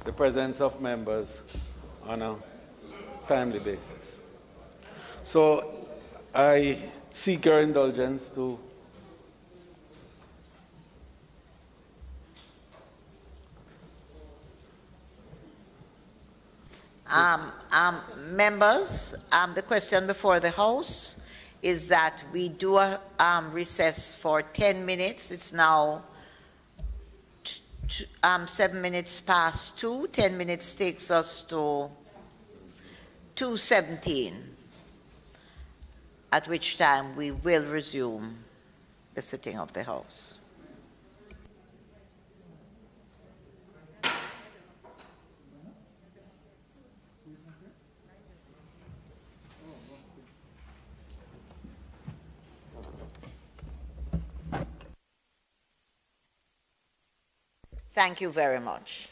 the presence of members on a timely basis. So I seek your indulgence to members, the question before the House is that we do a recess for 10 minutes. It's now 7 minutes past 2. 10 minutes takes us to 2:17, at which time we will resume the sitting of the House. Thank you very much.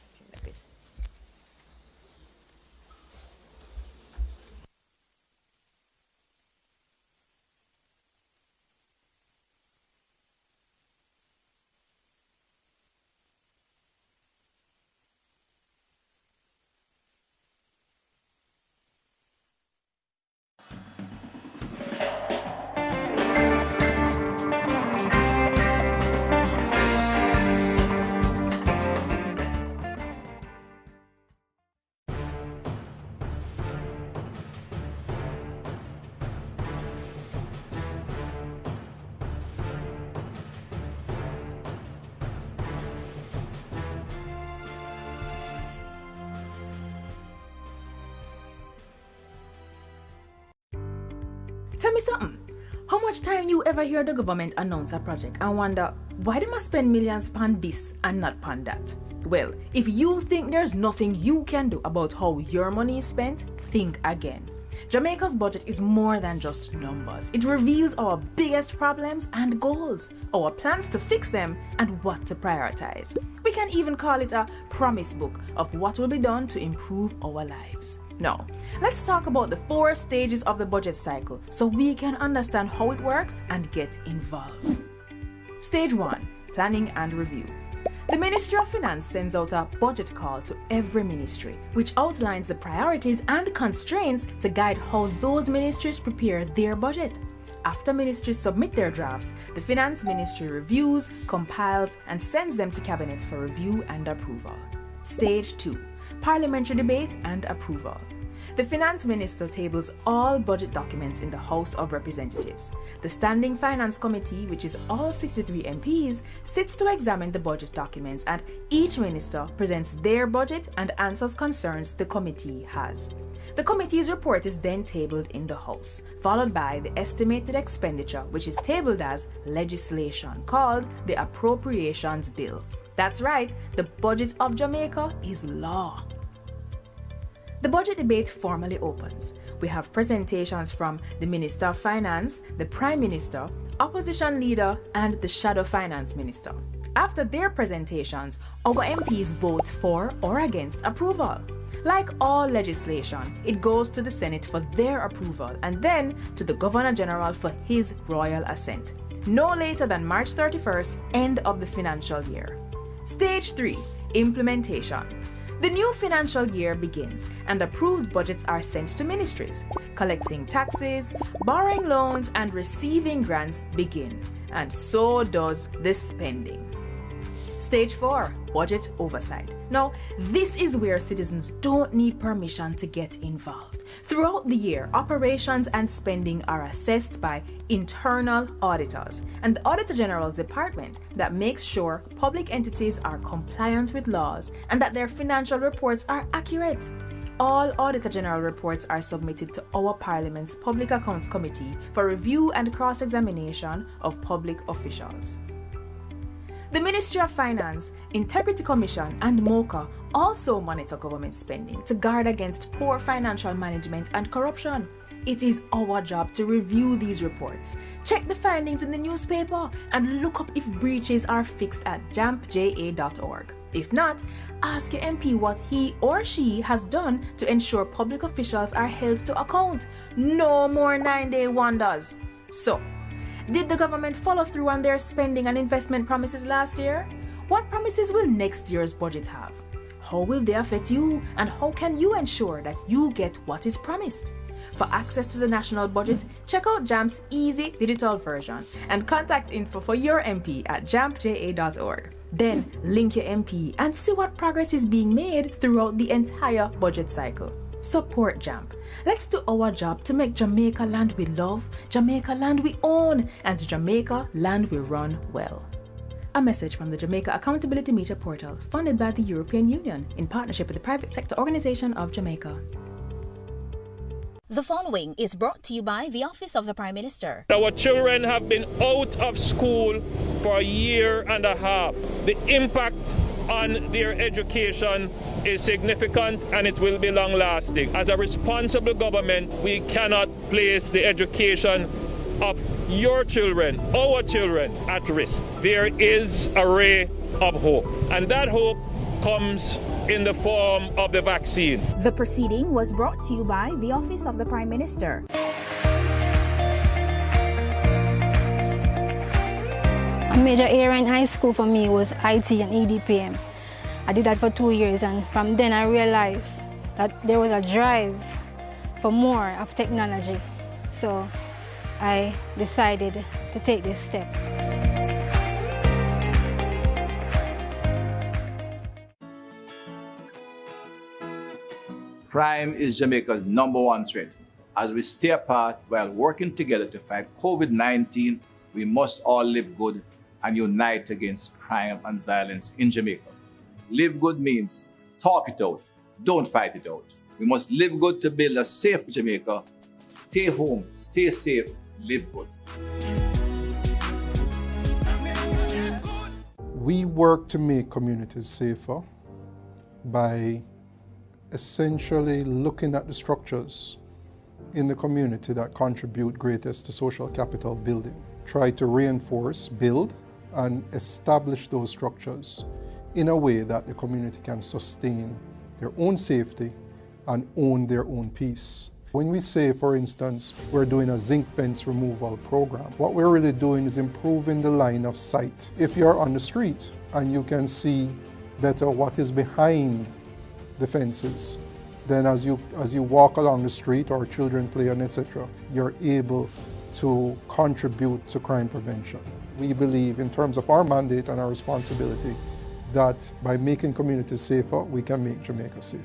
Tell me something. How much time you ever hear the government announce a project and wonder why they must spend millions on this and not on that? Well, if you think there's nothing you can do about how your money is spent, think again. Jamaica's budget is more than just numbers. It reveals our biggest problems and goals, our plans to fix them, and what to prioritize. We can even call it a promise book of what will be done to improve our lives. Now, let's talk about the 4 stages of the budget cycle so we can understand how it works and get involved. Stage 1, planning and review. The Ministry of Finance sends out a budget call to every ministry, which outlines the priorities and constraints to guide how those ministries prepare their budget. After ministries submit their drafts, the Finance Ministry reviews, compiles, and sends them to Cabinet for review and approval. Stage 2, Parliamentary debate and approval. The Finance Minister tables all budget documents in the House of Representatives. The Standing Finance Committee, which is all 63 MPs, sits to examine the budget documents, and each minister presents their budget and answers concerns the committee has. The committee's report is then tabled in the House, followed by the estimated expenditure, which is tabled as legislation called the Appropriations Bill. That's right, the budget of Jamaica is law. The budget debate formally opens. We have presentations from the Minister of Finance, the Prime Minister, Opposition Leader, and the Shadow Finance Minister. After their presentations, our MPs vote for or against approval. Like all legislation, it goes to the Senate for their approval and then to the Governor General for his royal assent. No later than March 31st, end of the financial year. Stage 3, implementation. The new financial year begins and approved budgets are sent to ministries. Collecting taxes, borrowing loans, and receiving grants begin. And so does the spending. Stage 4, budget oversight. Now, this is where citizens don't need permission to get involved. Throughout the year, operations and spending are assessed by internal auditors and the Auditor General's department that makes sure public entities are compliant with laws and that their financial reports are accurate. All Auditor General reports are submitted to our Parliament's Public Accounts Committee for review and cross-examination of public officials. The Ministry of Finance, Integrity Commission, and MOCA also monitor government spending to guard against poor financial management and corruption. It is our job to review these reports, check the findings in the newspaper, and look up if breaches are fixed at jampja.org. If not, ask your MP what he or she has done to ensure public officials are held to account. No more 9-day wonders. So, did the government follow through on their spending and investment promises last year? What promises will next year's budget have? how will they affect you, and how can you ensure that you get what is promised? For access to the national budget, check out JAMP's easy digital version and contact info for your MP at jampja.org. Then link your MP and see what progress is being made throughout the entire budget cycle. Support JAMP. Let's do our job to make Jamaica land we love, Jamaica land we own, and Jamaica land we run well. A message from the Jamaica Accountability Meter Portal, funded by the European Union in partnership with the Private Sector Organization of Jamaica. The following is brought to you by the Office of the Prime Minister. Our children have been out of school for a year and a half. The impact on their education is significant and it will be long-lasting. As a responsible government, we cannot place the education of your children, our children, at risk. There is a ray of hope, and that hope comes in the form of the vaccine. The proceeding was brought to you by the Office of the Prime Minister. A major area in high school for me was IT and EDPM. I did that for 2 years, and from then I realized that there was a drive for more of technology. So I decided to take this step. Crime is Jamaica's #1 threat. As we stay apart while working together to fight COVID-19, we must all live good and unite against crime and violence in Jamaica. Live good means talk it out, don't fight it out. We must live good to build a safe Jamaica. Stay home, stay safe, live good. We work to make communities safer by essentially looking at the structures in the community that contribute greatest to social capital building. Try to reinforce, build, and establish those structures in a way that the community can sustain their own safety and own their own peace. When we say, for instance, we're doing a zinc fence removal program, what we're really doing is improving the line of sight. If you're on the street and you can see better what is behind the fences, then as you walk along the street or children play and etc., you're able to contribute to crime prevention. We believe in terms of our mandate and our responsibility that by making communities safer, we can make Jamaica safer.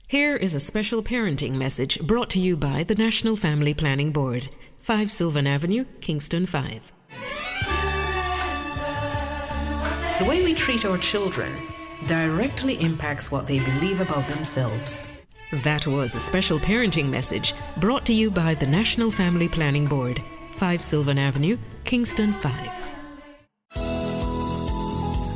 Here is a special parenting message brought to you by the National Family Planning Board, 5 Sylvan Avenue, Kingston 5. The way we treat our children directly impacts what they believe about themselves. That was a special parenting message brought to you by the National Family Planning Board, 5 Sylvan Avenue, Kingston 5.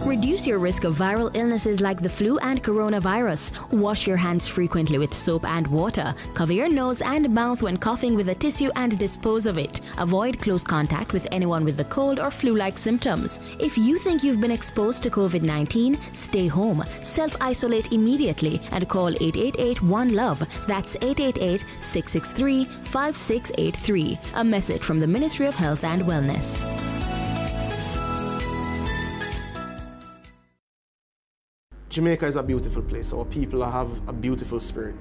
Reduce your risk of viral illnesses like the flu and coronavirus. Wash your hands frequently with soap and water. Cover your nose and mouth when coughing with a tissue and dispose of it. Avoid close contact with anyone with the cold or flu-like symptoms. If you think you've been exposed to COVID-19, stay home. Self-isolate immediately and call 888-1-LOVE. That's 888-663-5683. A message from the Ministry of Health and Wellness. Jamaica is a beautiful place. Our people have a beautiful spirit,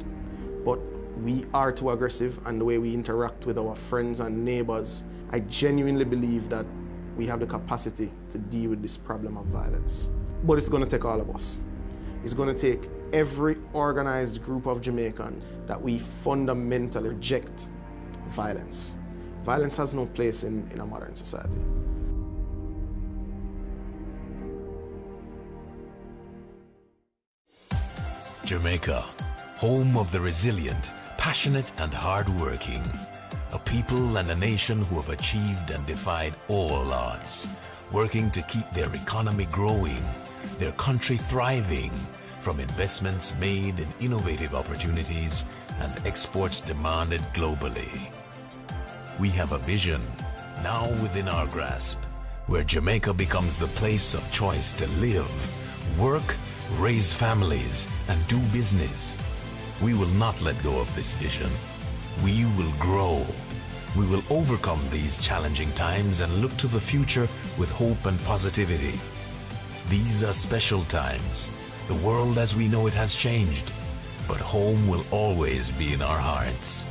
but we are too aggressive, and the way we interact with our friends and neighbors, I genuinely believe that we have the capacity to deal with this problem of violence. But it's going to take all of us. It's going to take every organized group of Jamaicans that we fundamentally reject violence. Violence has no place in a modern society. Jamaica, home of the resilient, passionate and hard-working. A people and a nation who have achieved and defied all odds, working to keep their economy growing, their country thriving, from investments made in innovative opportunities and exports demanded globally. We have a vision, now within our grasp, where Jamaica becomes the place of choice to live, work, raise families, and do business. We will not let go of this vision. We will grow. we will overcome these challenging times and look to the future with hope and positivity. These are special times. The world as we know it has changed, but home will always be in our hearts.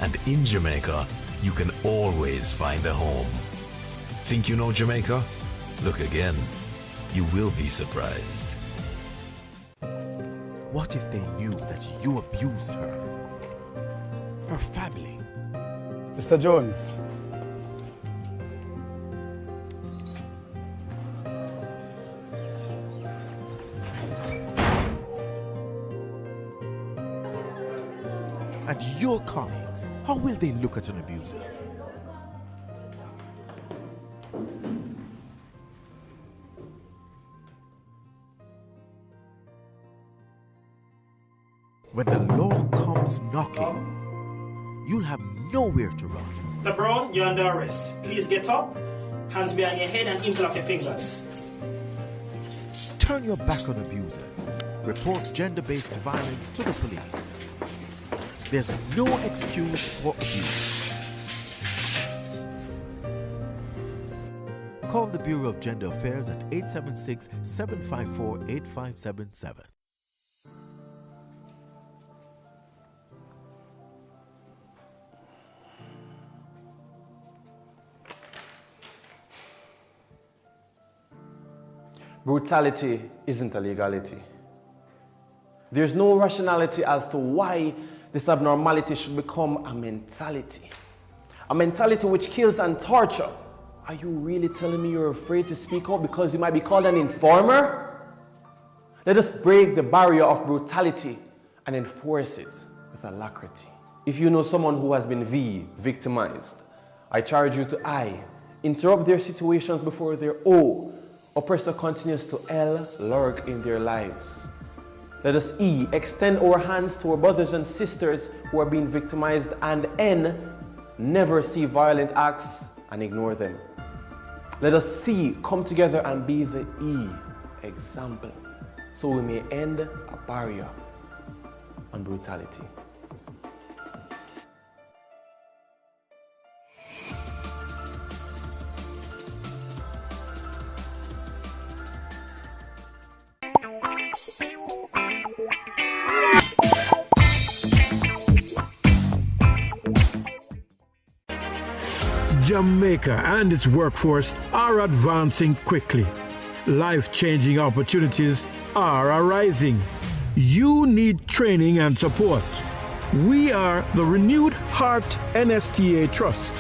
And in Jamaica, you can always find a home. Think you know Jamaica? Look again. You will be surprised. What if they knew that you abused her? Her family? Mr. Jones. And your colleagues, how will they look at an abuser? When the law comes knocking, you'll have nowhere to run. Mr. Brown, you're under arrest. Please get up, hands behind your head and interlock your fingers. Turn your back on abusers. Report gender-based violence to the police. There's no excuse for abuse. Call the Bureau of Gender Affairs at 876-754-8577. Brutality isn't a legality. There's no rationality as to why this abnormality should become a mentality. A mentality which kills and torture. Are you really telling me you're afraid to speak up because you might be called an informer? Let us break the barrier of brutality and enforce it with alacrity. If you know someone who has been victimized, I charge you to I, interrupt their situations before their O, oppressor continues to L, lurk in their lives. Let us E, extend our hands to our brothers and sisters who are being victimized, and N, never see violent acts and ignore them. Let us C, come together and be the E, example, so we may end a barrier on brutality. Jamaica and its workforce are advancing quickly. Life-changing opportunities are arising. You need training and support. We are the Renewed Heart NSTA Trust,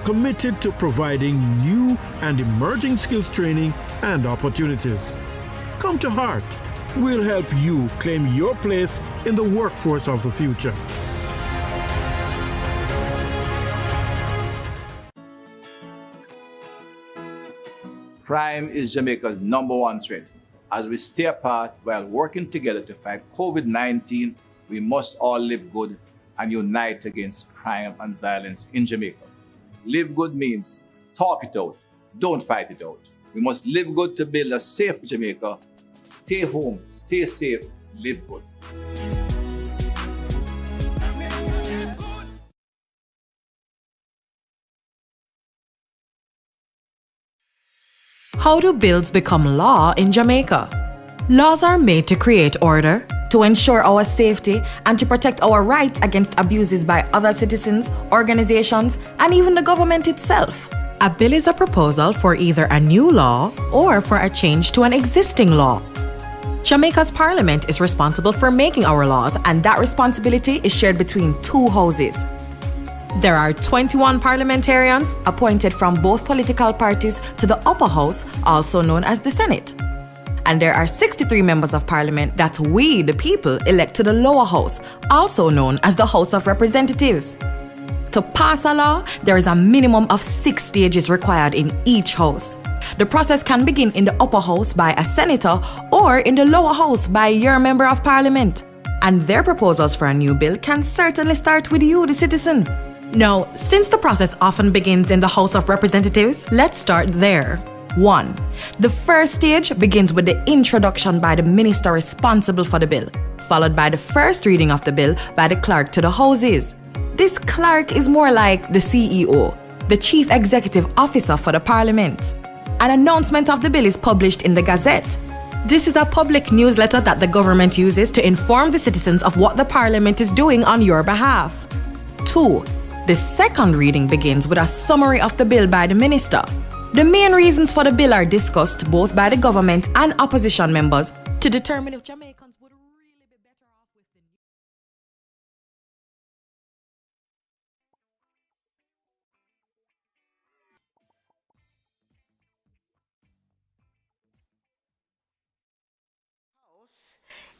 committed to providing new and emerging skills training and opportunities. Come to Heart. We'll help you claim your place in the workforce of the future. Crime is Jamaica's #1 threat. As we stay apart while working together to fight COVID-19, we must all live good and unite against crime and violence in Jamaica. Live good means talk it out, don't fight it out. We must live good to build a safe Jamaica. Stay home, stay safe, live good. How do bills become law in Jamaica? Laws are made to create order, to ensure our safety, and to protect our rights against abuses by other citizens, organizations, and even the government itself. A bill is a proposal for either a new law or for a change to an existing law. Jamaica's Parliament is responsible for making our laws, and that responsibility is shared between two houses. There are 21 parliamentarians appointed from both political parties to the upper house, also known as the Senate. And there are 63 members of parliament that we, the people, elect to the lower house, also known as the House of Representatives. To pass a law, there is a minimum of 6 stages required in each house. The process can begin in the upper house by a senator or in the lower house by your member of parliament. And their proposals for a new bill can certainly start with you, the citizen. Now, since the process often begins in the House of Representatives, let's start there. 1. The first stage begins with the introduction by the minister responsible for the bill, followed by the first reading of the bill by the clerk to the houses. This Clarke is more like the CEO, the Chief Executive Officer for the Parliament. An announcement of the bill is published in the Gazette. This is a public newsletter that the government uses to inform the citizens of what the Parliament is doing on your behalf. 2. The second reading begins with a summary of the bill by the Minister. The main reasons for the bill are discussed both by the government and opposition members to determine if Jamaicans would really be better off with the new.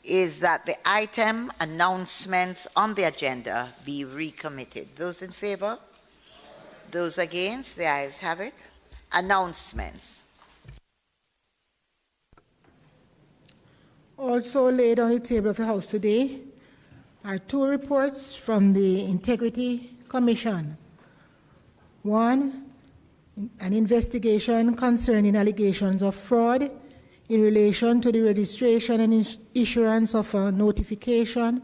Is that the item announcements on the agenda be recommitted. Those in favor? Those against? The ayes have it. Announcements. Also laid on the table of the House today are 2 reports from the Integrity Commission. 1, an investigation concerning allegations of fraud in relation to the registration and issuance of a notification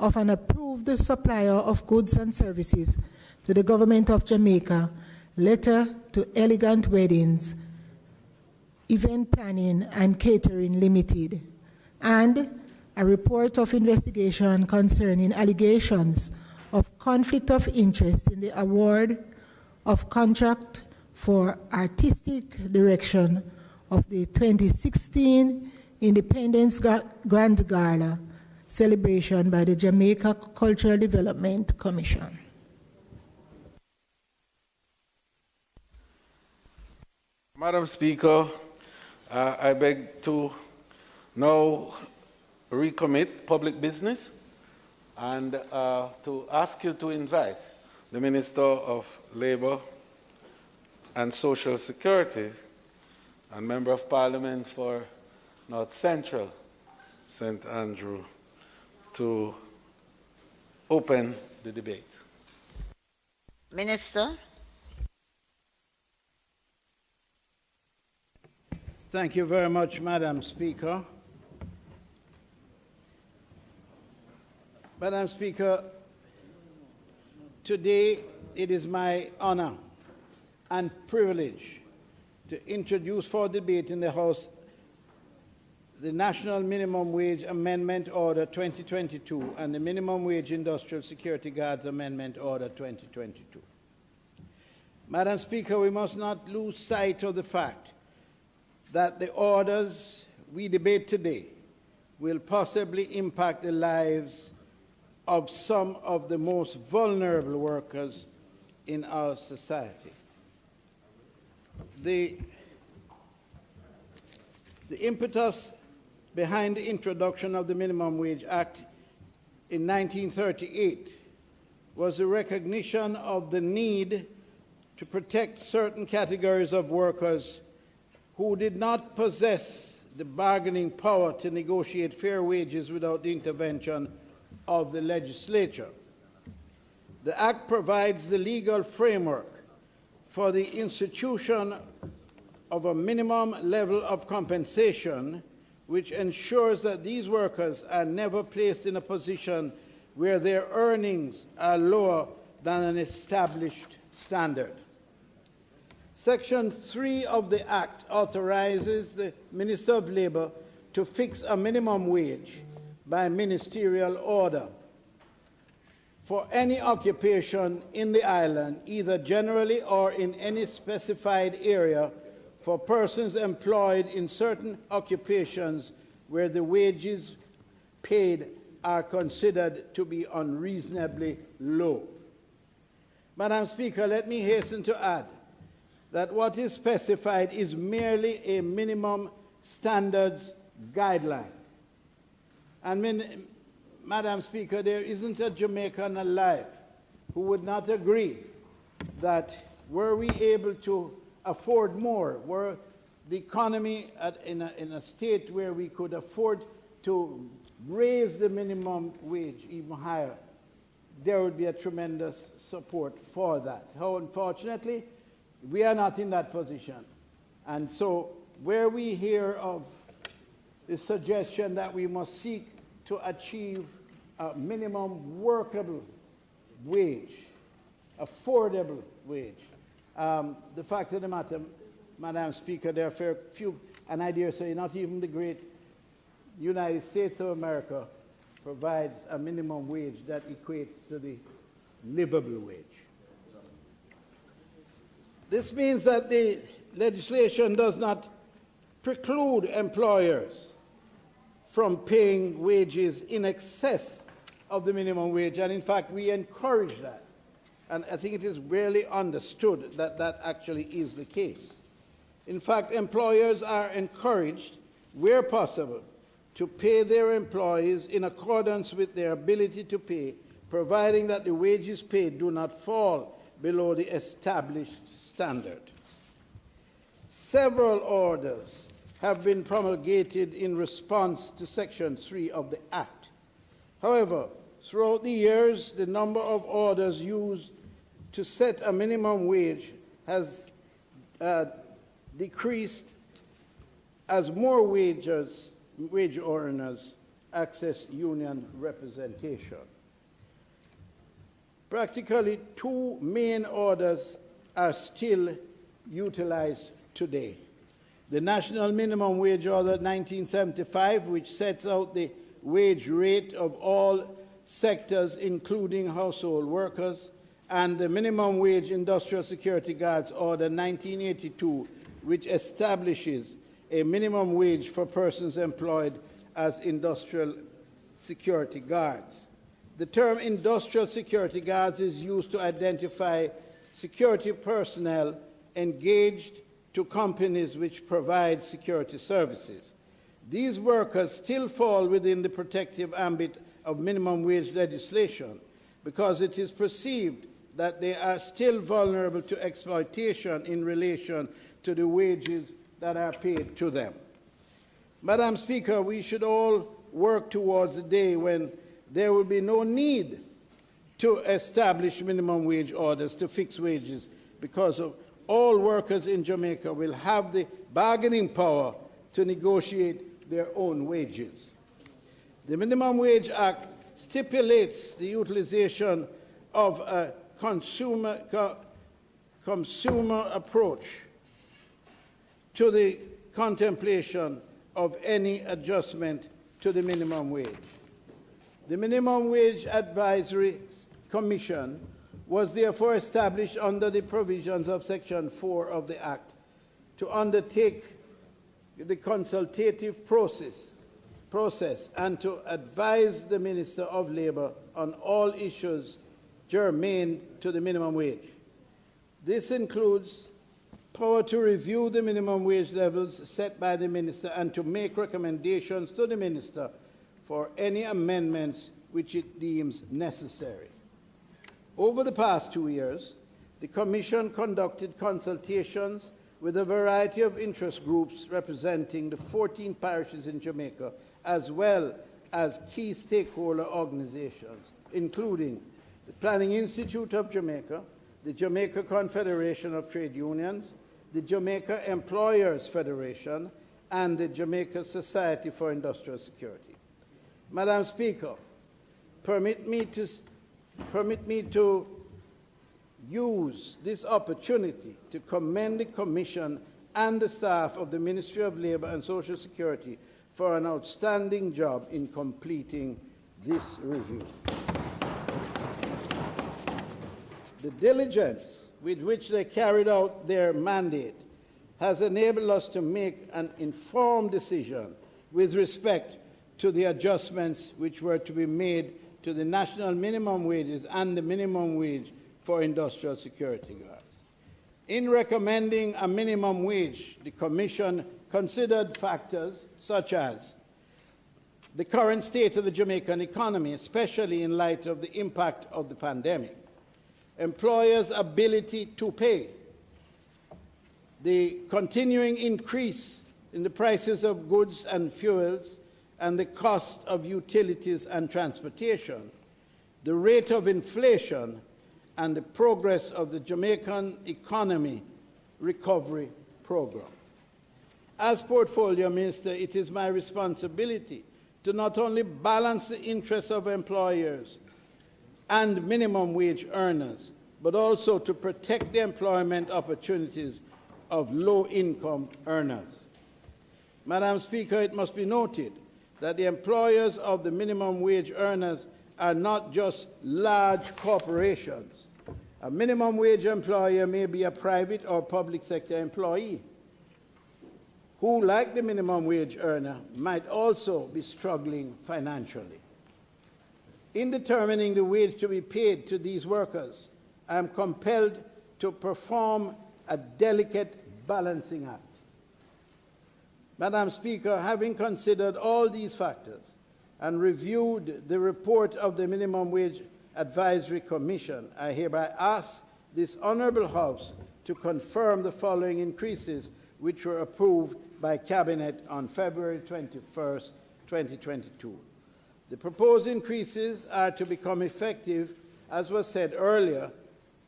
of an approved supplier of goods and services to the Government of Jamaica, letter to Elegant Weddings, Event Planning and Catering Limited, and a report of investigation concerning allegations of conflict of interest in the award of contract for artistic direction of the 2016 Independence Grand Gala celebration by the Jamaica Cultural Development Commission. Madam Speaker, I beg to now recommit public business and to ask you to invite the Minister of Labour and Social Security and Member of Parliament for North Central St. Andrew to open the debate. Minister. Thank you very much, Madam Speaker. Madam Speaker, today it is my honor and privilege to introduce for debate in the House the National Minimum Wage Amendment Order 2022 and the Minimum Wage Industrial Security Guards Amendment Order 2022. Madam Speaker, we must not lose sight of the fact that the orders we debate today will possibly impact the lives of some of the most vulnerable workers in our society. The impetus behind the introduction of the Minimum Wage Act in 1938 was the recognition of the need to protect certain categories of workers who did not possess the bargaining power to negotiate fair wages without the intervention of the legislature. The Act provides the legal framework for the institution of a minimum level of compensation which ensures that these workers are never placed in a position where their earnings are lower than an established standard. Section 3 of the Act authorizes the Minister of Labour to fix a minimum wage by ministerial order for any occupation in the island, either generally or in any specified area, for persons employed in certain occupations where the wages paid are considered to be unreasonably low. Madam Speaker, let me hasten to add that what is specified is merely a minimum standards guideline. And Madam Speaker, there isn't a Jamaican alive who would not agree that were we able to afford more, were the economy in a state where we could afford to raise the minimum wage even higher, there would be a tremendous support for that. How unfortunately, we are not in that position. And so where we hear of the suggestion that we must seek to achieve a minimum workable wage, affordable wage. The fact of the matter, Madam Speaker, there are few, and I dare say not even the great United States of America provides a minimum wage that equates to the livable wage. This means that the legislation does not preclude employers from paying wages in excess of the minimum wage, and in fact we encourage that. And I think it is rarely understood that that actually is the case. In fact, employers are encouraged, where possible, to pay their employees in accordance with their ability to pay, providing that the wages paid do not fall below the established standard. Several orders have been promulgated in response to Section 3 of the Act. However, throughout the years, the number of orders used to set a minimum wage has decreased as more wage earners access union representation. Practically 2 main orders are still utilized today. The National Minimum Wage Order 1975, which sets out the wage rate of all sectors, including household workers, and the Minimum Wage Industrial Security Guards Order 1982, which establishes a minimum wage for persons employed as industrial security guards. The term industrial security guards is used to identify security personnel engaged to companies which provide security services. These workers still fall within the protective ambit of minimum wage legislation because it is perceived that they are still vulnerable to exploitation in relation to the wages that are paid to them. Madam Speaker, we should all work towards a day when there will be no need to establish minimum wage orders to fix wages, because of all workers in Jamaica will have the bargaining power to negotiate their own wages. The Minimum Wage Act stipulates the utilization of a consumer approach to the contemplation of any adjustment to the minimum wage. The Minimum Wage Advisory Commission was therefore established under the provisions of Section 4 of the Act to undertake the consultative process and to advise the Minister of Labour on all issues germane to the minimum wage. This includes power to review the minimum wage levels set by the Minister and to make recommendations to the Minister for any amendments which it deems necessary. Over the past 2 years, the Commission conducted consultations with a variety of interest groups representing the 14 parishes in Jamaica, as well as key stakeholder organizations, including the Planning Institute of Jamaica, the Jamaica Confederation of Trade Unions, the Jamaica Employers Federation, and the Jamaica Society for Industrial Security. Madam Speaker, permit me to use this opportunity to commend the Commission and the staff of the Ministry of Labour and Social Security for an outstanding job in completing this review. The diligence with which they carried out their mandate has enabled us to make an informed decision with respect to the adjustments which were to be made to the national minimum wages and the minimum wage for industrial security guards. In recommending a minimum wage, the Commission considered factors such as the current state of the Jamaican economy, especially in light of the impact of the pandemic, employers' ability to pay, the continuing increase in the prices of goods and fuels, and the cost of utilities and transportation, the rate of inflation, and the progress of the Jamaican economy recovery program. As Portfolio Minister, it is my responsibility to not only balance the interests of employers and minimum wage earners, but also to protect the employment opportunities of low-income earners. Madam Speaker, it must be noted that the employers of the minimum wage earners are not just large corporations. A minimum wage employer may be a private or public sector employee who, like the minimum wage earner, might also be struggling financially. In determining the wage to be paid to these workers, I am compelled to perform a delicate balancing act. Madam Speaker, having considered all these factors and reviewed the report of the Minimum Wage Advisory Commission, I hereby ask this Honourable House to confirm the following increases which were approved by Cabinet on February 21st, 2022. The proposed increases are to become effective, as was said earlier,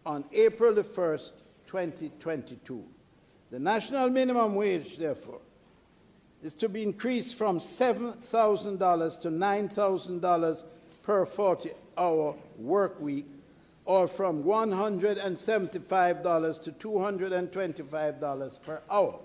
on April the 1st, 2022. The national minimum wage, therefore, is to be increased from $7,000 to $9,000 per 40-hour work week, or from $175 to $225 per hour.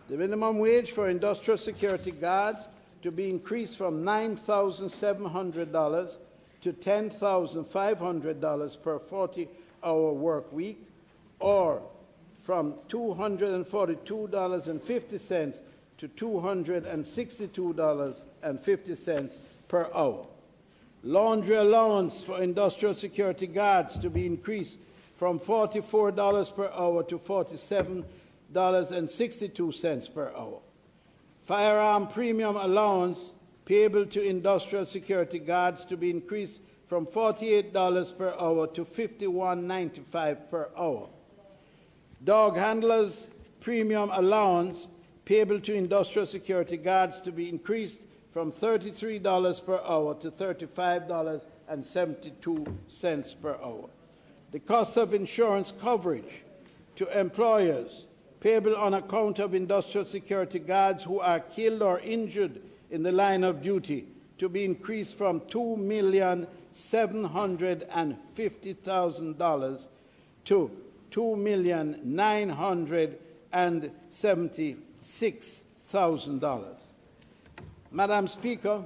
The minimum wage for industrial security guards to be increased from $9,700 to $10,500 per 40-hour work week, or from $242.50 to $262.50 per hour. Laundry allowance for industrial security guards to be increased from $44 per hour to $47.62 per hour. Firearm premium allowance payable to industrial security guards to be increased from $48 per hour to $51.95 per hour. Dog handlers premium allowance payable to industrial security guards to be increased from $33 per hour to $35.72 per hour. The cost of insurance coverage to employers payable on account of industrial security guards who are killed or injured in the line of duty to be increased from $2,750,000 to $2,976,000. Madam Speaker,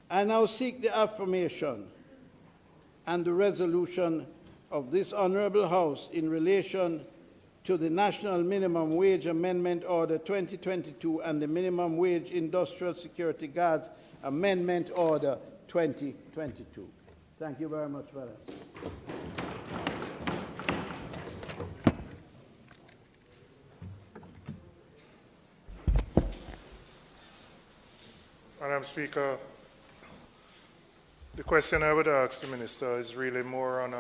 I now seek the affirmation and the resolution of this Honourable House in relation to the National Minimum Wage Amendment Order 2022 and the Minimum Wage Industrial Security Guards Amendment Order 2022. Thank you very much, Madam. Madam Speaker, the question I would ask the Minister is really more on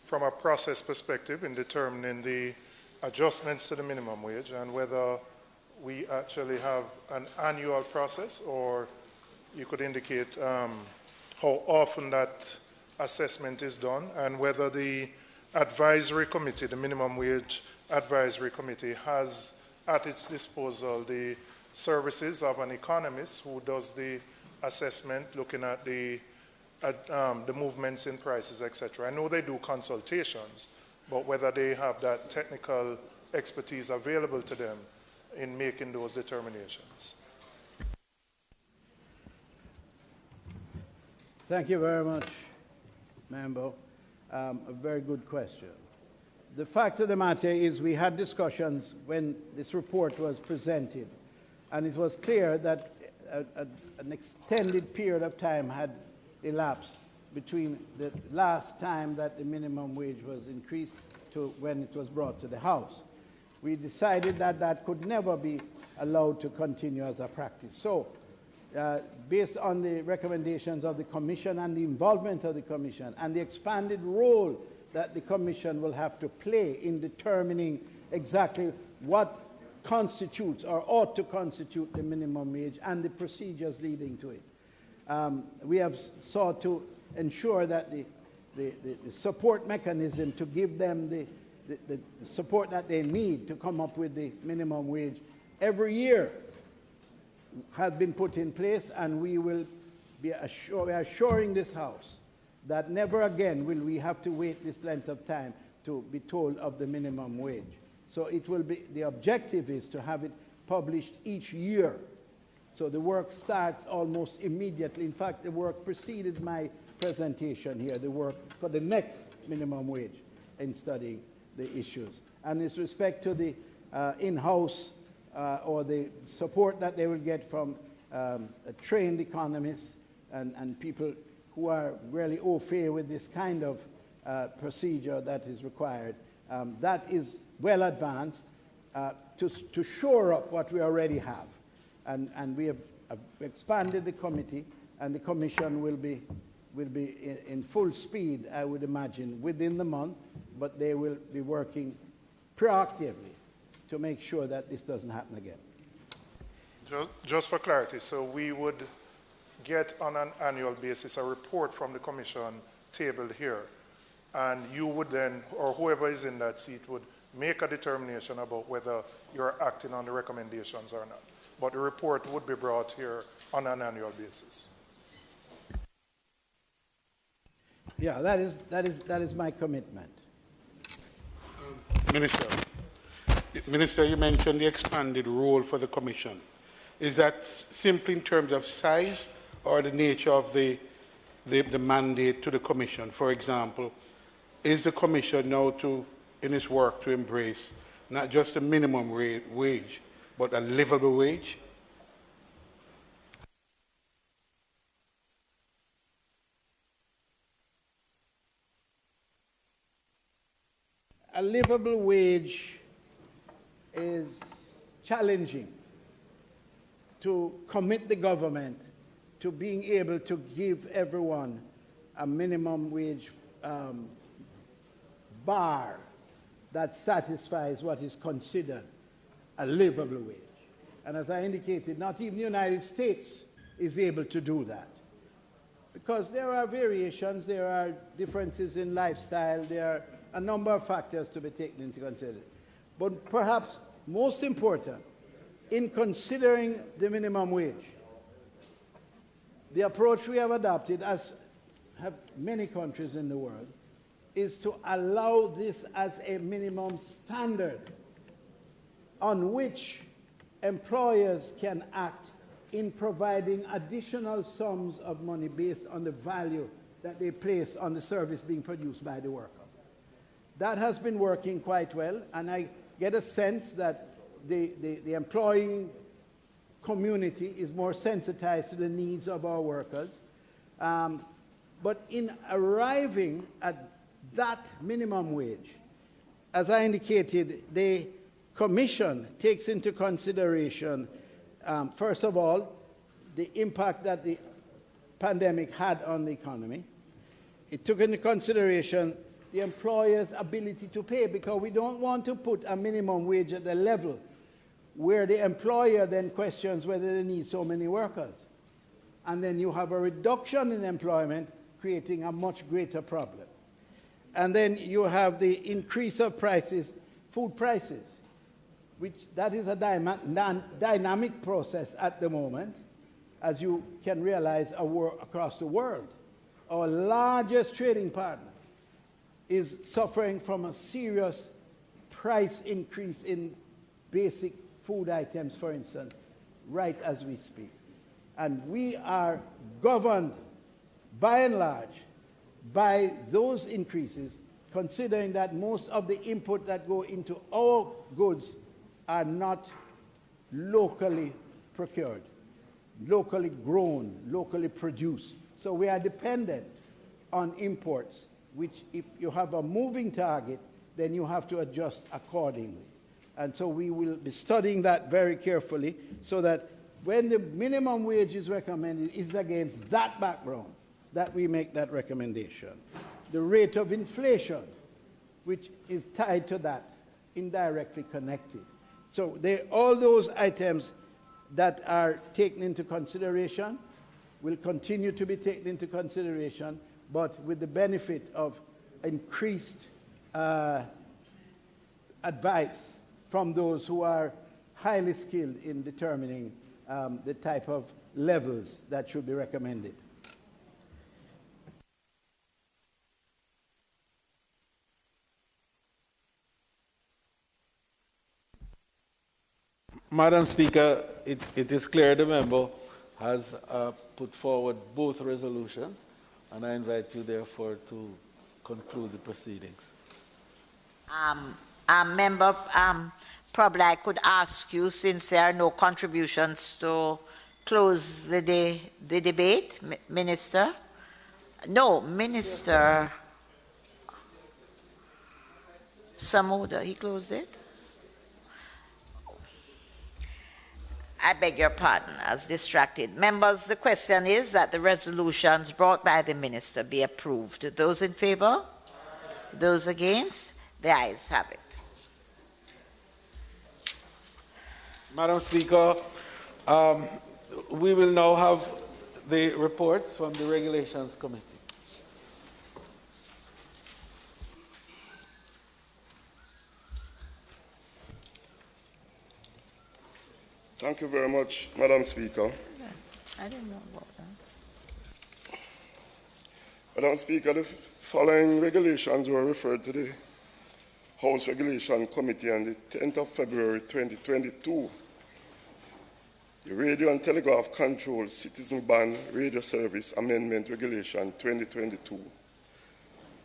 from a process perspective in determining the adjustments to the minimum wage and whether we actually have an annual process, or you could indicate how often that assessment is done, and whether the advisory committee, the minimum wage advisory committee, has at its disposal the services of an economist who does the assessment, looking at the movements in prices, etc. I know they do consultations, but whether they have that technical expertise available to them in making those determinations. Thank you very much, Member. A very good question. The fact of the matter is we had discussions when this report was presented, and it was clear that an extended period of time had elapsed between the last time that the minimum wage was increased to when it was brought to the House. We decided that that could never be allowed to continue as a practice. So, based on the recommendations of the Commission and the involvement of the Commission and the expanded role that the Commission will have to play in determining exactly what constitutes or ought to constitute the minimum wage and the procedures leading to it, we have sought to ensure that the support mechanism to give them the support that they need to come up with the minimum wage every year has been put in place, and we will be assuring this House that never again will we have to wait this length of time to be told of the minimum wage. So it will be, the objective is to have it published each year. So the work starts almost immediately. In fact, the work preceded my presentation here, the work for the next minimum wage in studying the issues. And with respect to the in-house or the support that they will get from trained economists and people who are really au fait with this kind of procedure that is required, that is well advanced to shore up what we already have. And we have expanded the committee, and the commission will be in full speed, I would imagine, within the month, but they will be working proactively to make sure that this doesn't happen again. Just for clarity, so we would get on an annual basis a report from the commission tabled here, and you would then, or whoever is in that seat, would make a determination about whether you're acting on the recommendations or not. But the report would be brought here on an annual basis. Yeah, that is my commitment. Minister, you mentioned the expanded role for the Commission. Is that simply in terms of size or the nature of the mandate to the Commission? For example, is the Commission now in its work to embrace not just a minimum wage, but a livable wage? A livable wage is challenging to commit the government to being able to give everyone a minimum wage bar that satisfies what is considered a livable wage. And as I indicated, not even the United States is able to do that. Because there are variations, there are differences in lifestyle, there are a number of factors to be taken into consideration. But perhaps most important, in considering the minimum wage, the approach we have adopted, as have many countries in the world, is to allow this as a minimum standard on which employers can act in providing additional sums of money based on the value that they place on the service being produced by the worker. That has been working quite well, and I get a sense that the employing community is more sensitized to the needs of our workers. But in arriving at that minimum wage, as I indicated, the Commission takes into consideration, first of all, the impact that the pandemic had on the economy. It took into consideration the employer's ability to pay, because we don't want to put a minimum wage at the level where the employer then questions whether they need so many workers. And then you have a reduction in employment, creating a much greater problem. And then you have the increase of prices, food prices, which that is a dynamic process at the moment, as you can realize across the world. Our largest trading partner is suffering from a serious price increase in basic food items, for instance, right as we speak. And we are governed, by and large, by those increases, considering that most of the input that go into our goods are not locally procured, locally grown, locally produced. So we are dependent on imports, which if you have a moving target, then you have to adjust accordingly. And so we will be studying that very carefully, so that when the minimum wage is recommended, it's against that background that we make that recommendation. The rate of inflation, which is tied to that, indirectly connected. So all those items that are taken into consideration will continue to be taken into consideration, but with the benefit of increased advice from those who are highly skilled in determining the type of levels that should be recommended. Madam Speaker, it is clear the member has put forward both resolutions, and I invite you, therefore, to conclude the proceedings. Member, probably I could ask you, since there are no contributions, to close the debate, Minister. No, Minister Samoda, he closed it? I beg your pardon, as distracted. Members, the question is that the resolutions brought by the Minister be approved. Those in favor? Those against? The ayes have it. Madam Speaker, we will now have the reports from the Regulations Committee. Thank you very much, Madam Speaker. I didn't know about that. Madam Speaker, the following regulations were referred to the House Regulation Committee on the 10th of February 2022. The Radio and Telegraph Control Citizen Ban Radio Service Amendment Regulation 2022.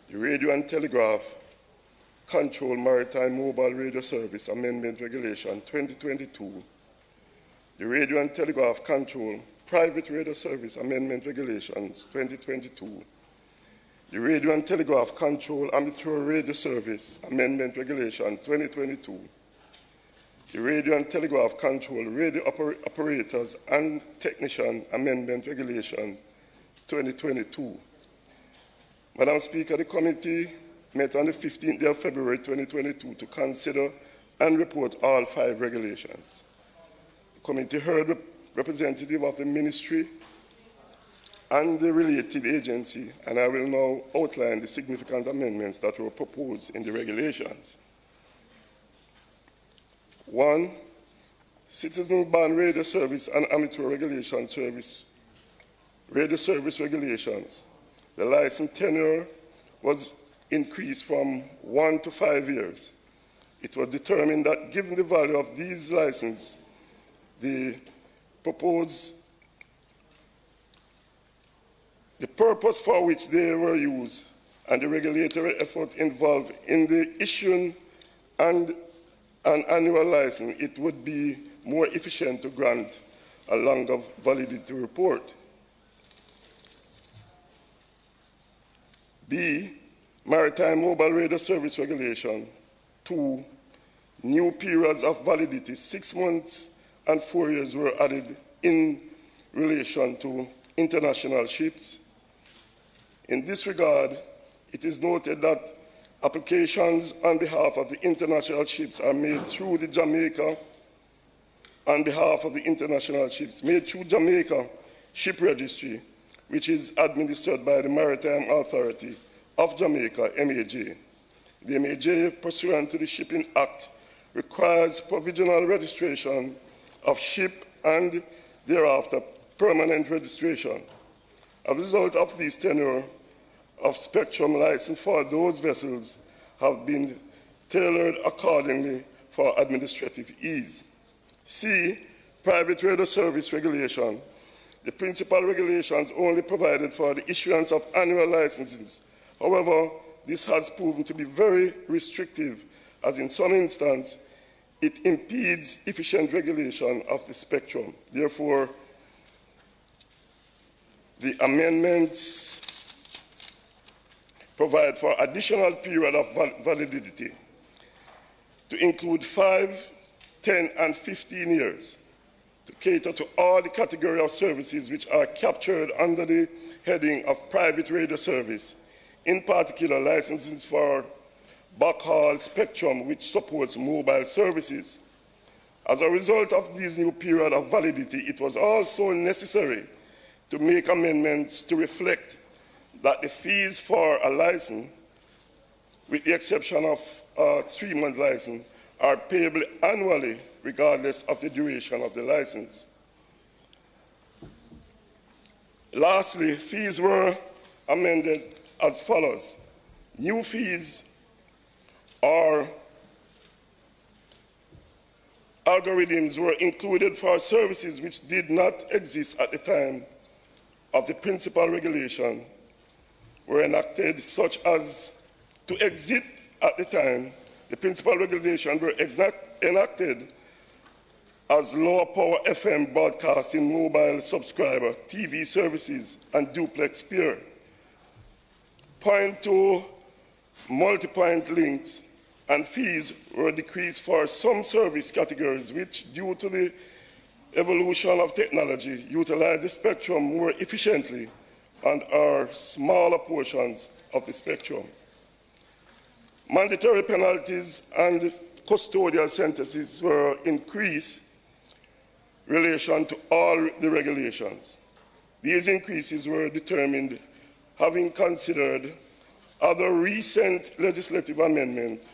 The Radio and Telegraph Control Maritime Mobile Radio Service Amendment Regulation 2022. The Radio and Telegraph Control Private Radio Service Amendment Regulations 2022. The Radio and Telegraph Control Amateur Radio Service Amendment Regulation 2022. The Radio and Telegraph Control Radio Operators and Technician Amendment Regulation 2022. Madam Speaker, the committee met on the 15th day of February 2022 to consider and report all 5 regulations. The committee heard representative of the ministry and the related agency, and I will now outline the significant amendments that were proposed in the regulations. 1. Citizen Ban Radio Service and Amateur Regulation Service. Radio Service Regulations. The license tenure was increased from 1 to 5 years. It was determined that given the value of these licenses, the purpose for which they were used, and the regulatory effort involved in the issuing and an annual license, it would be more efficient to grant a longer validity report. B. Maritime Mobile Radio Service Regulation. 2. New periods of validity, 6 months and 4 years, were added in relation to international ships. In this regard, it is noted that applications on behalf of the international ships are made through the Jamaica, on behalf of the international ships, made through Jamaica Ship Registry, which is administered by the Maritime Authority of Jamaica, MAJ. The MAJ, pursuant to the Shipping Act, requires provisional registration of ship and thereafter permanent registration. As a result of this tenure of spectrum license for those vessels have been tailored accordingly for administrative ease. C. Private Radio Service Regulation. The principal regulations only provided for the issuance of annual licenses. However, this has proven to be very restrictive, as in some instances it impedes efficient regulation of the spectrum. Therefore, the amendments provide for additional period of validity to include 5, 10, and 15 years to cater to all the category of services which are captured under the heading of private radio service, in particular licenses for backhaul spectrum which supports mobile services. As a result of this new period of validity, it was also necessary to make amendments to reflect that the fees for a license, with the exception of a 3-month license, are payable annually regardless of the duration of the license. Lastly, fees were amended as follows. New fees are algorithms were included for services which did not exist at the time of the principal regulation were enacted, such as to exist at the time the principal regulation were enacted as lower power FM broadcasting, mobile subscriber, TV services, and duplex peer. Point to multi-point links and fees were decreased for some service categories which, due to the evolution of technology, utilize the spectrum more efficiently and are smaller portions of the spectrum. Mandatory penalties and custodial sentences were increased in relation to all the regulations. These increases were determined having considered other recent legislative amendments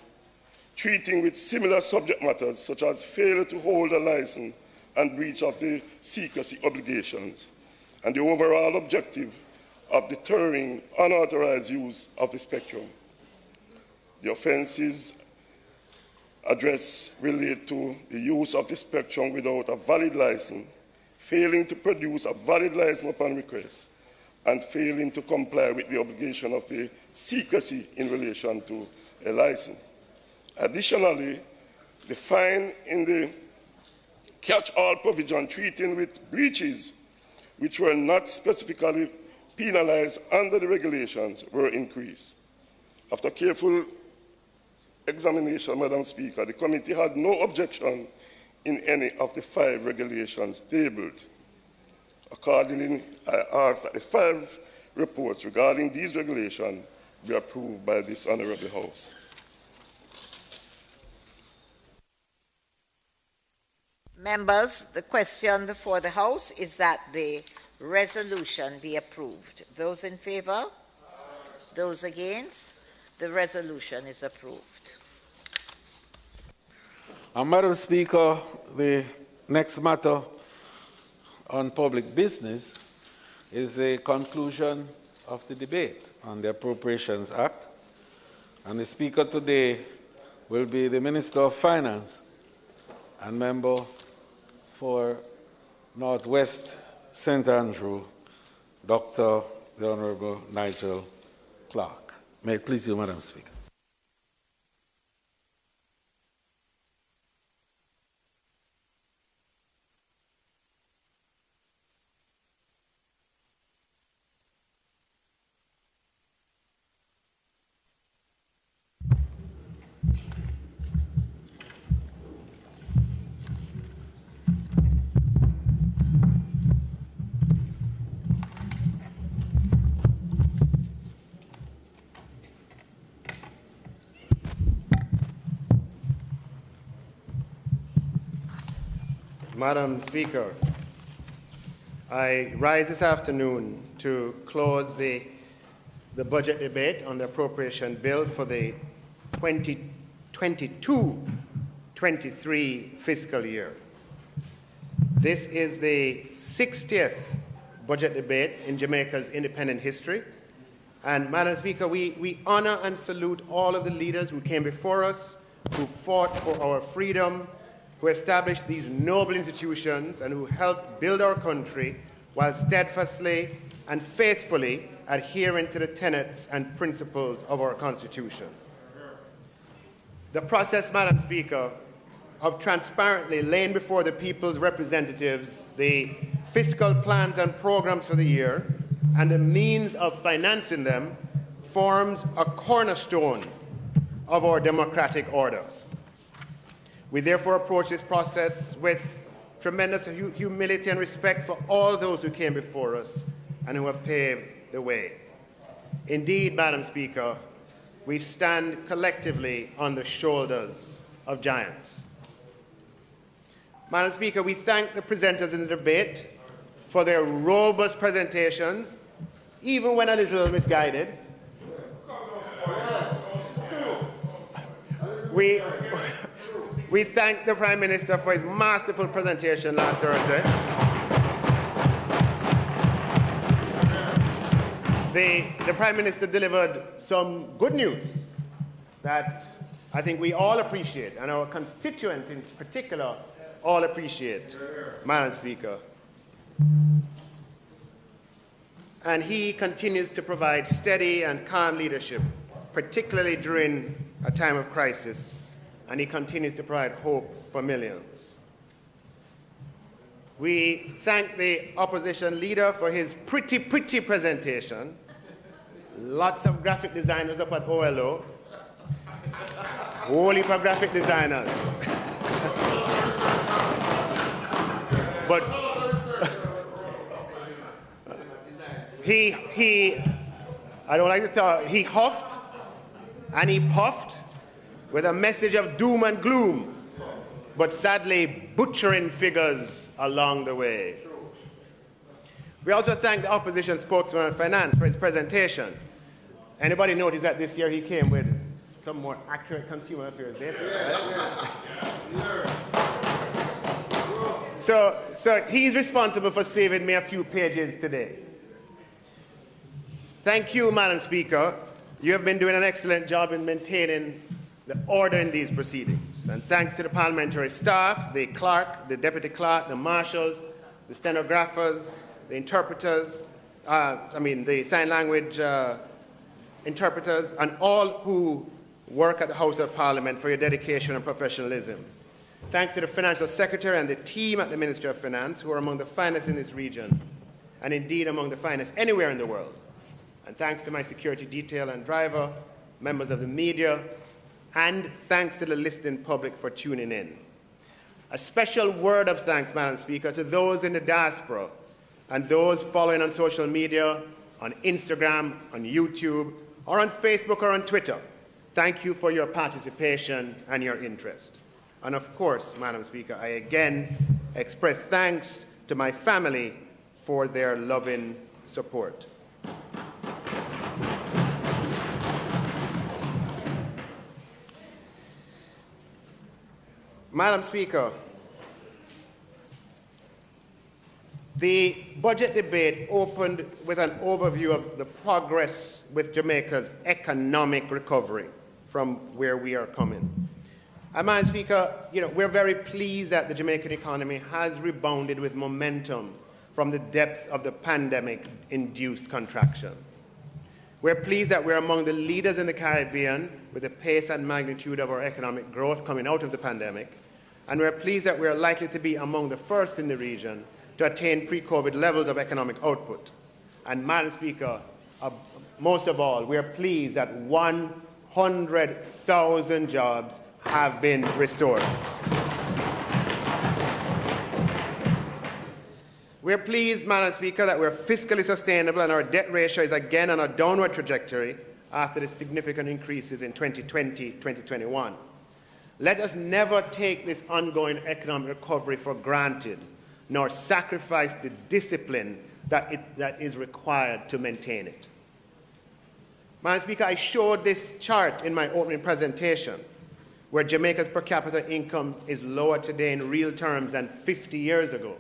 treating with similar subject matters, such as failure to hold a license and breach of the secrecy obligations, and the overall objective of deterring unauthorized use of the spectrum. The offences addressed relate to the use of the spectrum without a valid license, failing to produce a valid license upon request, and failing to comply with the obligation of the secrecy in relation to a license. Additionally, the fine in the catch-all provision treating with breaches which were not specifically penalized under the regulations were increased. After careful examination, Madam Speaker, the committee had no objection in any of the 5 regulations tabled. Accordingly, I ask that the 5 reports regarding these regulations be approved by this Honourable House. Members, the question before the House is that the resolution be approved. Those in favour? Those against? The resolution is approved. Madam Speaker, the next matter on public business is the conclusion of the debate on the Appropriations Act. And the Speaker today will be the Minister of Finance and member for Northwest St. Andrew, Dr. the Honourable Nigel Clarke. May it please you, Madam Speaker. Madam Speaker, I rise this afternoon to close the budget debate on the appropriation bill for the 2022-23 fiscal year. This is the 60th budget debate in Jamaica's independent history. And Madam Speaker, we honor and salute all of the leaders who came before us, who fought for our freedom, who established these noble institutions and who helped build our country while steadfastly and faithfully adhering to the tenets and principles of our Constitution. The process, Madam Speaker, of transparently laying before the people's representatives the fiscal plans and programs for the year and the means of financing them forms a cornerstone of our democratic order. We therefore approach this process with tremendous humility and respect for all those who came before us and who have paved the way. Indeed, Madam Speaker, we stand collectively on the shoulders of giants. Madam Speaker, we thank the presenters in the debate for their robust presentations, even when a little misguided. We thank the Prime Minister for his masterful presentation last Thursday. The Prime Minister delivered some good news that I think we all appreciate, and our constituents in particular all appreciate, Madam Speaker. And he continues to provide steady and calm leadership, particularly during a time of crisis, and he continues to provide hope for millions. We thank the opposition leader for his pretty presentation. Lots of graphic designers up at OLO. Whole heap of graphic designers. But I don't like to talk, he huffed and he puffed with a message of doom and gloom, but sadly butchering figures along the way. We also thank the opposition spokesman on finance for his presentation. Anybody notice that this year he came with some more accurate consumer affairs data? So he's responsible for saving me a few pages today. Thank you, Madam Speaker. You have been doing an excellent job in maintaining the order in these proceedings. And thanks to the parliamentary staff, the clerk, the deputy clerk, the marshals, the stenographers, the interpreters, the sign language interpreters, and all who work at the House of Parliament for your dedication and professionalism. Thanks to the Financial Secretary and the team at the Ministry of Finance, who are among the finest in this region, and indeed among the finest anywhere in the world. And thanks to my security detail and driver, members of the media, and thanks to the listening public for tuning in. A special word of thanks, Madam Speaker, to those in the diaspora and those following on social media, on Instagram, on YouTube, or on Facebook or on Twitter. Thank you for your participation and your interest. And of course, Madam Speaker, I again express thanks to my family for their loving support. Madam Speaker, the budget debate opened with an overview of the progress with Jamaica's economic recovery from where we are coming. And Madam Speaker, we're very pleased that the Jamaican economy has rebounded with momentum from the depths of the pandemic-induced contraction. We're pleased that we're among the leaders in the Caribbean with the pace and magnitude of our economic growth coming out of the pandemic. And we're pleased that we're likely to be among the first in the region to attain pre-COVID levels of economic output. And Madam Speaker, most of all, we're pleased that 100,000 jobs have been restored. We're pleased, Madam Speaker, that we're fiscally sustainable and our debt ratio is again on a downward trajectory after the significant increases in 2020, 2021. Let us never take this ongoing economic recovery for granted, nor sacrifice the discipline that is required to maintain it. Madam Speaker, I showed this chart in my opening presentation, where Jamaica's per capita income is lower today in real terms than 50 years ago,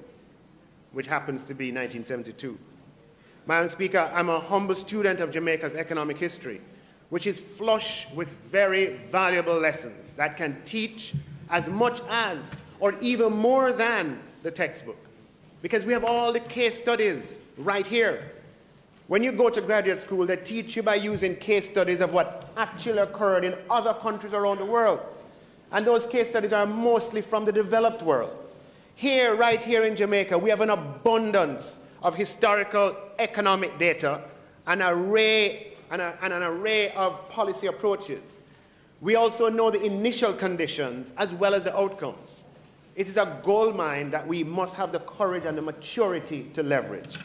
which happens to be 1972. Madam Speaker, I'm a humble student of Jamaica's economic history, which is flush with very valuable lessons that can teach as much as, or even more than, the textbook. Because we have all the case studies right here. When you go to graduate school, they teach you by using case studies of what actually occurred in other countries around the world. And those case studies are mostly from the developed world. Here, right here in Jamaica, we have an abundance of historical economic data, an array of policy approaches. We also know the initial conditions as well as the outcomes. It is a gold mine that we must have the courage and the maturity to leverage.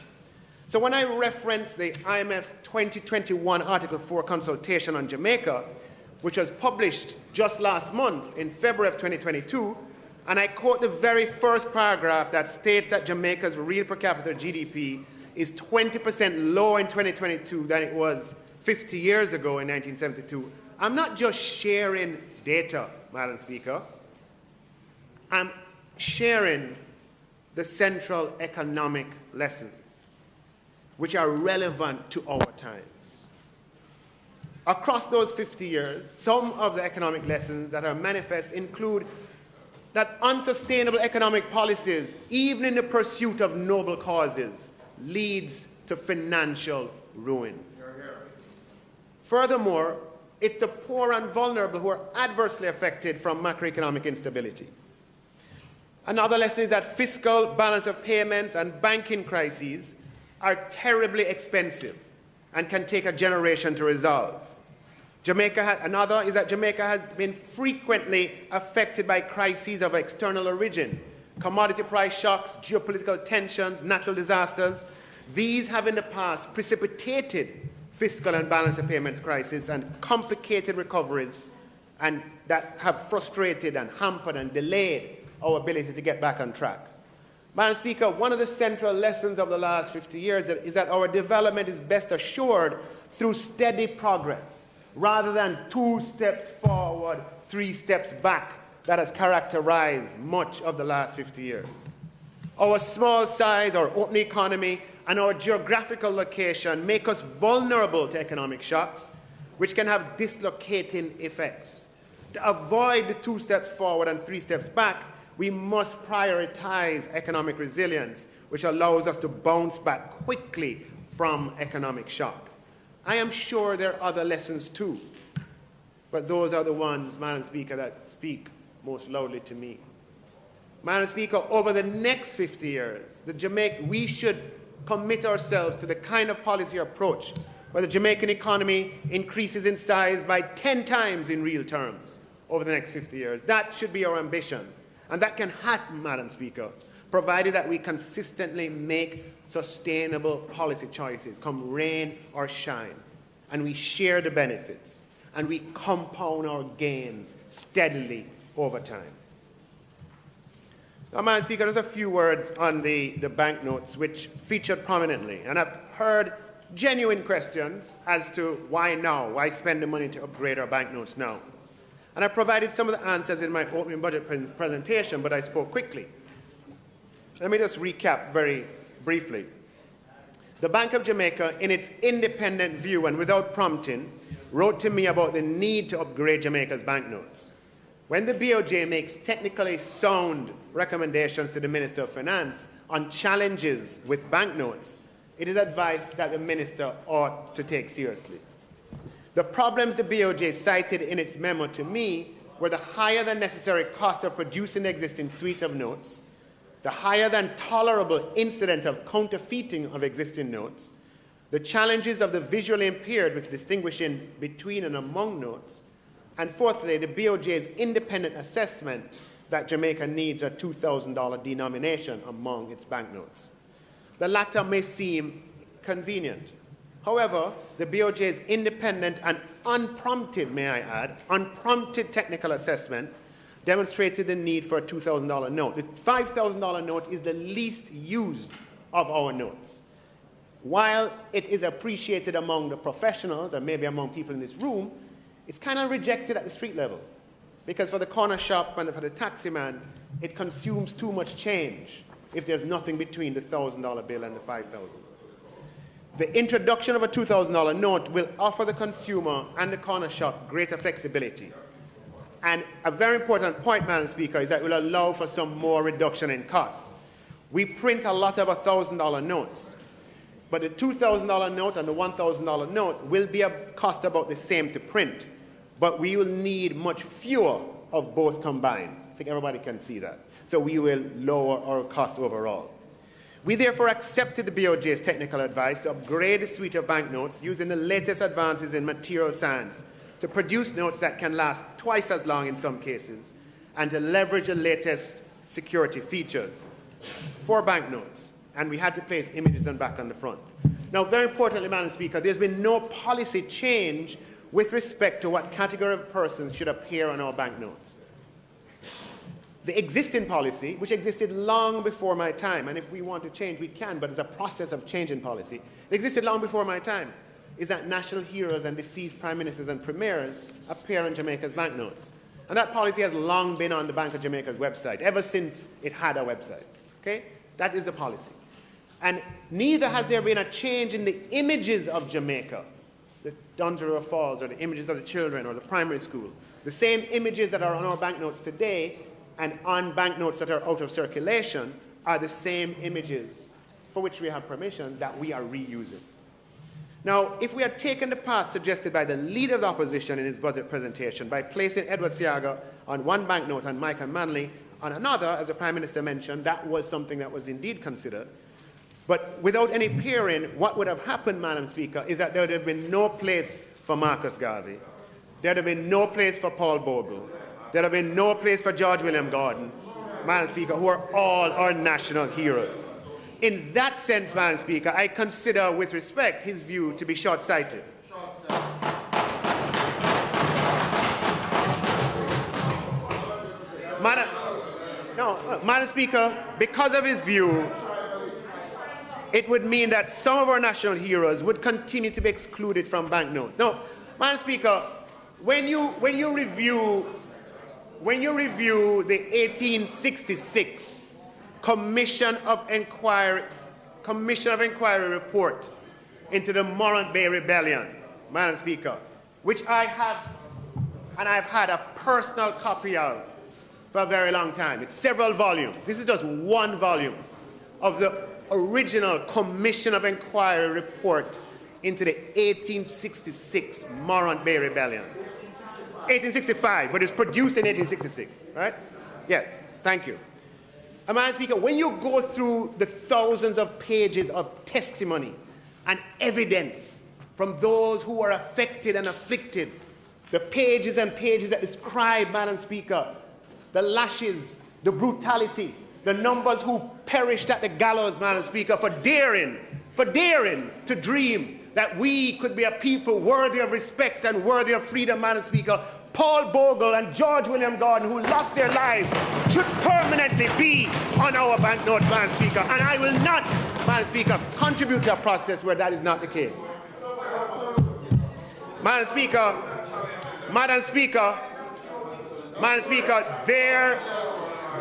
So when I reference the IMF's 2021 Article 4 consultation on Jamaica, which was published just last month in February of 2022, and I quote the very first paragraph that states that Jamaica's real per capita GDP is 20% lower in 2022 than it was 50 years ago in 1972. I'm not just sharing data, Madam Speaker. I'm sharing the central economic lessons which are relevant to our times. Across those 50 years, some of the economic lessons that are manifest include that unsustainable economic policies, even in the pursuit of noble causes, leads to financial ruin. Furthermore, it's the poor and vulnerable who are adversely affected from macroeconomic instability. Another lesson is that fiscal balance of payments and banking crises are terribly expensive and can take a generation to resolve. Another is that Jamaica has been frequently affected by crises of external origin, commodity price shocks, geopolitical tensions, natural disasters. These have in the past precipitated fiscal and balance of payments crises and complicated recoveries, and that have frustrated and hampered and delayed our ability to get back on track. Madam Speaker, one of the central lessons of the last 50 years is that our development is best assured through steady progress, rather than 2 steps forward, 3 steps back that has characterized much of the last 50 years. Our small size, our open economy, and our geographical location make us vulnerable to economic shocks, which can have dislocating effects. To avoid the 2 steps forward and 3 steps back, we must prioritize economic resilience, which allows us to bounce back quickly from economic shock. I am sure there are other lessons too, but those are the ones, Madam Speaker, that speak most loudly to me. Madam Speaker, over the next 50 years, we should commit ourselves to the kind of policy approach where the Jamaican economy increases in size by 10 times in real terms over the next 50 years. That should be our ambition. And that can happen, Madam Speaker, provided that we consistently make sustainable policy choices, come rain or shine, and we share the benefits, and we compound our gains steadily over time. Now, Madam Speaker, there's a few words on the banknotes which featured prominently, and I've heard genuine questions as to why now, why spend the money to upgrade our banknotes now. And I provided some of the answers in my opening budget presentation, but I spoke quickly. Let me just recap very briefly. The Bank of Jamaica, in its independent view and without prompting, wrote to me about the need to upgrade Jamaica's banknotes. When the BOJ makes technically sound recommendations to the Minister of Finance on challenges with banknotes, it is advised that the Minister ought to take seriously. The problems the BOJ cited in its memo to me were the higher than necessary cost of producing the existing suite of notes, the higher than tolerable incidence of counterfeiting of existing notes, the challenges of the visually impaired with distinguishing between and among notes, and fourthly, the BOJ's independent assessment that Jamaica needs a $2,000 denomination among its banknotes. The latter may seem convenient. However, the BOJ's independent and unprompted, may I add, unprompted technical assessment demonstrated the need for a $2,000 note. The $5,000 note is the least used of our notes. While it is appreciated among the professionals and maybe among people in this room, it's kind of rejected at the street level. Because for the corner shop and for the taxi man, it consumes too much change if there's nothing between the $1,000 bill and the $5,000. The introduction of a $2,000 note will offer the consumer and the corner shop greater flexibility. And a very important point, Madam Speaker, is that it will allow for some more reduction in costs. We print a lot of $1,000 notes, but the $2,000 note and the $1,000 note will be a cost about the same to print, but we will need much fewer of both combined. I think everybody can see that. So we will lower our cost overall. We therefore accepted the BOJ's technical advice to upgrade the suite of banknotes using the latest advances in material science to produce notes that can last twice as long in some cases and to leverage the latest security features for banknotes. And we had to place images on back on the front. Now, very importantly, Madam Speaker, there's been no policy change with respect to what category of persons should appear on our banknotes. The existing policy, which existed long before my time, and if we want to change, we can, but it's a process of changing policy. It existed long before my time, is that national heroes and deceased prime ministers and premiers appear on Jamaica's banknotes. And that policy has long been on the Bank of Jamaica's website, ever since it had a website. Okay? That is the policy. And neither has there been a change in the images of Jamaica, the Duns River Falls, or the images of the children, or the primary school. The same images that are on our banknotes today and on banknotes that are out of circulation are the same images for which we have permission that we are reusing. Now, if we had taken the path suggested by the leader of the opposition in his budget presentation by placing Edward Seaga on one banknote and Michael Manley on another, as the Prime Minister mentioned, that was something that was indeed considered. But without any pairing, what would have happened, Madam Speaker, is that there would have been no place for Marcus Garvey. There would have been no place for Paul Bogle. There would have been no place for George William Gordon, Madam Speaker, who are all our national heroes. In that sense, Madam Speaker, I consider, with respect, his view to be short-sighted. Madam Speaker, because of his view, it would mean that some of our national heroes would continue to be excluded from banknotes. Now, Madam Speaker, when you review the 1866 Commission of Inquiry report into the Morant Bay Rebellion, Madam Speaker, which I have, and I've had a personal copy of for a very long time. It's several volumes. This is just one volume of the original Commission of Inquiry report into the 1866 Morant Bay Rebellion. 1865, but it's produced in 1866, right? Yes, thank you. Madam Speaker, when you go through the thousands of pages of testimony and evidence from those who were affected and afflicted, the pages and pages that describe, Madam Speaker, the lashes, the brutality, the numbers who perished at the gallows, Madam Speaker, for daring to dream that we could be a people worthy of respect and worthy of freedom, Madam Speaker, Paul Bogle and George William Gordon, who lost their lives, should permanently be on our banknotes, Madam Speaker. And I will not, Madam Speaker, contribute to a process where that is not the case. Madam Speaker,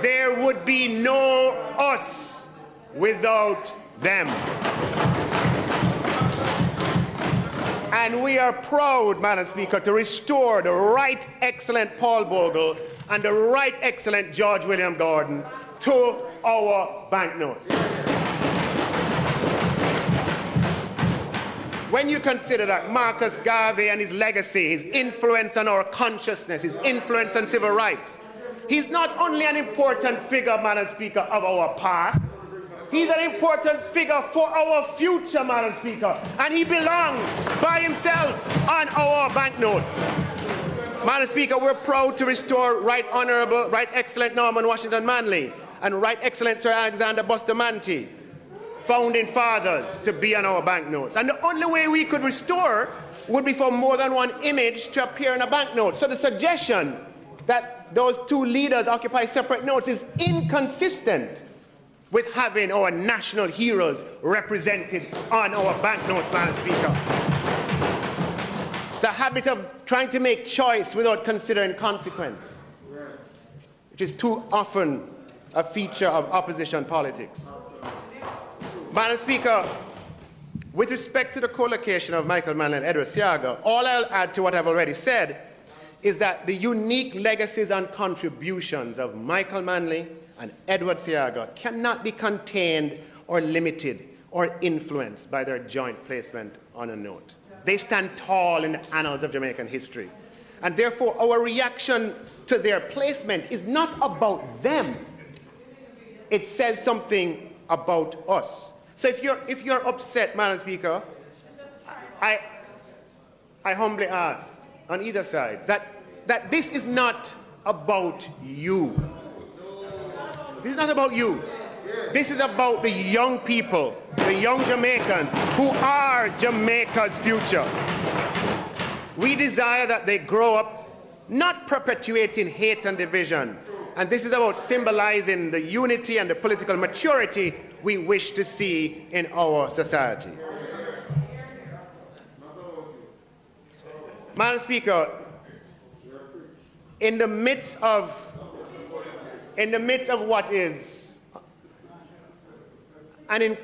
there would be no us without them. And we are proud, Madam Speaker, to restore the right excellent Paul Bogle and the right excellent George William Gordon to our banknotes. When you consider that Marcus Garvey and his legacy, his influence on our consciousness, his influence on civil rights, he's not only an important figure, Madam Speaker, of our past, he's an important figure for our future, Madam Speaker, and he belongs by himself on our banknotes. Madam Speaker, we're proud to restore Right Honourable, Right Excellent Norman Washington Manley and Right Excellent Sir Alexander Bustamante, founding fathers, to be on our banknotes. And the only way we could restore would be for more than one image to appear in a banknote. So the suggestion that those two leaders occupy separate notes is inconsistent with having our national heroes represented on our banknotes, Madam Speaker. It's a habit of trying to make choice without considering consequence, which is too often a feature of opposition politics. Madam Speaker, with respect to the co-location of Michael Manley and Edward Seaga, all I'll add to what I've already said is that the unique legacies and contributions of Michael Manley and Edward Seaga cannot be contained or limited or influenced by their joint placement on a note. They stand tall in the annals of Jamaican history. And therefore, our reaction to their placement is not about them. It says something about us. So if you're upset, Madam Speaker, I humbly ask on either side that this is not about you. This is not about you. This is about the young people, the young Jamaicans who are Jamaica's future. We desire that they grow up not perpetuating hate and division. And this is about symbolizing the unity and the political maturity we wish to see in our society. Madam Speaker, in the midst of what is an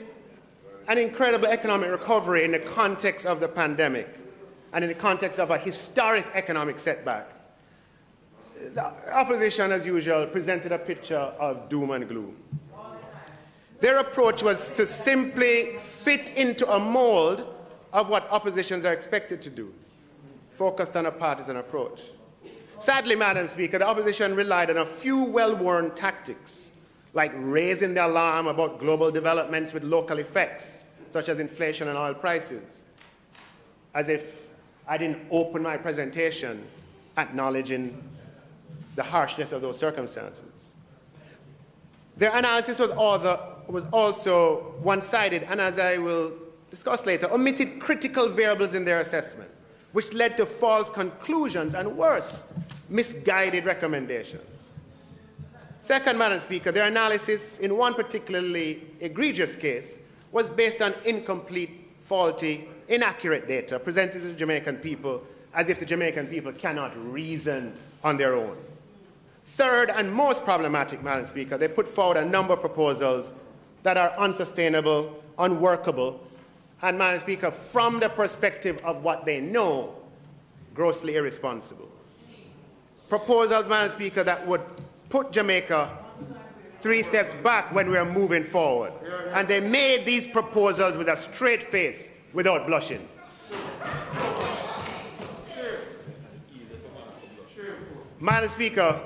incredible economic recovery in the context of the pandemic and in the context of a historic economic setback, The opposition, as usual, presented a picture of doom and gloom. Their approach was to simply fit into a mold of what oppositions are expected to do, focused on a partisan approach. Sadly, Madam Speaker, the opposition relied on a few well-worn tactics, like raising the alarm about global developments with local effects, such as inflation and oil prices, as if I didn't open my presentation acknowledging the harshness of those circumstances. Their analysis was also one-sided, and as I will discuss later, omitted critical variables in their assessment, which led to false conclusions and, worse, misguided recommendations. Second, Madam Speaker, their analysis in one particularly egregious case was based on incomplete, faulty, inaccurate data presented to the Jamaican people as if the Jamaican people cannot reason on their own. Third, and most problematic, Madam Speaker, they put forward a number of proposals that are unsustainable, unworkable, and, Madam Speaker, from the perspective of what they know, grossly irresponsible. Proposals, Madam Speaker, that would put Jamaica 3 steps back when we are moving forward. And they made these proposals with a straight face, without blushing. Madam Speaker,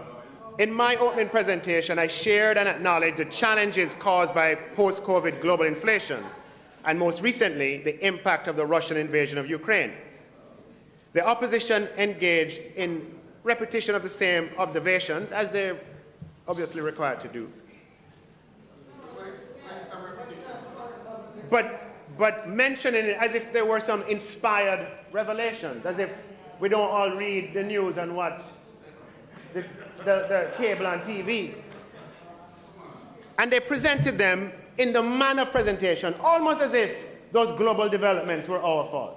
in my opening presentation, I shared and acknowledged the challenges caused by post-COVID global inflation, and most recently, the impact of the Russian invasion of Ukraine. The opposition engaged in repetition of the same observations, as they're obviously required to do. But mentioning it as if there were some inspired revelations, as if we don't all read the news and watch the cable on TV. And they presented them in the manner of presentation, almost as if those global developments were our fault.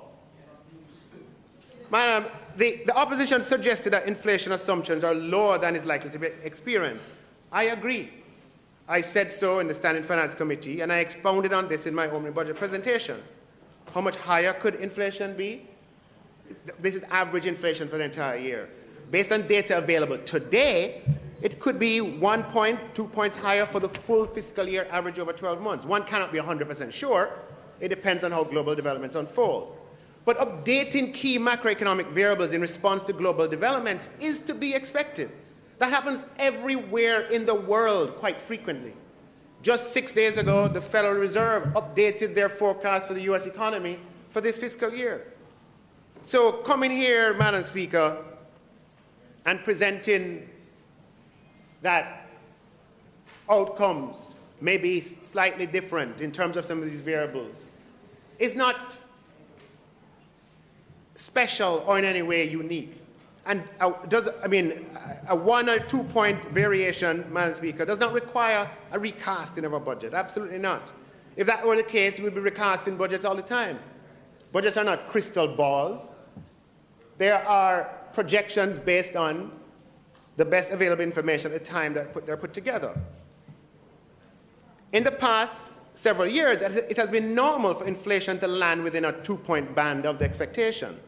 Madam, the opposition suggested that inflation assumptions are lower than is likely to be experienced. I agree. I said so in the Standing Finance Committee, and I expounded on this in my opening budget presentation. How much higher could inflation be? This is average inflation for the entire year. Based on data available today, it could be 1 point, 2 points higher for the full fiscal year average over 12 months. One cannot be 100% sure. It depends on how global developments unfold. But updating key macroeconomic variables in response to global developments is to be expected. That happens everywhere in the world quite frequently. Just 6 days ago, the Federal Reserve updated their forecast for the U.S. economy for this fiscal year. So coming here, Madam Speaker, and presenting that outcomes may be slightly different in terms of some of these variables is not special or in any way unique. And a 1 or 2 point variation, Madam Speaker, does not require a recasting of a budget. Absolutely not. If that were the case, we would be recasting budgets all the time. Budgets are not crystal balls. There are projections based on the best available information at the time that they're put together. In the past several years, it has been normal for inflation to land within a 2 point band of the expectation.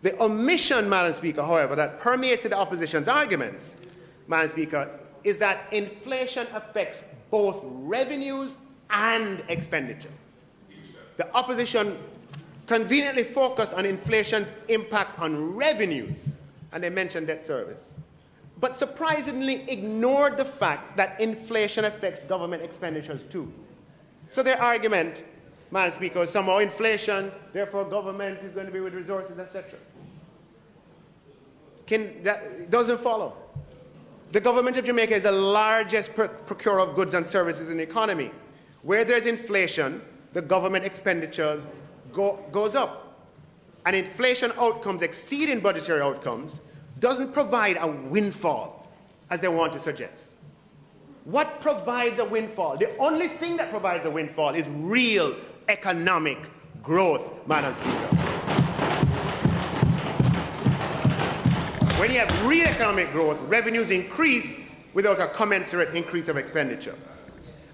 The omission, Madam Speaker, however, that permeated the opposition's arguments, Madam Speaker, is that inflation affects both revenues and expenditure. The opposition conveniently focused on inflation's impact on revenues, and they mentioned debt service, but surprisingly ignored the fact that inflation affects government expenditures too. So their argument, Madam Speaker, is somehow inflation, therefore government is going to be with resources, etc. That doesn't follow. The government of Jamaica is the largest procurer of goods and services in the economy. Where there's inflation, the government expenditures goes up. And inflation outcomes exceeding budgetary outcomes doesn't provide a windfall, as they want to suggest. What provides a windfall? The only thing that provides a windfall is real economic growth, Madam Speaker. When you have real economic growth, revenues increase without a commensurate increase of expenditure.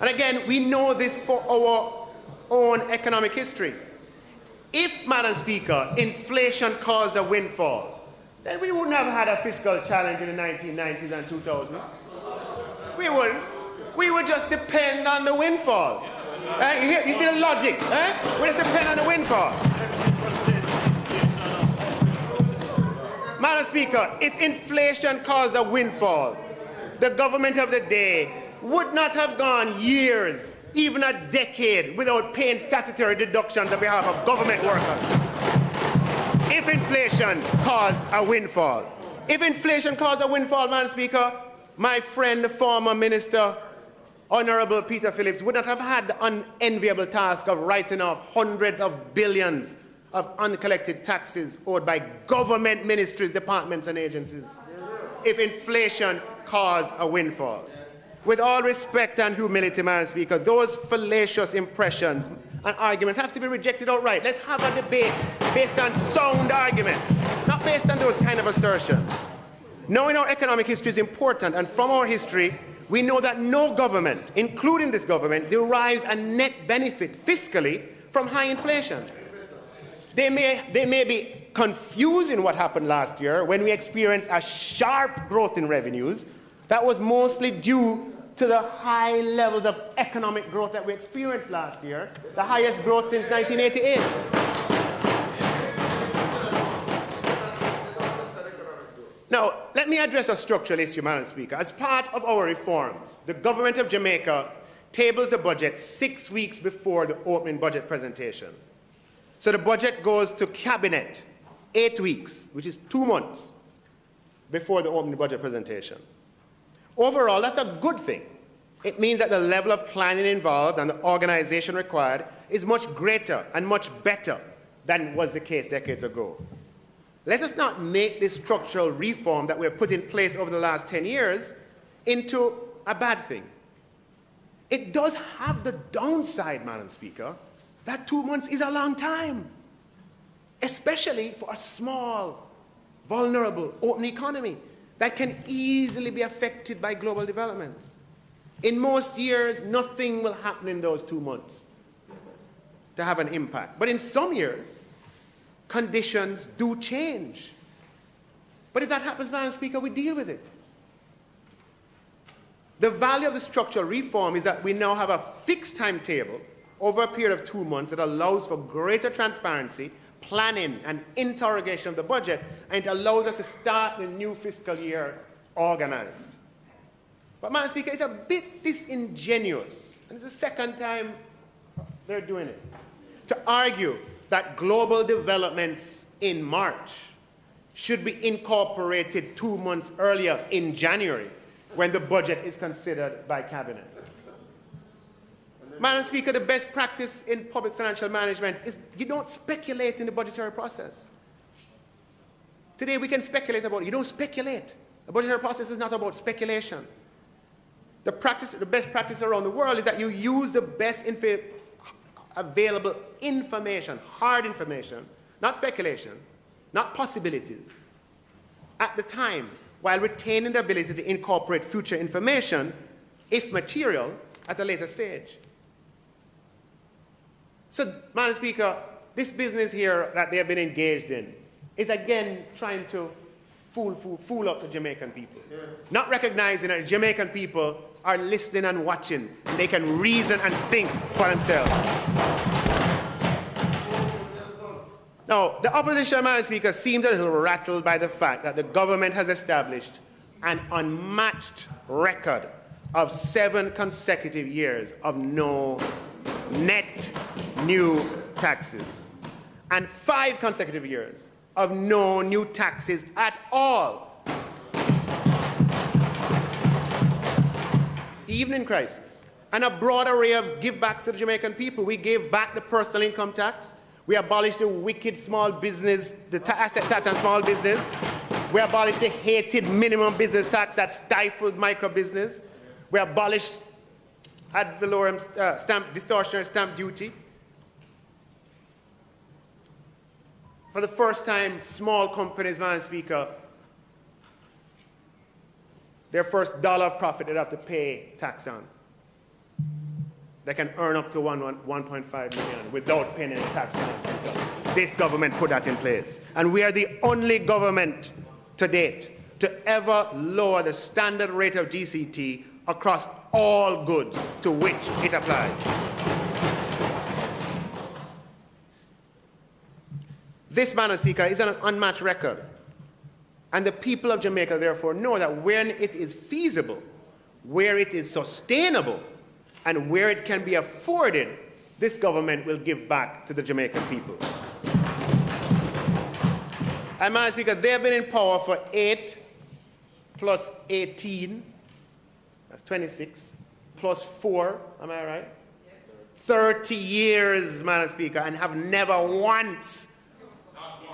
And again, we know this for our own economic history. If, Madam Speaker, inflation caused a windfall, then we wouldn't have had a fiscal challenge in the 1990s and 2000s. We wouldn't. We would just depend on the windfall. You see the logic? We just depend on the windfall. Madam Speaker, if inflation caused a windfall, the government of the day would not have gone years, even a decade, without paying statutory deductions on behalf of government workers. If inflation caused a windfall. If inflation caused a windfall, Madam Speaker, my friend, the former Minister, Honourable Peter Phillips, would not have had the unenviable task of writing off hundreds of billions of uncollected taxes owed by government ministries, departments and agencies. If inflation caused a windfall. With all respect and humility, Madam Speaker, those fallacious impressions and arguments have to be rejected outright. Let's have a debate based on sound arguments, not based on those kind of assertions. Knowing our economic history is important, and from our history, we know that no government, including this government, derives a net benefit fiscally from high inflation. They may be confused in what happened last year when we experienced a sharp growth in revenues that was mostly due to the high levels of economic growth that we experienced last year, the highest growth since 1988. Now, let me address a structural issue, Madam Speaker. As part of our reforms, the government of Jamaica tables the budget 6 weeks before the opening budget presentation. So the budget goes to Cabinet 8 weeks, which is 2 months, before the opening budget presentation. Overall, that's a good thing. It means that the level of planning involved and the organization required is much greater and much better than was the case decades ago. Let us not make this structural reform that we have put in place over the last 10 years into a bad thing. It does have the downside, Madam Speaker, that 2 months is a long time, especially for a small, vulnerable, open economy that can easily be affected by global developments. In most years, nothing will happen in those 2 months to have an impact. But in some years, conditions do change. But if that happens, Madam Speaker, we deal with it. The value of the structural reform is that we now have a fixed timetable over a period of 2 months that allows for greater transparency, planning and interrogation of the budget, and it allows us to start the new fiscal year organized. But, Madam Speaker, it's a bit disingenuous, and it's the second time they're doing it, to argue that global developments in March should be incorporated 2 months earlier in January, when the budget is considered by Cabinet. Madam Speaker, the best practice in public financial management is you don't speculate in the budgetary process. Today we can speculate about it. You don't speculate. The budgetary process is not about speculation. The best practice around the world is that you use the best available information, hard information, not speculation, not possibilities, at the time, while retaining the ability to incorporate future information, if material, at a later stage. So, Madam Speaker, this business here that they have been engaged in is again trying to fool up the Jamaican people. Yes. Not recognizing that the Jamaican people are listening and watching, and they can reason and think for themselves. Now, the opposition, Madam Speaker, seems a little rattled by the fact that the government has established an unmatched record of 7 consecutive years of no net new taxes, and 5 consecutive years of no new taxes at all. Even in crisis. And a broad array of givebacks to the Jamaican people. We gave back the personal income tax. We abolished the wicked small business, the asset tax on small business. We abolished the hated minimum business tax that stifled micro business. We abolished ad valorem distortionary stamp duty. For the first time, small companies, Madam Speaker, their first dollar of profit they'd have to pay tax on. They can earn up to 1.5 million without paying any tax. This government put that in place. And we are the only government to date to ever lower the standard rate of GCT across all goods to which it applies. This, Madam Speaker, is an unmatched record. And the people of Jamaica, therefore, know that when it is feasible, where it is sustainable, and where it can be afforded, this government will give back to the Jamaican people. And, Madam Speaker, they have been in power for 8 plus 18, that's 26, plus 4, am I right? 30 years, Madam Speaker, and have never once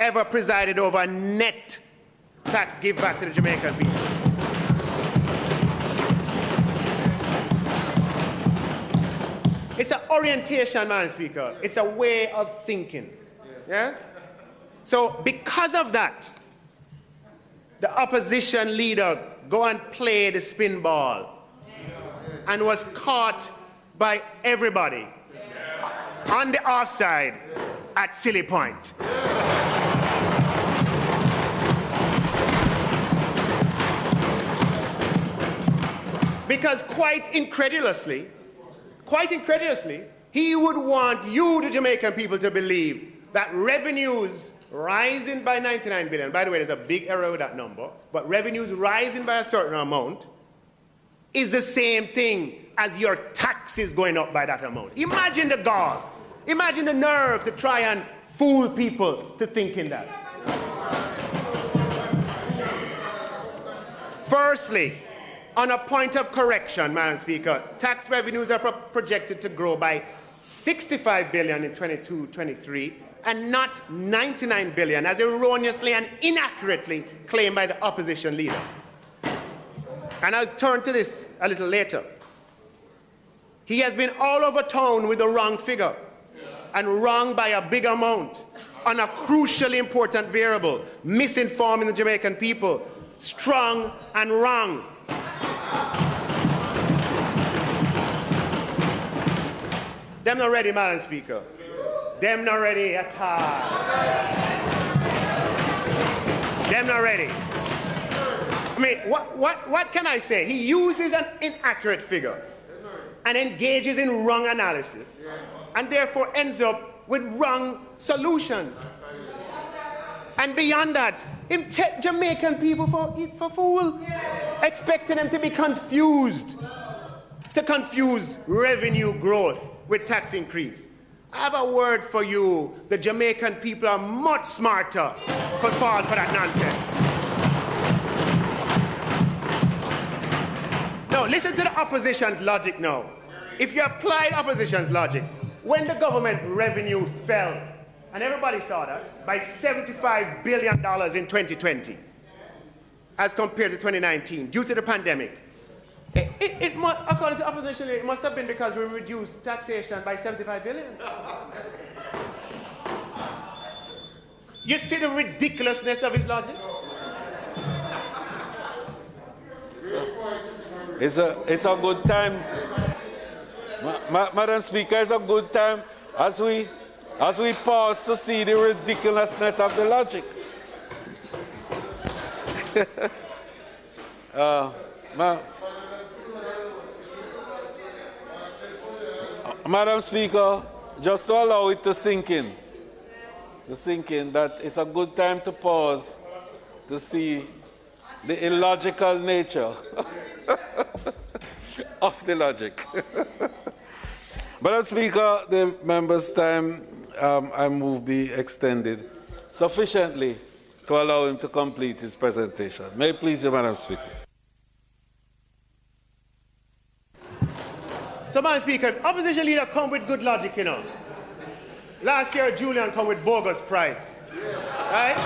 ever presided over a net tax give back to the Jamaican people. It's an orientation, Madam Speaker. It's a way of thinking. Yeah? So because of that, the opposition leader go and play the spin ball and was caught by everybody on the offside at Silly Point. Because quite incredulously, he would want you, the Jamaican people, to believe that revenues rising by 99 billion, by the way, there's a big error with that number, but revenues rising by a certain amount is the same thing as your taxes going up by that amount. Imagine the gall, imagine the nerve to try and fool people to thinking that. Firstly, on a point of correction, Madam Speaker, tax revenues are projected to grow by 65 billion in 22-23 and not 99 billion, as erroneously and inaccurately claimed by the opposition leader. And I'll turn to this a little later. He has been all over town with the wrong figure and wrong by a big amount on a crucially important variable, misinforming the Jamaican people, strong and wrong. Them not ready, Madam Speaker. Them not ready at all. Them not ready. I mean, what can I say? He uses an inaccurate figure and engages in wrong analysis and therefore ends up with wrong solutions. And beyond that, him take Jamaican people for fool, expecting them to be confused, to confuse revenue growth with tax increase. I have a word for you. The Jamaican people are much smarter for fall for that nonsense. No, listen to the opposition's logic now. If you apply opposition's logic, when the government revenue fell, and everybody saw that, by $75 billion in 2020, as compared to 2019, due to the pandemic, it must, according to opposition, it must have been because we reduced taxation by 75 billion. You see the ridiculousness of his logic? It's a good time. Madam Speaker, it's a good time as we pause to see the ridiculousness of the logic. Madam Speaker, just to allow it to sink in that it's a good time to pause to see the illogical nature of the logic. Madam Speaker, the member's time, I move, be extended sufficiently to allow him to complete his presentation. May it please you, Madam Speaker. So, Madam Speaker, opposition leader come with good logic, you know. Last year, Julian come with bogus price, right?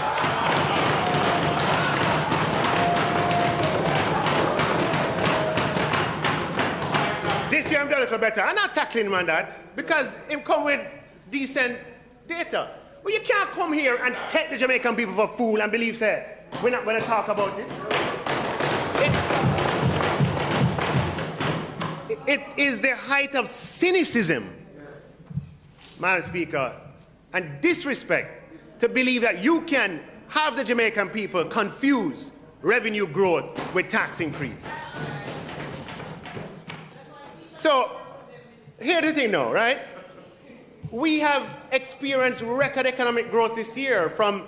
This year, I'm doing a little better. I'm not tackling him on that because him come with decent data. Well, you can't come here and take the Jamaican people for a fool and believe, say, we're not going to talk about it. It is the height of cynicism, Madam Speaker, and disrespect to believe that you can have the Jamaican people confuse revenue growth with tax increase. So, here's the thing now, right? We have experienced record economic growth this year from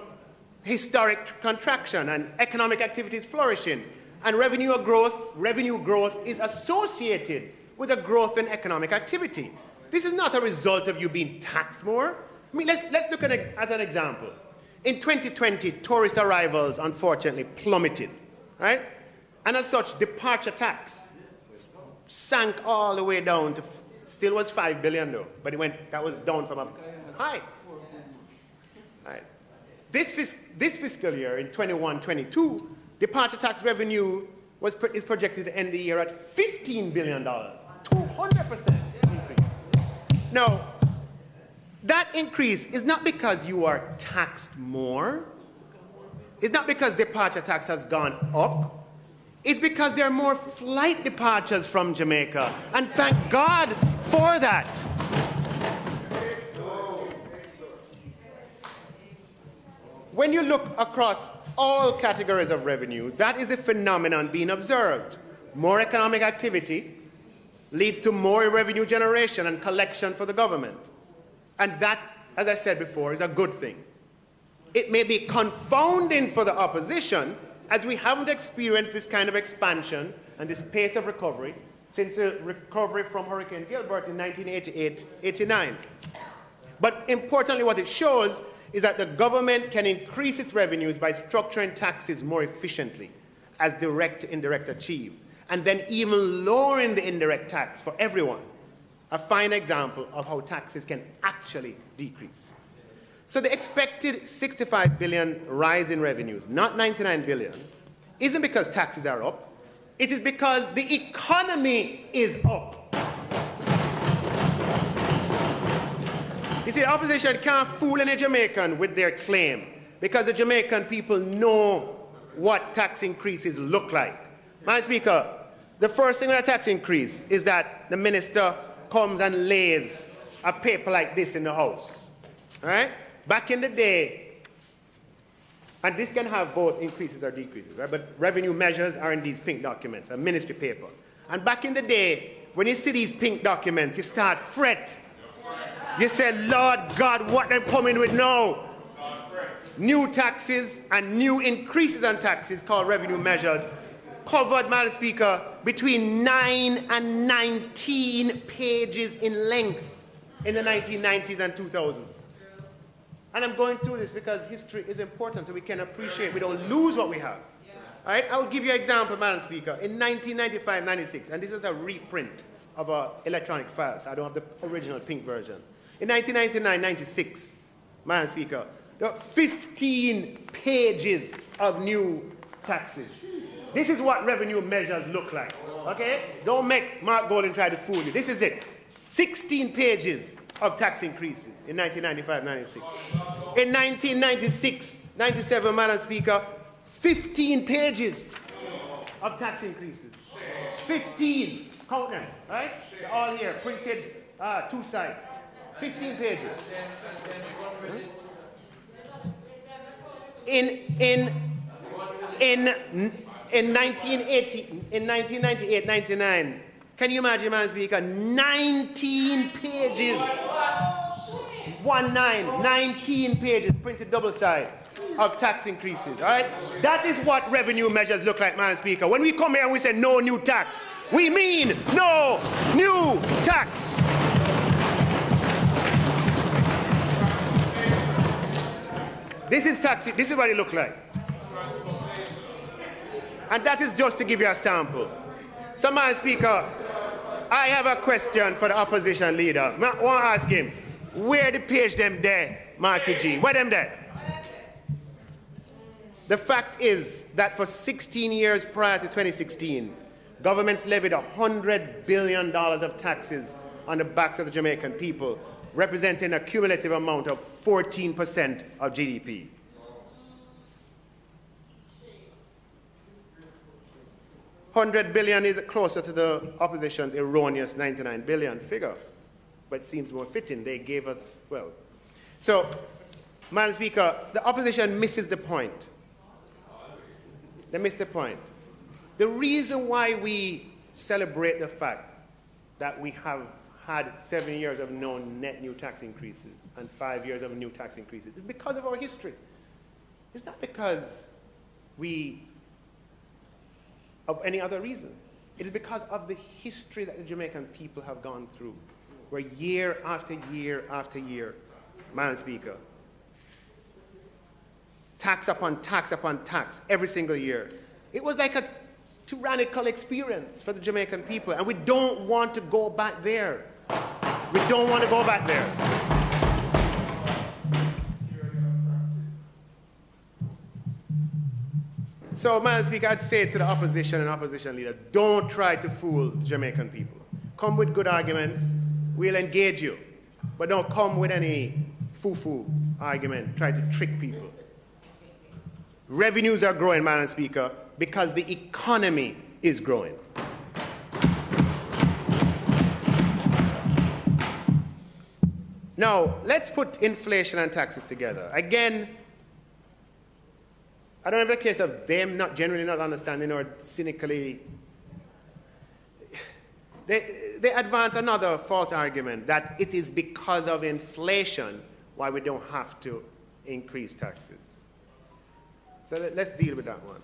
historic contraction and economic activities flourishing. And revenue growth is associated with a growth in economic activity. This is not a result of you being taxed more. I mean, let's look at an example. In 2020, tourist arrivals, unfortunately, plummeted, right? And as such, departure tax sank all the way down to, still was 5 billion though, but that was down from a high. Right. This fiscal year, in 21-22, departure tax revenue is projected to end the year at $15 billion, 200% increase. Now, that increase is not because you are taxed more. It's not because departure tax has gone up. It's because there are more flight departures from Jamaica. And thank God for that. When you look across all categories of revenue, that is the phenomenon being observed. More economic activity leads to more revenue generation and collection for the government. And that, as I said before, is a good thing. It may be confounding for the opposition, as we haven't experienced this kind of expansion and this pace of recovery since the recovery from Hurricane Gilbert in 1988-89. But importantly, what it shows is that the government can increase its revenues by structuring taxes more efficiently, as direct to indirect achieve, and then even lowering the indirect tax for everyone. A fine example of how taxes can actually decrease. So the expected 65 billion rise in revenues, not 99 billion, isn't because taxes are up. It is because the economy is up. You see, the opposition can't fool any Jamaican with their claim because the Jamaican people know what tax increases look like. Madam Speaker, the first thing with a tax increase is that the minister comes and lays a paper like this in the House. All right? Back in the day, and this can have both increases or decreases, right? But revenue measures are in these pink documents, a ministry paper. And back in the day, when you see these pink documents, you start fret. You say, Lord God, what they're coming with now? New taxes and new increases on taxes called revenue measures covered, Madam Speaker, between 9 and 19 pages in length in the 1990s and 2000s. And I'm going through this because history is important so we can appreciate, we don't lose what we have. All right, I'll give you an example, Madam Speaker. In 1995-96, and this is a reprint of our electronic files. I don't have the original pink version. In 1999-96, Madam Speaker, there were 15 pages of new taxes. This is what revenue measures look like, okay? Don't make Mark Golden try to fool you. This is it. 16 pages of tax increases in 1995-96. In 1996-97, Madam Speaker, 15 pages of tax increases. 15. Count them, right? They're all here, printed, two sides. 15 pages. In 1998-99, can you imagine, Madam Speaker, 19 pages, 19 pages, printed double side of tax increases, all right? That is what revenue measures look like, Madam Speaker. When we come here and we say no new tax, we mean no new tax. This is what it looks like. And that is just to give you a sample. So, Madam Speaker, I have a question for the opposition leader. I want to ask him, where the page them there, Marky G? Where them there? The fact is that for 16 years prior to 2016, governments levied $100 billion of taxes on the backs of the Jamaican people, representing a cumulative amount of 14% of GDP. $100 billion is closer to the opposition's erroneous 99 billion figure, but it seems more fitting. They gave us, well. So Madam Speaker, the opposition misses the point. They miss the point. The reason why we celebrate the fact that we have had 7 years of no net new tax increases and 5 years of new tax increases is because of our history. It's not because of any other reason. It is because of the history that the Jamaican people have gone through, where year after year after year, Madam Speaker, tax upon tax upon tax every single year. It was like a tyrannical experience for the Jamaican people, and we don't want to go back there. We don't want to go back there. So, Madam Speaker, I'd say to the opposition and opposition leader, don't try to fool the Jamaican people. Come with good arguments, we'll engage you. But don't come with any foo-foo argument, try to trick people. Revenues are growing, Madam Speaker, because the economy is growing. Now, let's put inflation and taxes together. Again, I don't have a case of them generally not understanding or cynically. They advance another false argument that it is because of inflation why we don't have to increase taxes. So let's deal with that one.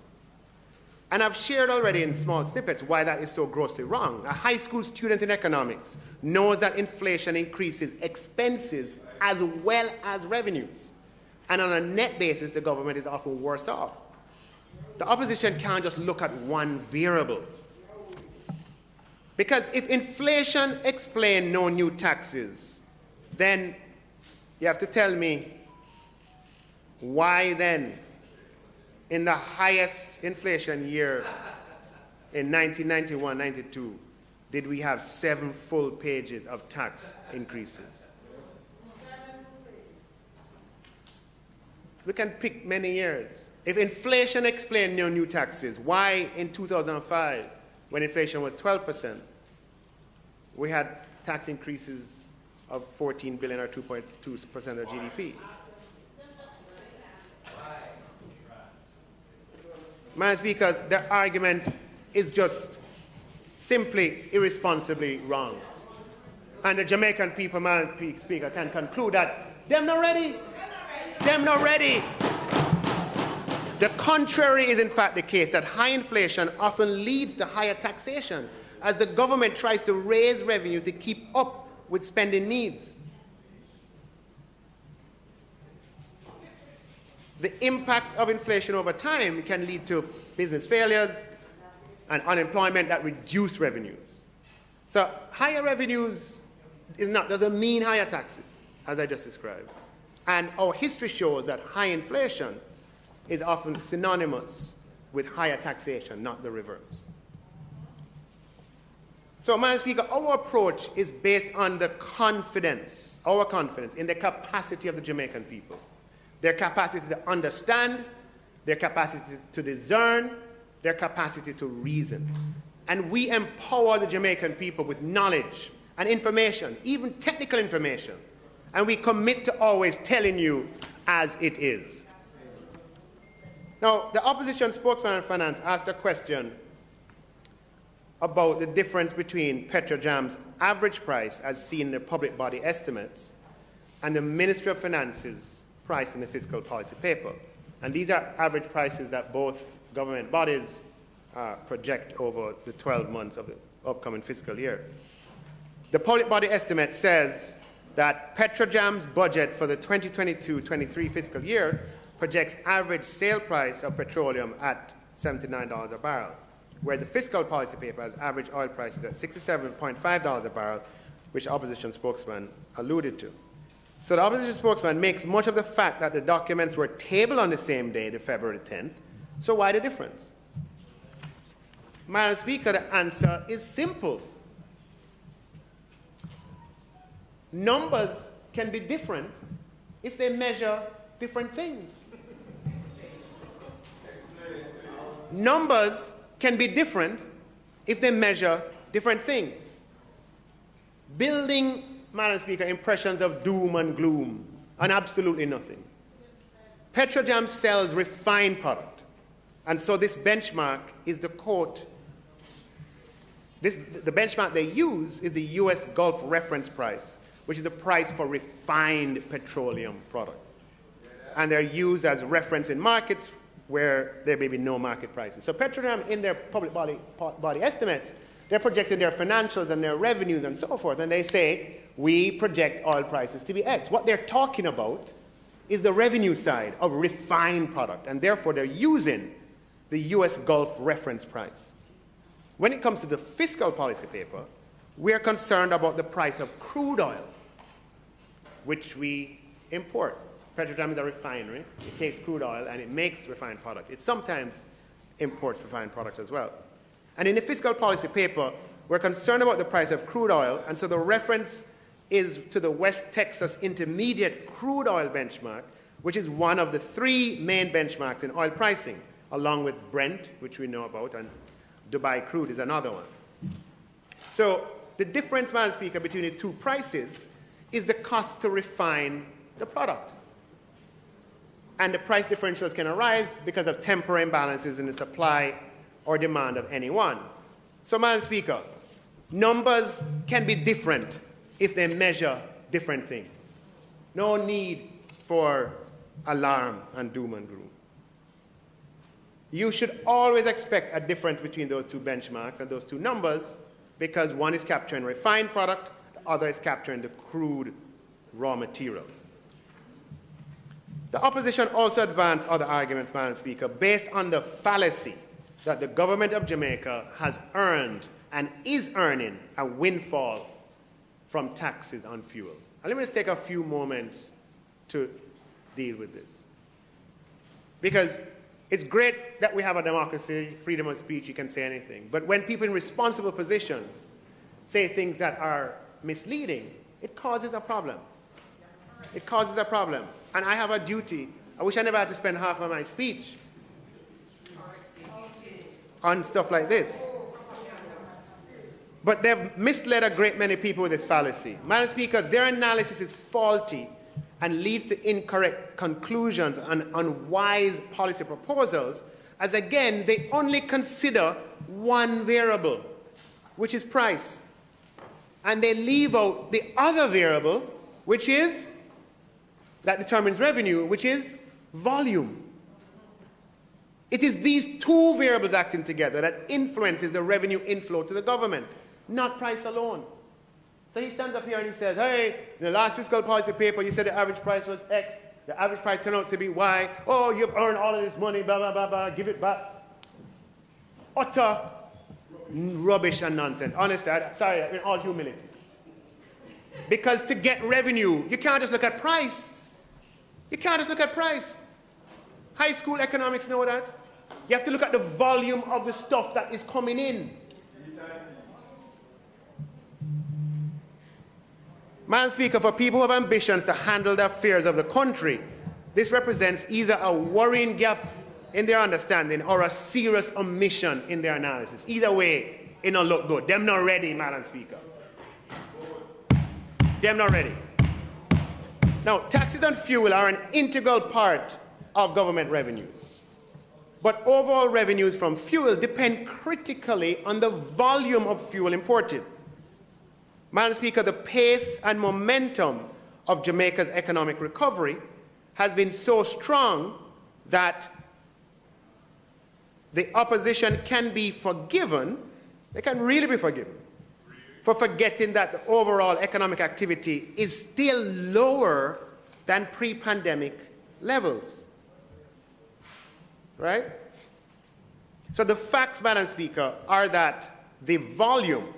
And I've shared already in small snippets why that is so grossly wrong. A high school student in economics knows that inflation increases expenses as well as revenues. And on a net basis, the government is often worse off. The opposition can't just look at one variable. Because if inflation explains no new taxes, then you have to tell me why then, in the highest inflation year in 1991-92, did we have 7 full pages of tax increases? We can pick many years. If inflation explained no new taxes, why in 2005, when inflation was 12%, we had tax increases of 14 billion or 2.2% of GDP? Madam Speaker, the argument is just simply irresponsibly wrong. And the Jamaican people, Madam Speaker, can conclude that them not ready. Them not ready. The contrary is in fact the case, that high inflation often leads to higher taxation as the government tries to raise revenue to keep up with spending needs. The impact of inflation over time can lead to business failures and unemployment that reduce revenues. So higher revenues doesn't mean higher taxes, as I just described. And our history shows that high inflation is often synonymous with higher taxation, not the reverse. So, Madam Speaker, our approach is based on our confidence in the capacity of the Jamaican people, their capacity to understand, their capacity to discern, their capacity to reason. And we empower the Jamaican people with knowledge and information, even technical information. And we commit to always telling you as it is. Now, the opposition spokesman on finance asked a question about the difference between Petrojam's average price, as seen in the public body estimates, and the Ministry of Finance's price in the fiscal policy paper. And these are average prices that both government bodies project over the 12 months of the upcoming fiscal year. The public body estimate says that Petrojam's budget for the 2022-23 fiscal year projects average sale price of petroleum at $79 a barrel, whereas the fiscal policy paper has average oil prices at $67.5 a barrel, which opposition spokesman alluded to. So the opposition spokesman makes much of the fact that the documents were tabled on the same day, the February 10th. So why the difference? Madam Speaker, the answer is simple. Numbers can be different if they measure different things. Numbers can be different if they measure different things. Building, Madam Speaker, impressions of doom and gloom and absolutely nothing Petrojam sells refined product. And so this benchmark is the quote. The benchmark they use is the US Gulf reference price, which is a price for refined petroleum product. And they're used as reference in markets where there may be no market prices. So Petrojam, in their public body estimates, they're projecting their financials and their revenues and so forth, and they say, we project oil prices to be X. What they're talking about is the revenue side of refined product, and therefore they're using the US Gulf reference price. When it comes to the fiscal policy paper, we're concerned about the price of crude oil, which we import. Petrojam is a refinery. It takes crude oil and it makes refined product. It sometimes imports refined product as well. And in the fiscal policy paper, we're concerned about the price of crude oil, and so the reference is to the West Texas Intermediate Crude Oil Benchmark, which is one of the three main benchmarks in oil pricing, along with Brent, which we know about, and Dubai crude is another one. So the difference, Madam Speaker, between the two prices is the cost to refine the product. And the price differentials can arise because of temporary imbalances in the supply or demand of any one. So, Madam Speaker, numbers can be different if they measure different things. No need for alarm and doom and gloom. You should always expect a difference between those two benchmarks and those two numbers, because one is capturing refined product, the other is capturing the crude raw material. The opposition also advanced other arguments, Madam Speaker, based on the fallacy that the government of Jamaica has earned and is earning a windfall from taxes on fuel. And let me just take a few moments to deal with this. Because it's great that we have a democracy, freedom of speech, you can say anything. But when people in responsible positions say things that are misleading, it causes a problem. It causes a problem. And I have a duty. I wish I never had to spend half of my speech on stuff like this. But they've misled a great many people with this fallacy. Madam Speaker, their analysis is faulty and leads to incorrect conclusions and unwise policy proposals, as again, they only consider one variable, which is price. And they leave out the other variable, which is, that determines revenue, which is volume. It is these two variables acting together that influences the revenue inflow to the government, not price alone. So he stands up here and he says, hey, in the last fiscal policy paper, you said the average price was X. The average price turned out to be Y. Oh, you've earned all of this money, blah, blah, blah, blah, give it back. Utter rubbish and nonsense. Honestly, sorry, in all humility. Because to get revenue, you can't just look at price. You can't just look at price. High school economics know that. You have to look at the volume of the stuff that is coming in. Madam Speaker, for people who have ambitions to handle the affairs of the country, this represents either a worrying gap in their understanding or a serious omission in their analysis. Either way, it don't look good. Them not ready, Madam Speaker. Them not ready. Now, taxes on fuel are an integral part of government revenues. But overall revenues from fuel depend critically on the volume of fuel imported. Madam Speaker, the pace and momentum of Jamaica's economic recovery has been so strong that the opposition can be forgiven, they can really be forgiven, for forgetting that the overall economic activity is still lower than pre-pandemic levels. Right? So the facts, Madam Speaker, are that the volume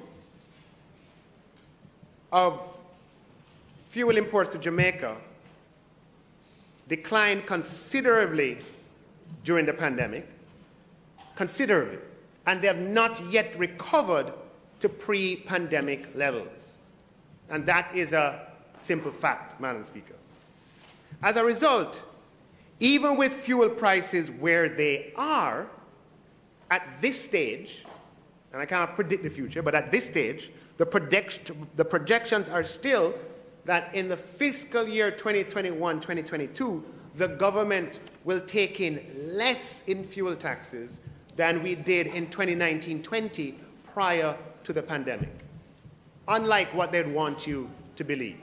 of fuel imports to Jamaica declined considerably during the pandemic, considerably, and they have not yet recovered to pre-pandemic levels. And that is a simple fact, Madam Speaker. As a result, even with fuel prices where they are, at this stage, and I cannot predict the future, but at this stage, the projections are still that in the fiscal year 2021-2022, the government will take in less in fuel taxes than we did in 2019-20 prior to the pandemic, unlike what they'd want you to believe.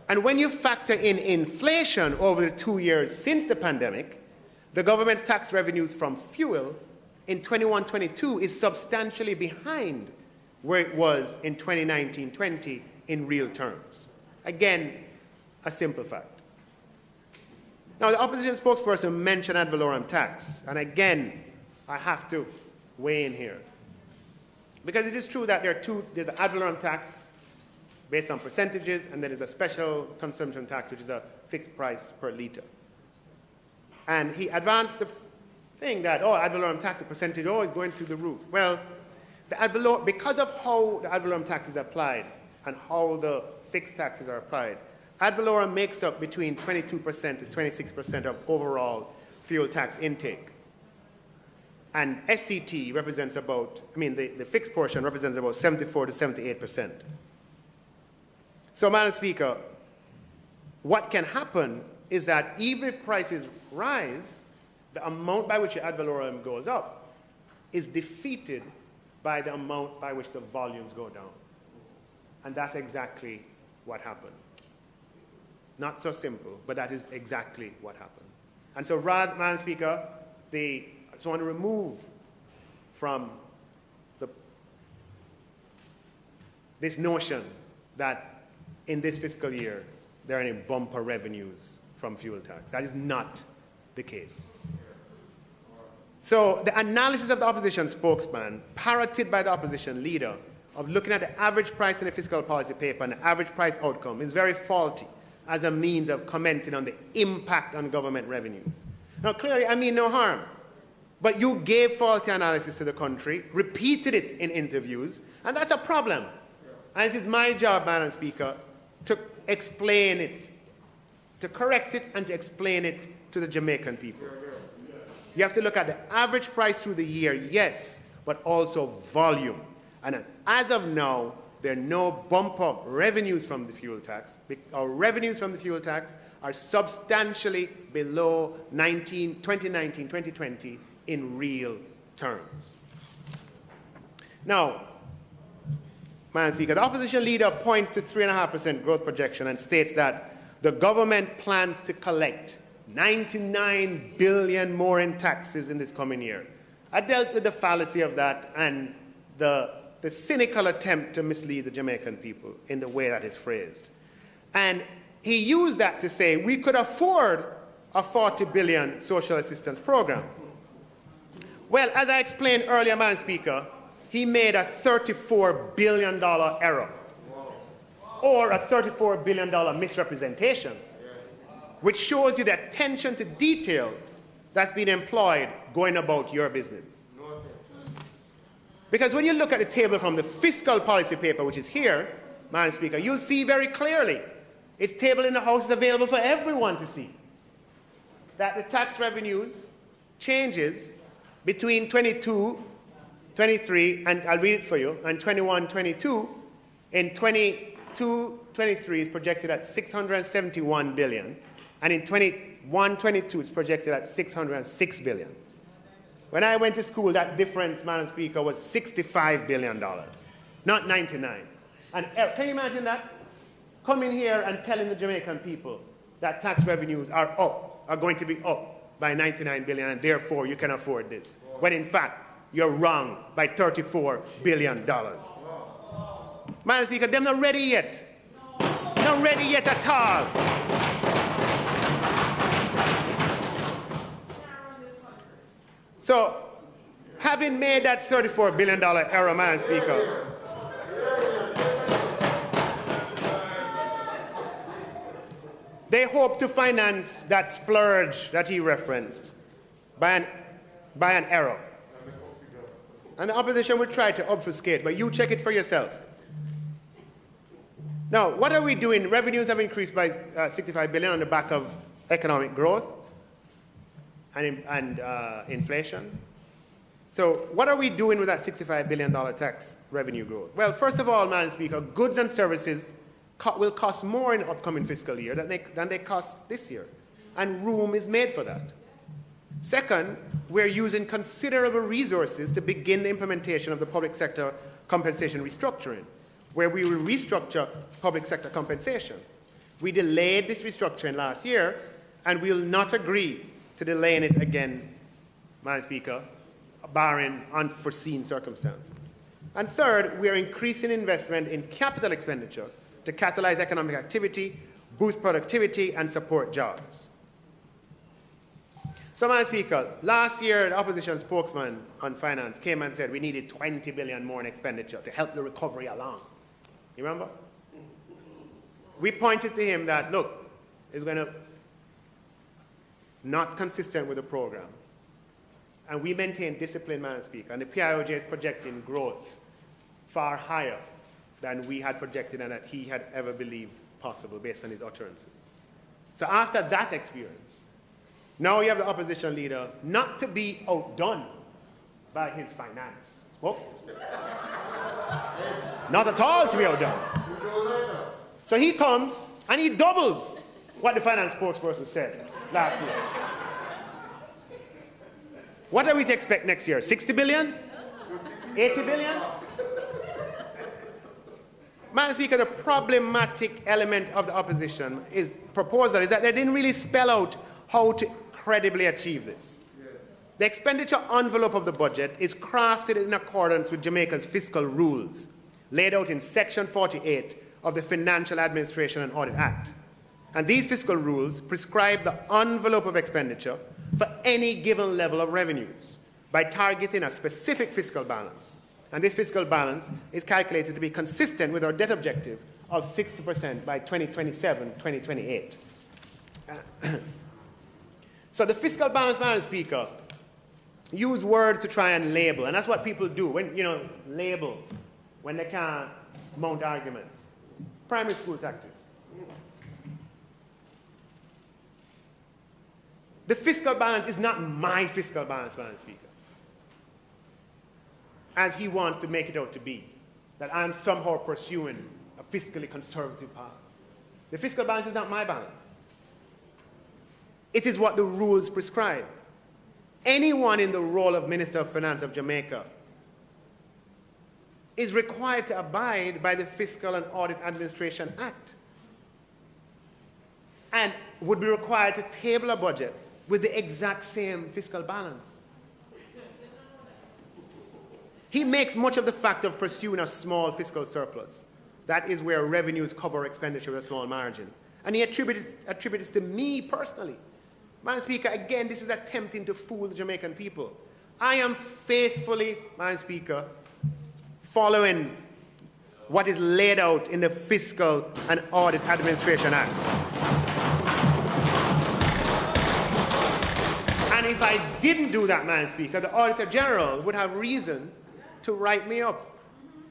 And when you factor in inflation over the 2 years since the pandemic, the government's tax revenues from fuel in 21-22 is substantially behind where it was in 2019-20 in real terms. Again, a simple fact. Now, the opposition spokesperson mentioned ad valorem tax, and again, I have to weigh in here. Because it is true that there's an ad valorem tax based on percentages, and then there's a special consumption tax, which is a fixed price per liter. And he advanced the thing that, ad valorem tax, the percentage, is going through the roof. Well, because of how the ad valorem tax is applied and how the fixed taxes are applied, ad valorem makes up between 22% to 26% of overall fuel tax intake. And SCT represents the fixed portion represents about 74 to 78%. So, Madam Speaker, what can happen is that even if prices rise, the amount by which the ad valorem goes up is defeated by the amount by which the volumes go down. And that's exactly what happened. Not so simple, but that is exactly what happened. And so, Madam Speaker, I just want to remove from this notion that in this fiscal year there are any bumper revenues from fuel tax. That is not the case. So the analysis of the opposition spokesman, parroted by the opposition leader, of looking at the average price in the fiscal policy paper and the average price outcome is very faulty as a means of commenting on the impact on government revenues. Now, clearly, I mean no harm, but you gave faulty analysis to the country, repeated it in interviews, and that's a problem. And it is my job, Madam Speaker, to explain it, to correct it, and to explain it to the Jamaican people. You have to look at the average price through the year, yes, but also volume. And as of now, there are no bumper revenues from the fuel tax. Our revenues from the fuel tax are substantially below 2019, 2020 in real terms. Now, Madam Speaker, the opposition leader points to 3.5% growth projection and states that the government plans to collect 99 billion more in taxes in this coming year. I dealt with the fallacy of that and the cynical attempt to mislead the Jamaican people in the way that is phrased. And he used that to say we could afford a 40 billion social assistance program. Well, as I explained earlier, Madam Speaker, he made a $34 billion error, or a $34 billion misrepresentation, which shows you the attention to detail that's been employed going about your business. Because when you look at the table from the fiscal policy paper, which is here, Madam Speaker, you'll see very clearly, its table in the House is available for everyone to see, that the tax revenues changes between 22, 23, and I'll read it for you, and 21, 22, in 22, 23 is projected at 671 billion, and in 21, 22 it's projected at 606 billion. When I went to school, that difference, Madam Speaker, was $65 billion, not 99. And can you imagine that? Coming here and telling the Jamaican people that tax revenues are going to be up by 99 billion, and therefore you can afford this. When in fact, you're wrong by $34 billion. Madam Speaker, they're not ready yet. Not ready yet at all. So, having made that $34 billion error, Madam Speaker, they hope to finance that splurge that he referenced by an error. And the opposition will try to obfuscate, but you check it for yourself. Now, what are we doing? Revenues have increased by 65 billion on the back of economic growth and inflation. So what are we doing with that $65 billion tax revenue growth? Well, first of all, Madam Speaker, goods and services will cost more in the upcoming fiscal year than they cost this year. and room is made for that. Second, we're using considerable resources to begin the implementation of the public sector compensation restructuring, where we will restructure public sector compensation. We delayed this restructuring last year, and we will not agree to delaying it again, Madam Speaker, barring unforeseen circumstances. And third, we are increasing investment in capital expenditure to catalyze economic activity, boost productivity, and support jobs. So, Madam Speaker, last year, the opposition spokesman on finance came and said we needed 20 billion more in expenditure to help the recovery along. You remember? We pointed to him that, look, it's going to not consistent with the program. And we maintain discipline, Madam Speaker, and the PIOJ is projecting growth far higher than we had projected and that he had ever believed possible based on his utterances. So after that experience, now you have the opposition leader not to be outdone by his finance spokesman. Not at all to be outdone. So he comes and he doubles what the finance spokesperson said last year. What are we to expect next year? 60 billion? 80 billion? Madam Speaker, the problematic element of the opposition proposal is that they didn't really spell out how to credibly achieve this. The expenditure envelope of the budget is crafted in accordance with Jamaica's fiscal rules, laid out in Section 48 of the Financial Administration and Audit Act. And these fiscal rules prescribe the envelope of expenditure for any given level of revenues by targeting a specific fiscal balance. And this fiscal balance is calculated to be consistent with our debt objective of 60% by 2027-2028. So the fiscal balance, Madam Speaker, use words to try and label, and that's what people do when, label when they can't mount arguments. Primary school tactics. The fiscal balance is not my fiscal balance, Madam Speaker, as he wants to make it out to be, that I'm somehow pursuing a fiscally conservative path. The fiscal balance is not my balance. It is what the rules prescribe. Anyone in the role of Minister of Finance of Jamaica is required to abide by the Fiscal and Audit Administration Act and would be required to table a budget with the exact same fiscal balance. He makes much of the fact of pursuing a small fiscal surplus. That is where revenues cover expenditure with a small margin. And he attributes to me personally. Madam Speaker, again, this is attempting to fool the Jamaican people. I am faithfully, Madam Speaker, following what is laid out in the Fiscal and Audit Administration Act. And if I didn't do that, Madam Speaker, the Auditor General would have reason to write me up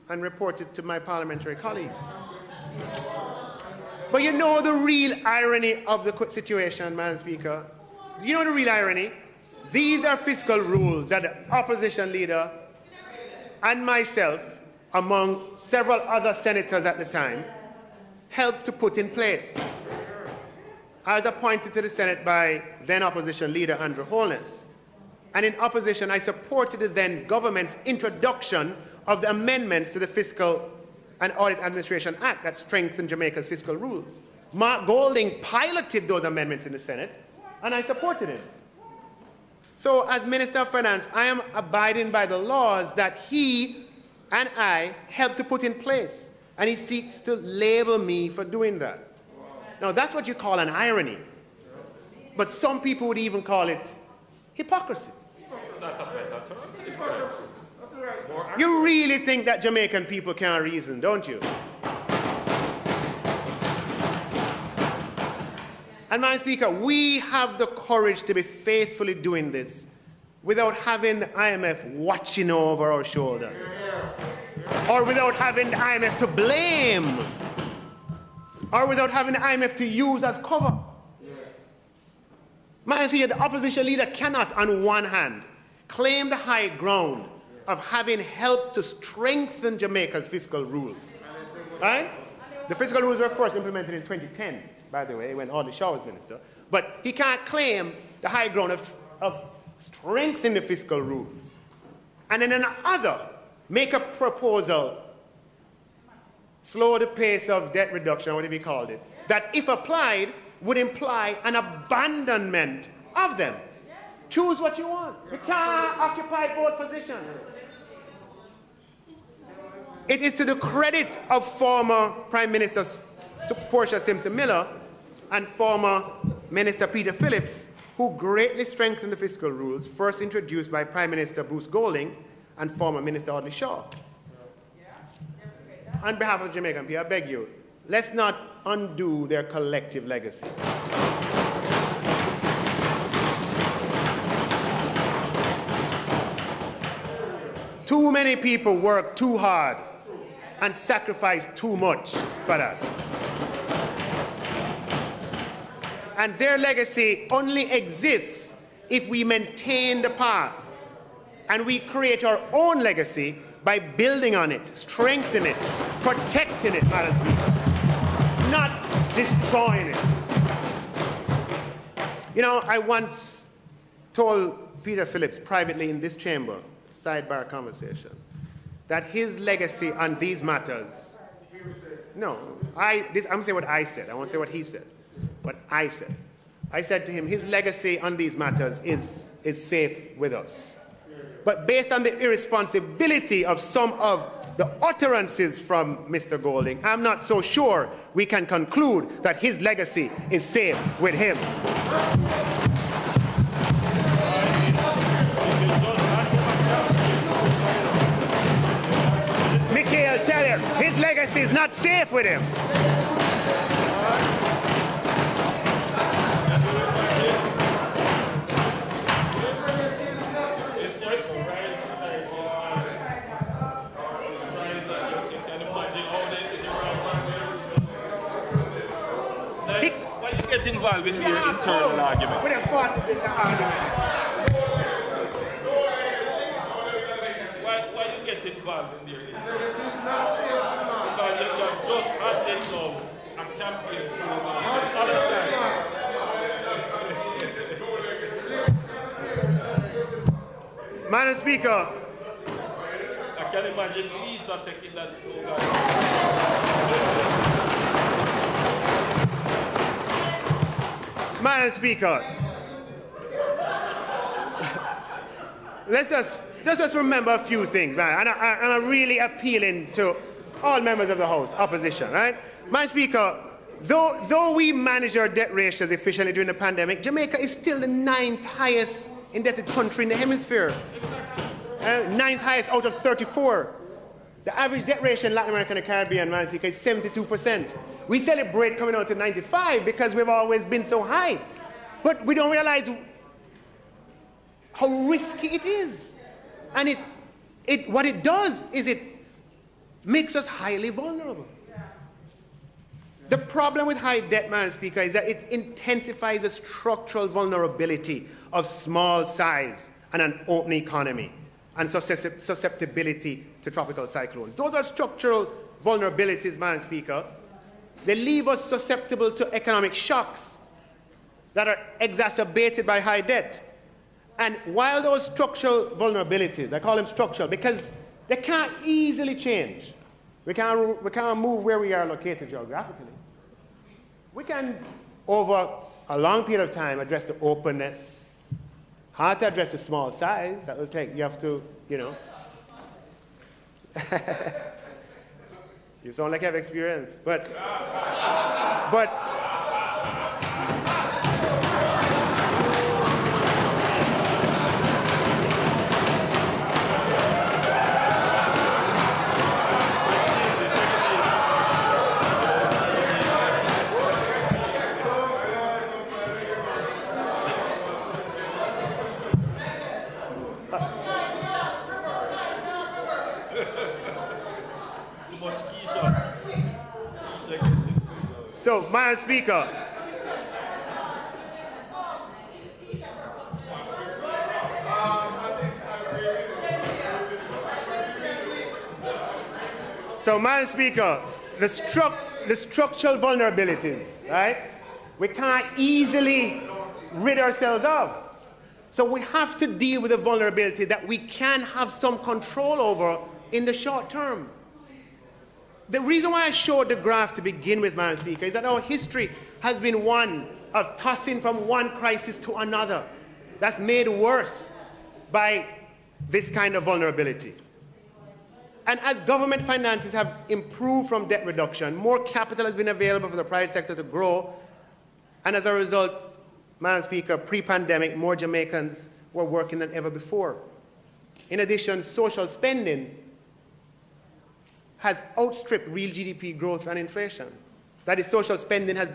and report it to my parliamentary colleagues. But you know the real irony of the situation, Madam Speaker? You know the real irony? These are fiscal rules that the opposition leader and myself, among several other senators at the time, helped to put in place. I was appointed to the Senate by then opposition leader Andrew Holness. And in opposition, I supported the then government's introduction of the amendments to the Fiscal and Audit Administration Act that strengthened Jamaica's fiscal rules. Mark Golding piloted those amendments in the Senate, and I supported him. So as Minister of Finance, I am abiding by the laws that he and I helped to put in place, and he seeks to label me for doing that. Now, that's what you call an irony, but some people would even call it hypocrisy. You really think that Jamaican people can't reason, don't you? And, Madam Speaker, we have the courage to be faithfully doing this without having the IMF watching over our shoulders, or without having the IMF to blame, or without having the IMF to use as cover. Madam Speaker, the opposition leader cannot, on one hand, claim the high ground of having helped to strengthen Jamaica's fiscal rules. Right? The fiscal rules were first implemented in 2010, by the way, when Audley Shaw was minister. But he can't claim the high ground of strengthening the fiscal rules. And then another, make a proposal, slow the pace of debt reduction, whatever he called it, that if applied would imply an abandonment of them. Choose what you want. You can't occupy both positions. It is to the credit of former Prime Minister Portia Simpson-Miller and former Minister Peter Phillips, who greatly strengthened the fiscal rules, first introduced by Prime Minister Bruce Golding and former Minister Audley Shaw. On behalf of Jamaican people, I beg you, let's not undo their collective legacy. Too many people work too hard and sacrifice too much for that. And their legacy only exists if we maintain the path and we create our own legacy by building on it, strengthening it, protecting it, Madam Speaker, not destroying it. You know, I once told Peter Phillips privately in this chamber, sidebar conversation, that his legacy on these matters, no, I'm saying what I said, I won't say what he said, what I said. I said to him, his legacy on these matters is safe with us. But based on the irresponsibility of some of the utterances from Mr. Golding, I'm not so sure we can conclude that his legacy is safe with him. Mikhail, tell you, his legacy is not safe with him. Get involved in your internal argument. We didn't fought in the argument. Why you get involved in your internal argument? Because you just had it now and campaign through other side. Madam Speaker. I can imagine Lisa taking that slogan. Madam Speaker, let's just remember a few things, man. And I'm really appealing to all members of the House, opposition, right? Madam Speaker, though we manage our debt ratios efficiently during the pandemic, Jamaica is still the 9th highest indebted country in the hemisphere. 9th highest out of 34. The average debt ratio in Latin America and the Caribbean, Madam Speaker, is 72%. We celebrate coming out to 95 because we've always been so high. But we don't realize how risky it is. And what it does is it makes us highly vulnerable. The problem with high debt, Madam Speaker, is that it intensifies the structural vulnerability of small size and an open economy and susceptibility to tropical cyclones. Those are structural vulnerabilities, Madam Speaker. They leave us susceptible to economic shocks that are exacerbated by high debt. And while those structural vulnerabilities, I call them structural because they can't easily change. We can't move where we are located geographically. We can, over a long period of time, address the openness. Hard to address the small size. That will take, you have to, you know. You sound like you have experience, but so, Madam Speaker, the structural vulnerabilities, right? we can't easily rid ourselves of. So we have to deal with the vulnerability that we can have some control over in the short term. The reason why I showed the graph to begin with, Madam Speaker, is that our history has been one of tossing from one crisis to another. That's made worse by this kind of vulnerability. And as government finances have improved from debt reduction, more capital has been available for the private sector to grow. And as a result, Madam Speaker, pre-pandemic, more Jamaicans were working than ever before. In addition, social spending has outstripped real GDP growth and inflation. That is, social spending has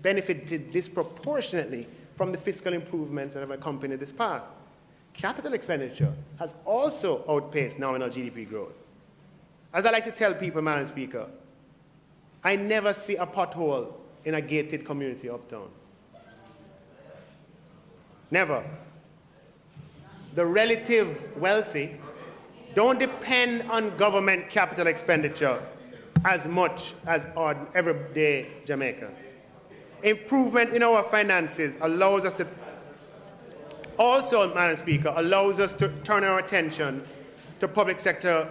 benefited disproportionately from the fiscal improvements that have accompanied this path. Capital expenditure has also outpaced nominal GDP growth. As I like to tell people, Madam Speaker, I never see a pothole in a gated community uptown. Never. The relative wealthy don't depend on government capital expenditure as much as everyday Jamaicans. Improvement in our finances allows us to also, Madam Speaker, allows us to turn our attention to public sector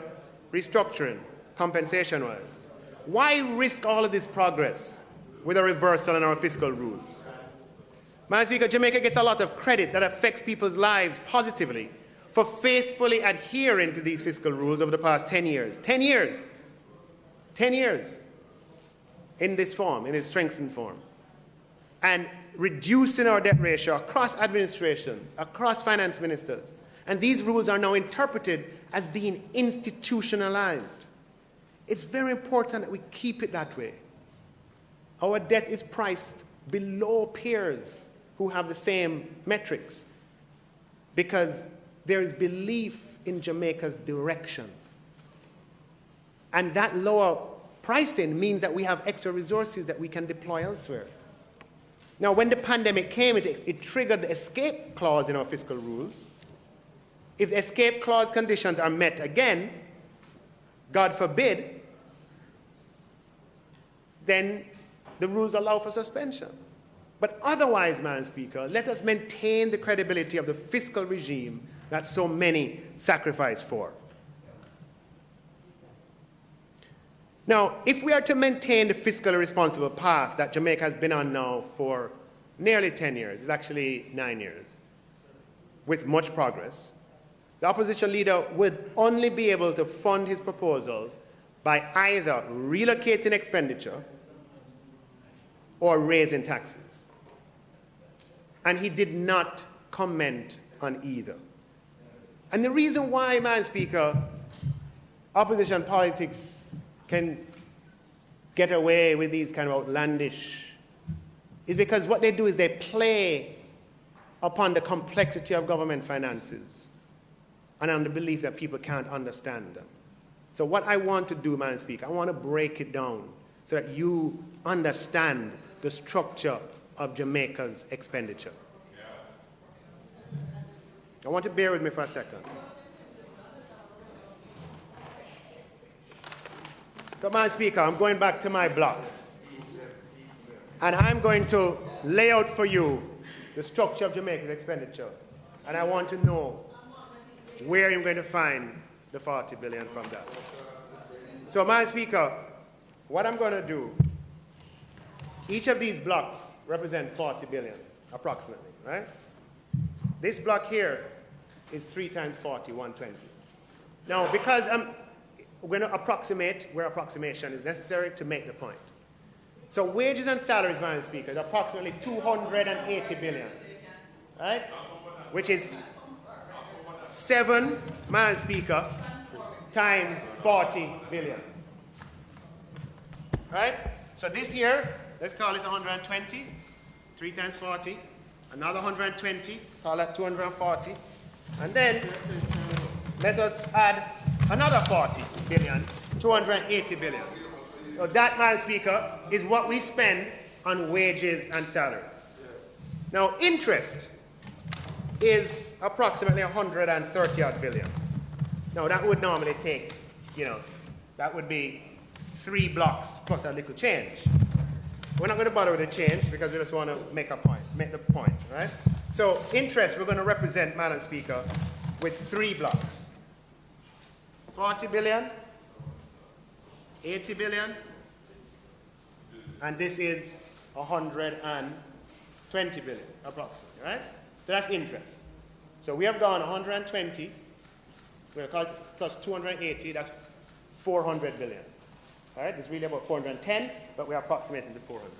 restructuring, compensation-wise. Why risk all of this progress with a reversal in our fiscal rules? Madam Speaker, Jamaica gets a lot of credit that affects people's lives positively for faithfully adhering to these fiscal rules over the past 10 years. 10 years. 10 years in this form, in its strengthened form. And reducing our debt ratio across administrations, across finance ministers. And these rules are now interpreted as being institutionalized. It's very important that we keep it that way. Our debt is priced below peers who have the same metrics because there is belief in Jamaica's direction. And that lower pricing means that we have extra resources that we can deploy elsewhere. Now, when the pandemic came, it triggered the escape clause in our fiscal rules. If the escape clause conditions are met again, God forbid, then the rules allow for suspension. But otherwise, Madam Speaker, let us maintain the credibility of the fiscal regime that so many sacrifice for. Now, if we are to maintain the fiscally responsible path that Jamaica has been on now for nearly 10 years, it's actually 9 years, with much progress, the opposition leader would only be able to fund his proposal by either relocating expenditure or raising taxes. And he did not comment on either. And the reason why, Madam Speaker, opposition politics can get away with these kind of outlandish is because what they do is they play upon the complexity of government finances and on the belief that people can't understand them. So what I want to do, Madam Speaker, I want to break it down so that you understand the structure of Jamaica's expenditure. I want to bear with me for a second. So, Madam Speaker, I'm going back to my blocks. And I'm going to lay out for you the structure of Jamaica's expenditure. And I want to know where you're going to find the 40 billion from that. So, Madam Speaker, what I'm going to do, each of these blocks represent 40 billion, approximately, right? This block here is 3 times 40, 120. Now, because we're going to approximate where approximation is necessary to make the point. So wages and salaries, Madam Speaker, is approximately 280 billion, right? Which is 7, Madam Speaker, times 40 billion. Right? So this here, let's call this 120, 3 times 40, another 120, call that 240, and then let us add another 40 billion, 280 billion. So that, Madam Speaker, is what we spend on wages and salaries. Now, interest is approximately 130 odd billion. Now, that would normally take, that would be 3 blocks plus a little change. we're not going to bother with the change because we just want to make the point, right? So interest, we're going to represent, Madam Speaker, with 3 blocks. 40 billion, 80 billion, and this is 120 billion, approximately, right? So that's interest. So we have gone 120, we'll call it plus 280, that's 400 billion. All right, it's really about 410, but we are approximating to 400.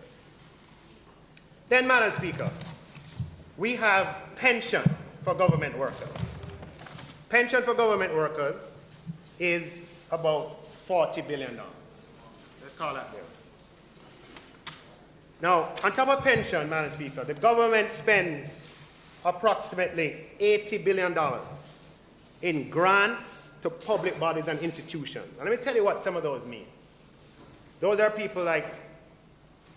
Then, Madam Speaker, we have pension for government workers. Pension for government workers is about $40 billion. Let's call that there. Now, on top of pension, Madam Speaker, the government spends approximately $80 billion in grants to public bodies and institutions. And let me tell you what some of those mean. Those are people like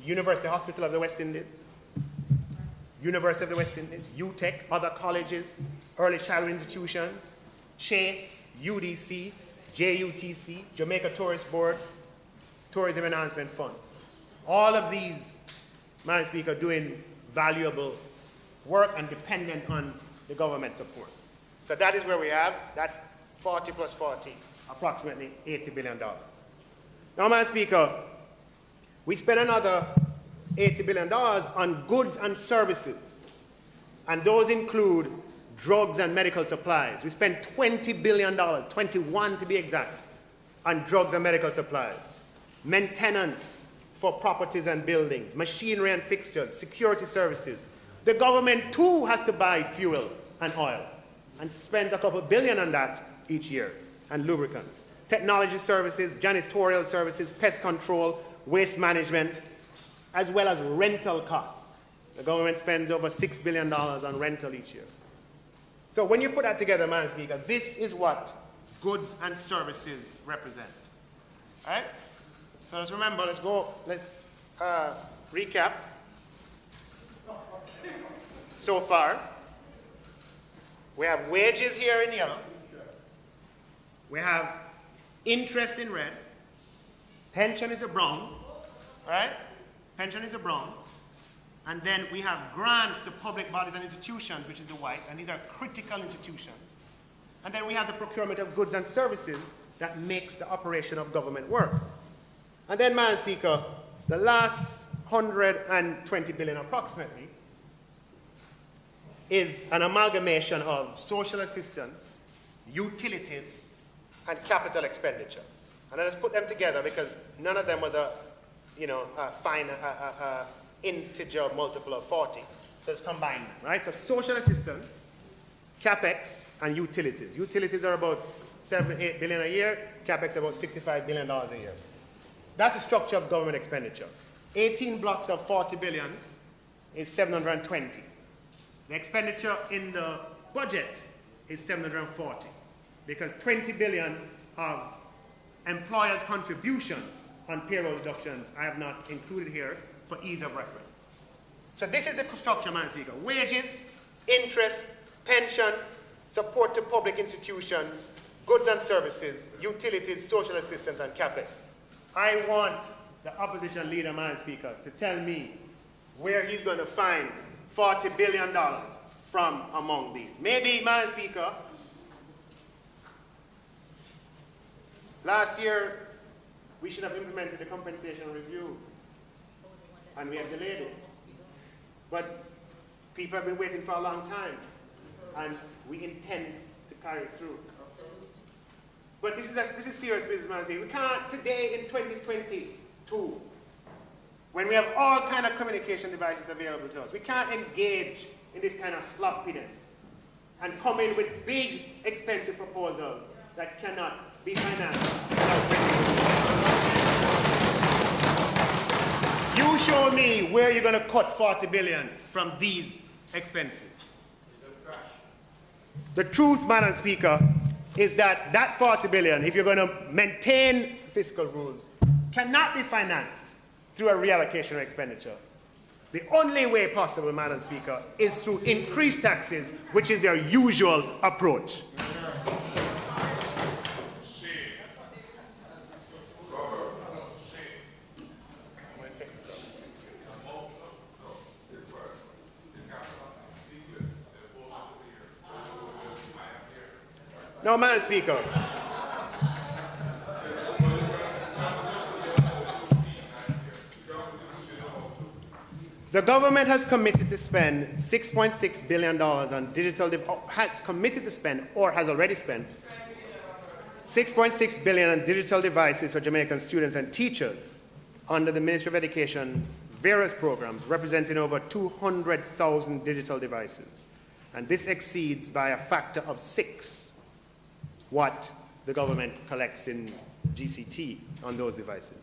University Hospital of the West Indies, University of the West Indies, UTEC, other colleges, early childhood institutions, Chase, UDC, JUTC, Jamaica Tourist Board, Tourism Enhancement Fund. All of these, Madam Speaker, doing valuable work and dependent on the government support. So that is where we have, that's 40 plus 40, approximately $80 billion. Now, Madam Speaker, we spend another $80 billion on goods and services, and those include drugs and medical supplies. We spend $20 billion, 21 to be exact, on drugs and medical supplies, maintenance for properties and buildings, machinery and fixtures, security services. The government too has to buy fuel and oil and spends a couple billion on that each year, and lubricants. Technology services, janitorial services, pest control, waste management, as well as rental costs. The government spends over $6 billion on rental each year. So when you put that together, Madam Speaker, this is what goods and services represent. All right? So let's remember, let's recap. So far, we have wages here in yellow. We have interest in red. Pension is the brown, right? Pension is the brown. And then we have grants to public bodies and institutions, which is the white, and these are critical institutions. And then we have the procurement of goods and services that makes the operation of government work. And then, Madam Speaker, the last 120 billion approximately is an amalgamation of social assistance, utilities, and capital expenditure. And let's put them together because none of them was a integer multiple of 40. So let's combine them, right? So social assistance, capex, and utilities. Utilities are about 7-8 billion a year. Capex about $65 billion a year. That's the structure of government expenditure. 18 blocks of 40 billion is 720. The expenditure in the budget is 740 because 20 billion of employers' contribution on payroll deductions I have not included here for ease of reference. So this is the structure, Madam Speaker. Wages, interest, pension, support to public institutions, goods and services, utilities, social assistance, and capex. I want the opposition leader, Madam Speaker, to tell me where he's going to find $40 billion from among these. Maybe, Madam Speaker, last year we should have implemented the compensation review, and we have delayed it. But people have been waiting for a long time, and we intend to carry it through. But this is serious business, Madam Speaker. We can't today in 2022, when we have all kind of communication devices available to us, we can't engage in this kind of sloppiness and come in with big, expensive proposals that cannot be financed. You show me where you're going to cut 40 billion from these expenses. The truth, Madam Speaker, is that that 40 billion, if you're going to maintain fiscal rules, cannot be financed through a reallocation of expenditure. The only way possible, Madam Speaker, is through increased taxes, which is their usual approach. No, Madam Speaker. The government has committed to spend $6.6 billion on digital, has committed to spend or has already spent $6.6 billion on digital devices for Jamaican students and teachers under the Ministry of Education various programs representing over 200,000 digital devices. And this exceeds by a factor of 6 what the government collects in GCT on those devices.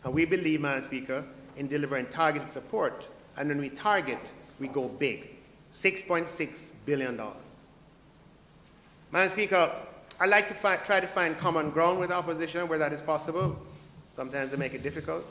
And we believe, Madam Speaker, in delivering targeted support. And when we target, we go big. $6.6 billion. Madam Speaker, I like to try to find common ground with the opposition where that is possible. Sometimes they make it difficult.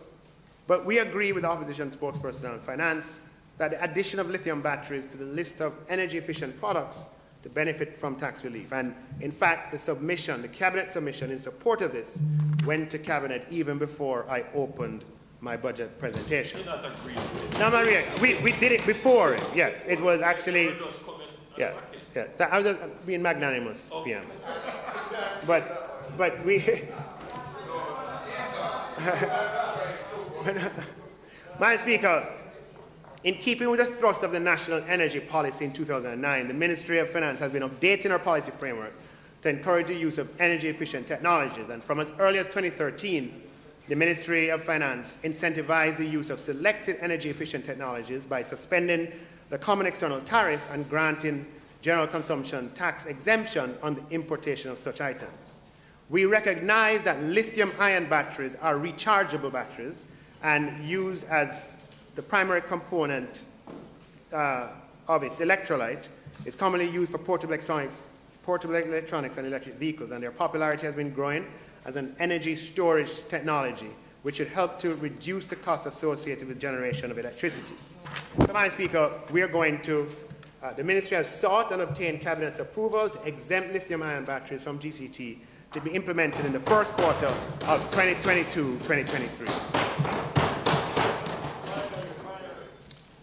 But we agree with the opposition spokesperson on finance that the addition of lithium batteries to the list of energy-efficient products to benefit from tax relief. And in fact, the cabinet submission in support of this went to cabinet even before I opened my budget presentation. You're not agreeing with it. No, Maria, we did it before. Yes, it was actually, yeah. I was just being magnanimous, PM. But we, Madam Speaker, in keeping with the thrust of the National Energy Policy in 2009, the Ministry of Finance has been updating our policy framework to encourage the use of energy-efficient technologies. And from as early as 2013, the Ministry of Finance incentivized the use of selected energy-efficient technologies by suspending the common external tariff and granting general consumption tax exemption on the importation of such items. We recognize that lithium-ion batteries are rechargeable batteries and used as the primary component of its electrolyte. It's commonly used for portable electronics and electric vehicles, and their popularity has been growing as an energy storage technology, which should help to reduce the costs associated with generation of electricity. So, Madam Speaker, we are going to, the Ministry has sought and obtained Cabinet's approval to exempt lithium-ion batteries from GCT to be implemented in the first quarter of 2022-2023.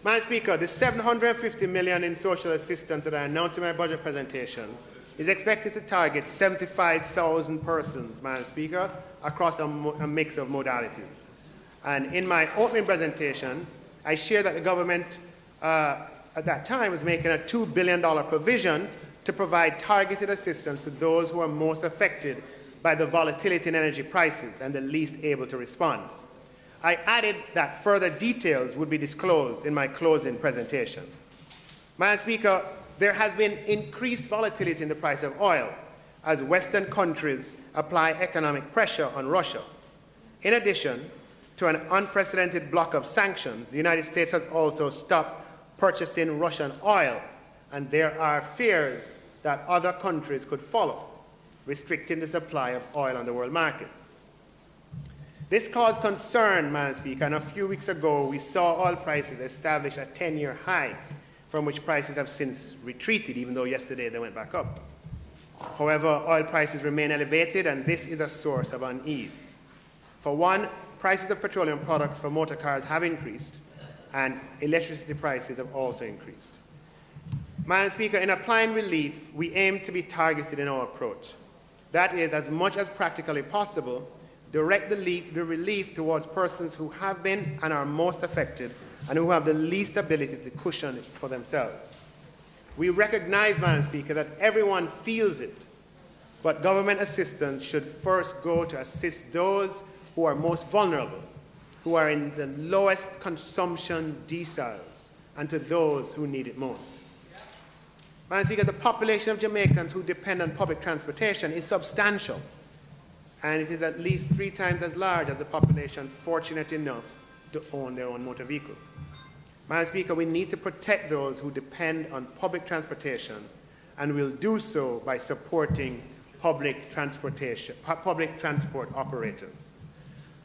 Madam Speaker, the $750 million in social assistance that I announced in my budget presentation is expected to target 75,000 persons, Madam Speaker, across a mix of modalities. And in my opening presentation, I shared that the government at that time was making a $2 billion provision to provide targeted assistance to those who are most affected by the volatility in energy prices and the least able to respond. I added that further details would be disclosed in my closing presentation. Madam Speaker, there has been increased volatility in the price of oil as Western countries apply economic pressure on Russia. In addition to an unprecedented block of sanctions, the United States has also stopped purchasing Russian oil, and there are fears that other countries could follow, restricting the supply of oil on the world market. This caused concern, Madam Speaker, and a few weeks ago we saw oil prices establish a 10-year high, from which prices have since retreated, even though yesterday they went back up. However, oil prices remain elevated, and this is a source of unease. For one, prices of petroleum products for motor cars have increased, and electricity prices have also increased. Madam Speaker, in applying relief, we aim to be targeted in our approach. That is, as much as practically possible, direct the relief towards persons who have been and are most affected and who have the least ability to cushion it for themselves. We recognize, Madam Speaker, that everyone feels it, but government assistance should first go to assist those who are most vulnerable, who are in the lowest consumption deciles, and to those who need it most. Madam Speaker, the population of Jamaicans who depend on public transportation is substantial, and it is at least 3 times as large as the population fortunate enough to own their own motor vehicle. Madam Speaker, we need to protect those who depend on public transportation, and will do so by supporting public transport operators.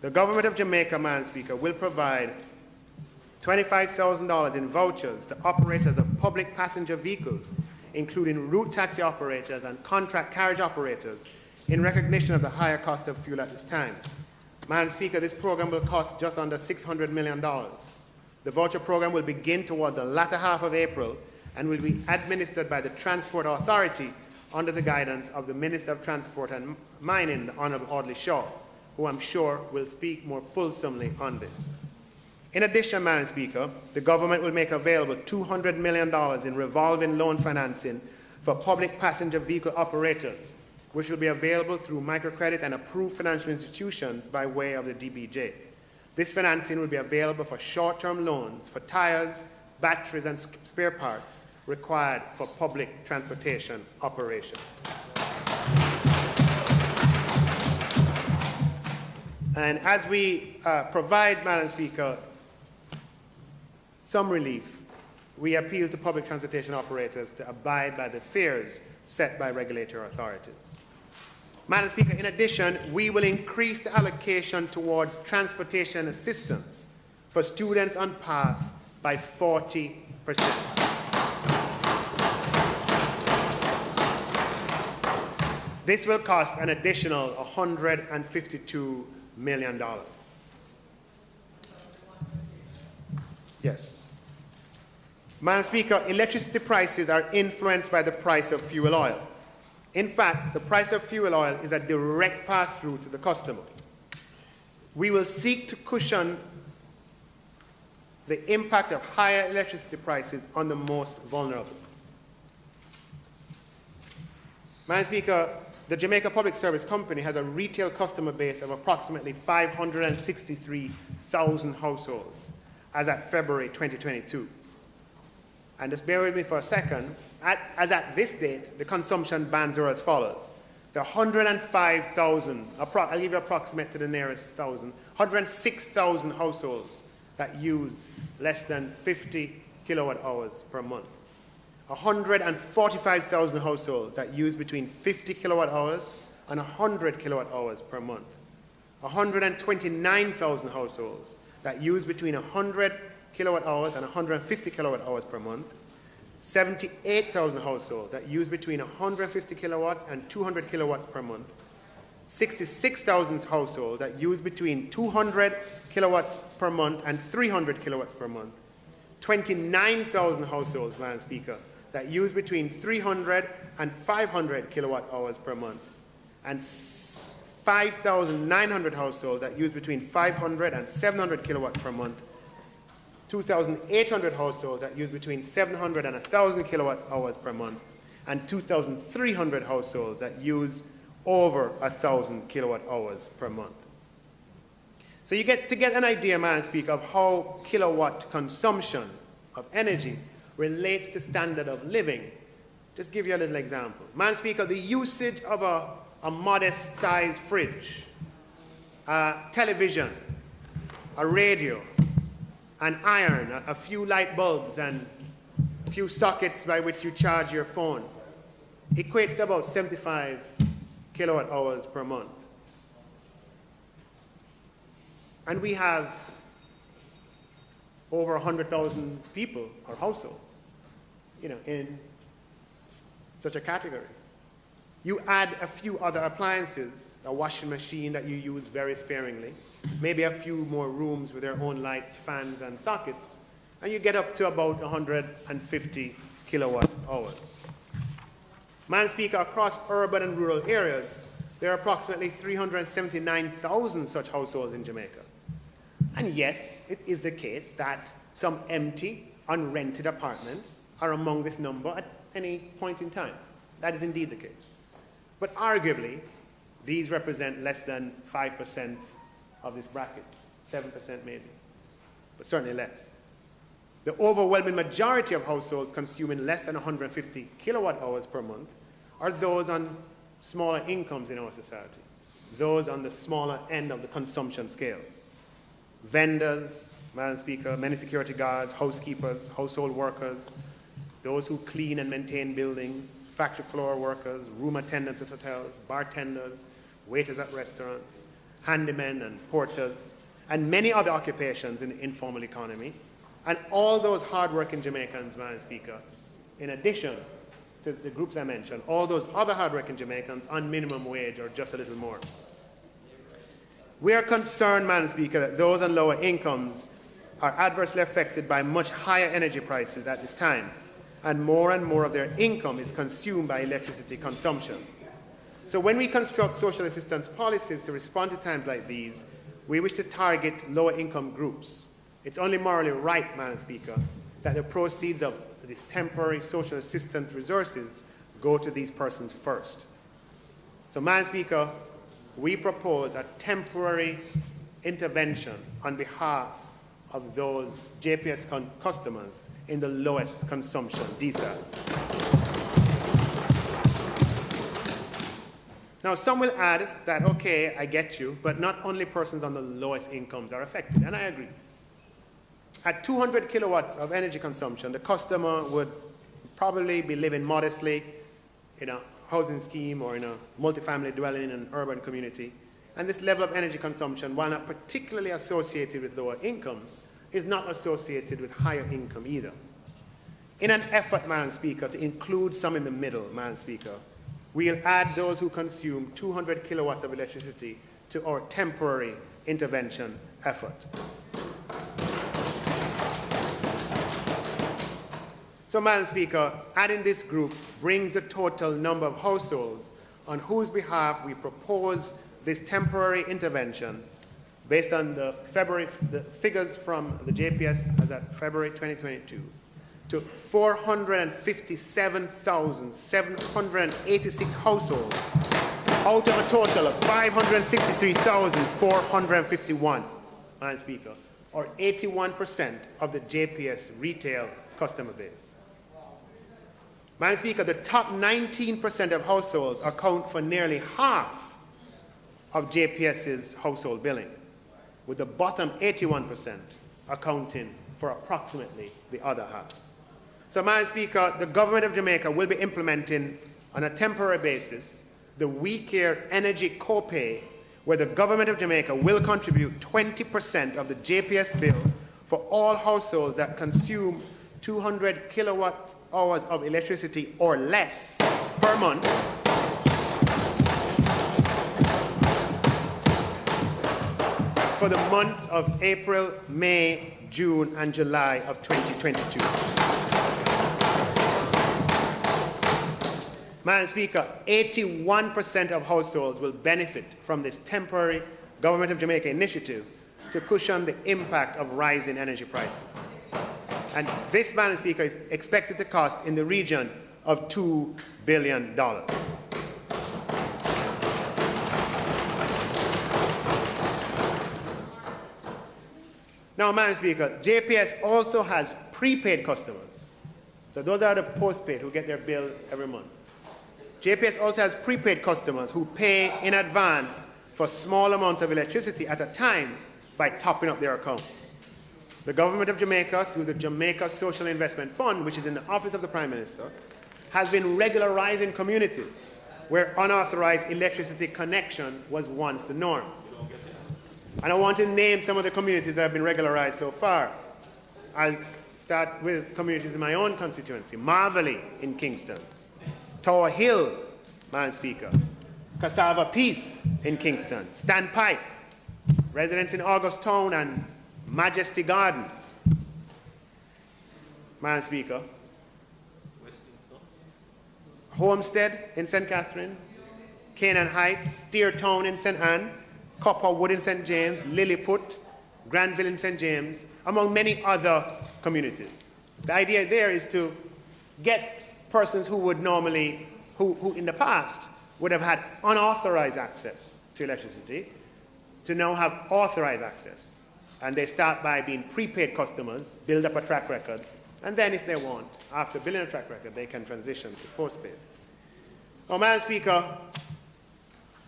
The government of Jamaica, Madam Speaker, will provide $25,000 in vouchers to operators of public passenger vehicles, including route taxi operators and contract carriage operators, in recognition of the higher cost of fuel at this time. Madam Speaker, this program will cost just under $600 million. The voucher program will begin towards the latter half of April and will be administered by the Transport Authority under the guidance of the Minister of Transport and Mining, the Honourable Audley Shaw, who I'm sure will speak more fulsomely on this. In addition, Madam Speaker, the government will make available $200 million in revolving loan financing for public passenger vehicle operators, which will be available through microcredit and approved financial institutions by way of the DBJ. This financing will be available for short-term loans for tires, batteries, and spare parts required for public transportation operations. And as we provide, Madam Speaker, some relief, we appeal to public transportation operators to abide by the fares set by regulatory authorities. Madam Speaker, in addition, we will increase the allocation towards transportation assistance for students on PATH by 40%. This will cost an additional $152 million. Yes. Madam Speaker, electricity prices are influenced by the price of fuel oil. In fact, the price of fuel oil is a direct pass-through to the customer. We will seek to cushion the impact of higher electricity prices on the most vulnerable. Madam Speaker, the Jamaica Public Service Company has a retail customer base of approximately 563,000 households as at February 2022. And just bear with me for a second. As at this date, the consumption bands are as follows. There are 105,000, I'll give you approximate to the nearest thousand, 106,000 households that use less than 50 kilowatt hours per month. 145,000 households that use between 50 kilowatt hours and 100 kilowatt hours per month. 129,000 households that use between 100 kilowatt hours and 150 kilowatt hours per month. 78,000 households that use between 150 kilowatts and 200 kilowatts per month. 66,000 households that use between 200 kilowatts per month and 300 kilowatts per month. 29,000 households, Madam Speaker, that use between 300 and 500 kilowatt hours per month. And 5,900 households that use between 500 and 700 kilowatts per month. 2,800 households that use between 700 and 1,000 kilowatt hours per month, and 2,300 households that use over 1,000 kilowatt hours per month. So you get an idea, Madam Speaker, of how kilowatt consumption of energy relates to standard of living. Just give you a little example. Madam Speaker, the usage of a modest-sized fridge, a television, a radio, an iron, a few light bulbs, and a few sockets by which you charge your phone equates to about 75 kilowatt hours per month. And we have over 100,000 people or households, in such a category. You add a few other appliances, a washing machine that you use very sparingly, maybe a few more rooms with their own lights, fans, and sockets, and you get up to about 150 kilowatt hours. Madam Speaker, across urban and rural areas, there are approximately 379,000 such households in Jamaica. And yes, it is the case that some empty, unrented apartments are among this number at any point in time. That is indeed the case. But arguably, these represent less than 5% of this bracket, 7% maybe, but certainly less. The overwhelming majority of households consuming less than 150 kilowatt hours per month are those on smaller incomes in our society, those on the smaller end of the consumption scale. Vendors, Madam Speaker, many security guards, housekeepers, household workers, those who clean and maintain buildings, factory floor workers, room attendants at hotels, bartenders, waiters at restaurants, handymen and porters, and many other occupations in the informal economy, and all those hardworking Jamaicans, Madam Speaker, in addition to the groups I mentioned, all those other hardworking Jamaicans on minimum wage or just a little more. We are concerned, Madam Speaker, that those on lower incomes are adversely affected by much higher energy prices at this time, and more of their income is consumed by electricity consumption. So when we construct social assistance policies to respond to times like these, we wish to target lower income groups. It's only morally right, Madam Speaker, that the proceeds of these temporary social assistance resources go to these persons first. So, Madam Speaker, we propose a temporary intervention on behalf of those JPS customers in the lowest consumption deciles. Now, some will add that, okay, I get you, but not only persons on the lowest incomes are affected, and I agree. At 200 kilowatts of energy consumption, the customer would probably be living modestly in a housing scheme or in a multifamily dwelling in an urban community. And this level of energy consumption, while not particularly associated with lower incomes, is not associated with higher income either. In an effort, Madam Speaker, to include some in the middle, Madam Speaker, we'll add those who consume 200 kilowatts of electricity to our temporary intervention effort. So, Madam Speaker, adding this group brings the total number of households on whose behalf we propose this temporary intervention based on the figures from the JPS as at February 2022 to 457,786 households out of a total of 563,451, Madam Speaker, or 81% of the JPS retail customer base. Madam Speaker, the top 19% of households account for nearly half of JPS's household billing, with the bottom 81% accounting for approximately the other half. So, Madam Speaker, the government of Jamaica will be implementing on a temporary basis the We Care Energy Copay, where the government of Jamaica will contribute 20% of the JPS bill for all households that consume 200 kilowatt hours of electricity or less per month for the months of April, May, June, and July of 2022. Madam Speaker, 81% of households will benefit from this temporary Government of Jamaica initiative to cushion the impact of rising energy prices. And this, Madam Speaker, is expected to cost in the region of $2 billion. Now, Madam Speaker, JPS also has prepaid customers. So those are the postpaid who get their bill every month. JPS also has prepaid customers who pay in advance for small amounts of electricity at a time by topping up their accounts. The government of Jamaica, through the Jamaica Social Investment Fund, which is in the office of the Prime Minister, has been regularizing communities where unauthorized electricity connection was once the norm. And I want to name some of the communities that have been regularized so far. I'll start with communities in my own constituency. Marvelly in Kingston, Tower Hill, Madam Speaker, Cassava Peace in Kingston, Standpipe, residents in August Town and Majesty Gardens, Madam Speaker, Homestead in St. Catherine, Canaan Heights, Steer Town in St. Anne, Copperwood in St. James, Lilliput, Granville in St. James, among many other communities. The idea there is to get persons who would normally, who in the past would have had unauthorized access to electricity, to now have authorized access. And they start by being prepaid customers, build up a track record, and then if they want, after building a track record, they can transition to postpaid. Now, Madam Speaker,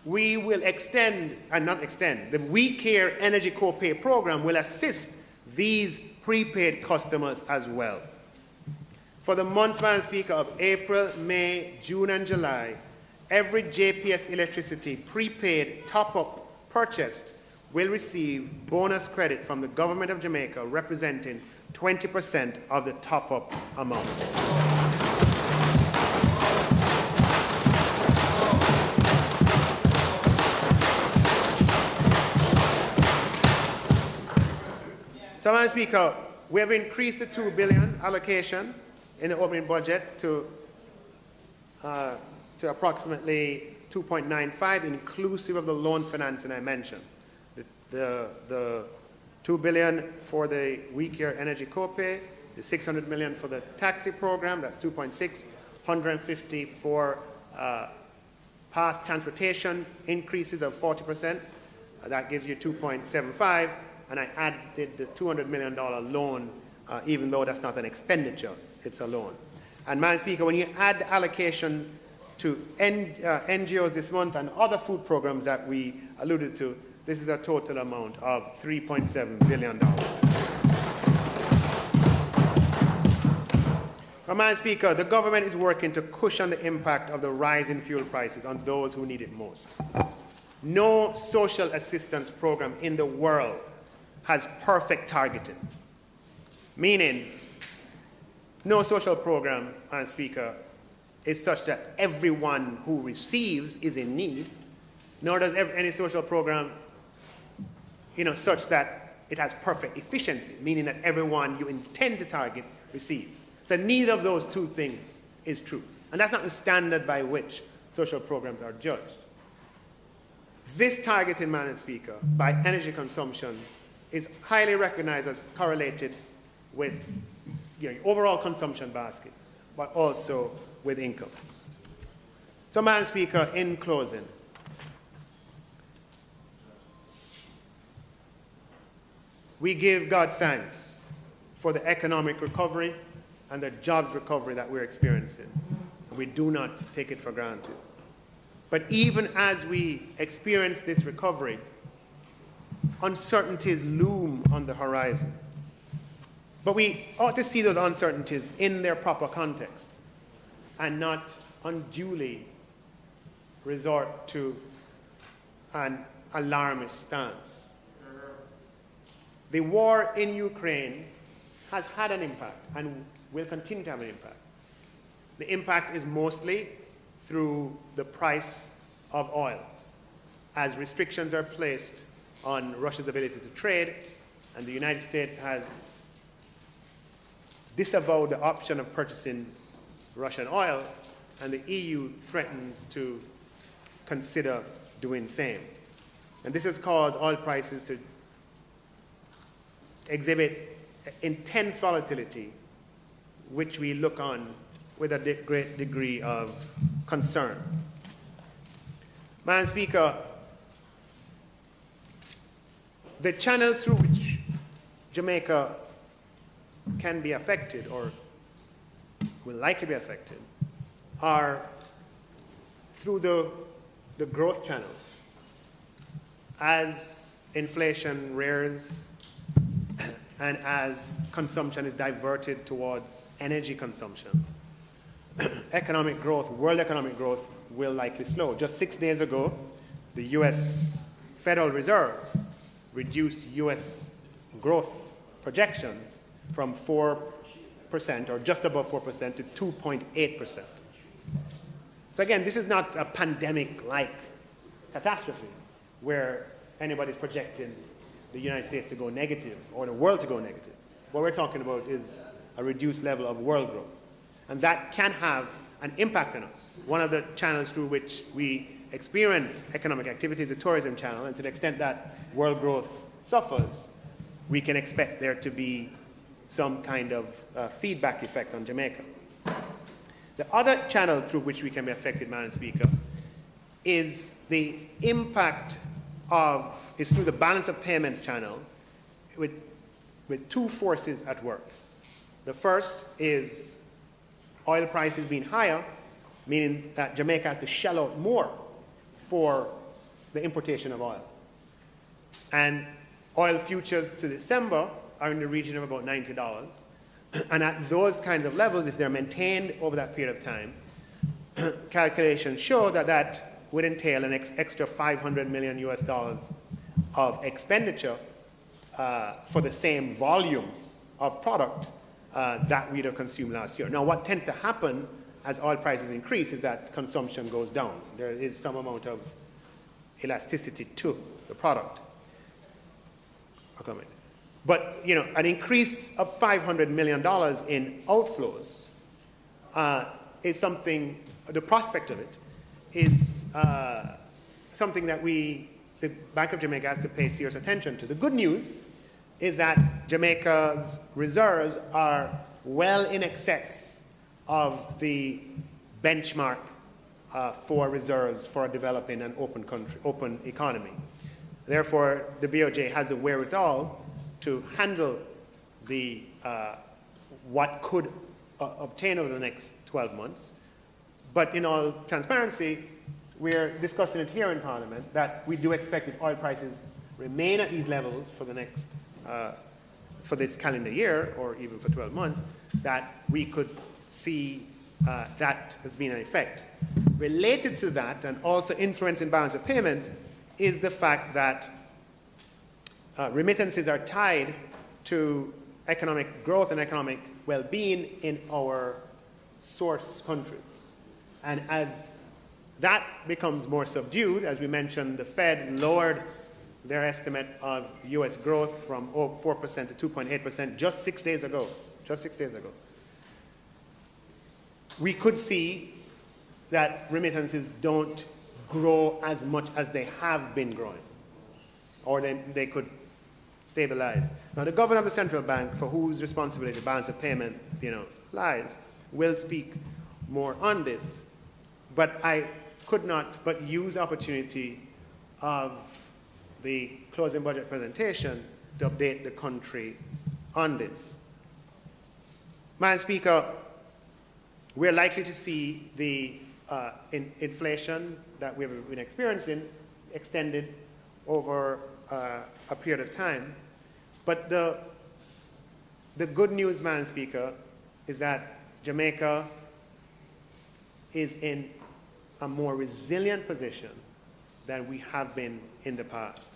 we will the We Care Energy Copay program will assist these prepaid customers as well. For the months, Madam Speaker, of April, May, June, and July, every JPS electricity prepaid top-up purchased will receive bonus credit from the government of Jamaica representing 20% of the top-up amount. So, Madam Speaker, we have increased the $2 billion allocation in the opening budget to approximately 2.95, inclusive of the loan financing I mentioned. The $2 billion for the weak-year energy copay, the $600 million for the taxi program, that's 2.6, 150 for path transportation increases of 40%, that gives you 2.75, and I added the $200 million loan, even though that's not an expenditure, it's a loan. And Madam Speaker, when you add the allocation to NGOs this month and other food programs that we alluded to, this is a total amount of $3.7 billion. Madam Speaker, the government is working to cushion the impact of the rise in fuel prices on those who need it most. No social assistance program in the world has perfect targeting, meaning no social program, Madam Speaker, is such that everyone who receives is in need, nor does any social program, such that it has perfect efficiency, meaning that everyone you intend to target receives. So neither of those two things is true. And that's not the standard by which social programs are judged. This targeting, Madam Speaker, by energy consumption is highly recognized as correlated with your overall consumption basket, but also with incomes. So, Madam Speaker, in closing, we give God thanks for the economic recovery and the jobs recovery that we're experiencing. We do not take it for granted. But even as we experience this recovery, uncertainties loom on the horizon. But we ought to see those uncertainties in their proper context and not unduly resort to an alarmist stance. The war in Ukraine has had an impact and will continue to have an impact. The impact is mostly through the price of oil, as restrictions are placed on Russia's ability to trade, and the United States has disavowed the option of purchasing Russian oil, and the EU threatens to consider doing the same. And this has caused oil prices to exhibit intense volatility, which we look on with a great degree of concern. Madam Speaker, the channels through which Jamaica can be affected or will likely be affected are through the growth channel. As inflation rears and as consumption is diverted towards energy consumption, economic growth, world economic growth, will likely slow. Just 6 days ago, the U.S. Federal Reserve reduced U.S. growth projections from 4% or just above 4% to 2.8%. So again, this is not a pandemic-like catastrophe where anybody's projecting the United States to go negative or the world to go negative. What we're talking about is a reduced level of world growth. And that can have an impact on us. One of the channels through which we experience economic activity is the tourism channel, and to the extent that world growth suffers, we can expect there to be some kind of feedback effect on Jamaica. The other channel through which we can be affected, Madam Speaker, is the impact is through the balance of payments channel with two forces at work. The first is oil prices being higher, meaning that Jamaica has to shell out more for the importation of oil. And oil futures to December are in the region of about $90. And at those kinds of levels, if they're maintained over that period of time, calculations show that that would entail an extra $500 million US of expenditure for the same volume of product that we'd have consumed last year. Now, what tends to happen as oil prices increase is that consumption goes down. There is some amount of elasticity to the product. But, an increase of $500 million in outflows is something, the prospect of it is something that the Bank of Jamaica has to pay serious attention to. The good news is that Jamaica's reserves are well in excess of the benchmark for reserves for a developing and open economy. Therefore, the BOJ has the wherewithal to handle the what could obtain over the next 12 months. But in all transparency, we're discussing it here in Parliament that we do expect if oil prices remain at these levels for the next, for this calendar year or even for 12 months, that we could see that as being an effect. Related to that and also influencing balance of payments is the fact that remittances are tied to economic growth and economic well-being in our source countries. And as that becomes more subdued, as we mentioned, the Fed lowered their estimate of U.S. growth from 4% to 2.8% just 6 days ago. Just 6 days ago. We could see that remittances don't grow as much as they have been growing, or they could stabilize. Now, the governor of the central bank, for whose responsibility the balance of payment lies, will speak more on this. But I could not but use the opportunity of the closing budget presentation to update the country on this. Madam Speaker, we're likely to see the inflation that we've been experiencing extended over a period of time. But the good news, Madam Speaker, is that Jamaica is in a more resilient position than we have been in the past.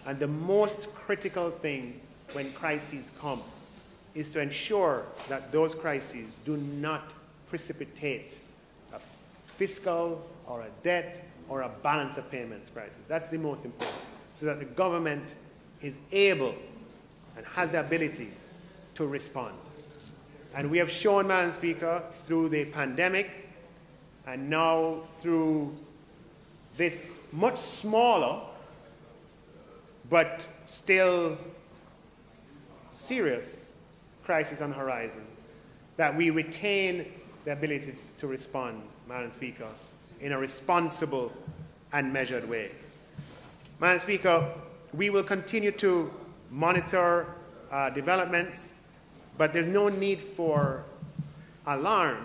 And the most critical thing when crises come is to ensure that those crises do not precipitate a fiscal or a debt or a balance of payments crisis. That's the most important, so that the government is able and has the ability to respond. And we have shown, Madam Speaker, through the pandemic and now through this much smaller but still serious crisis on the horizon, that we retain the ability to respond, Madam Speaker, in a responsible and measured way. Madam Speaker, we will continue to monitor developments, but there's no need for alarm,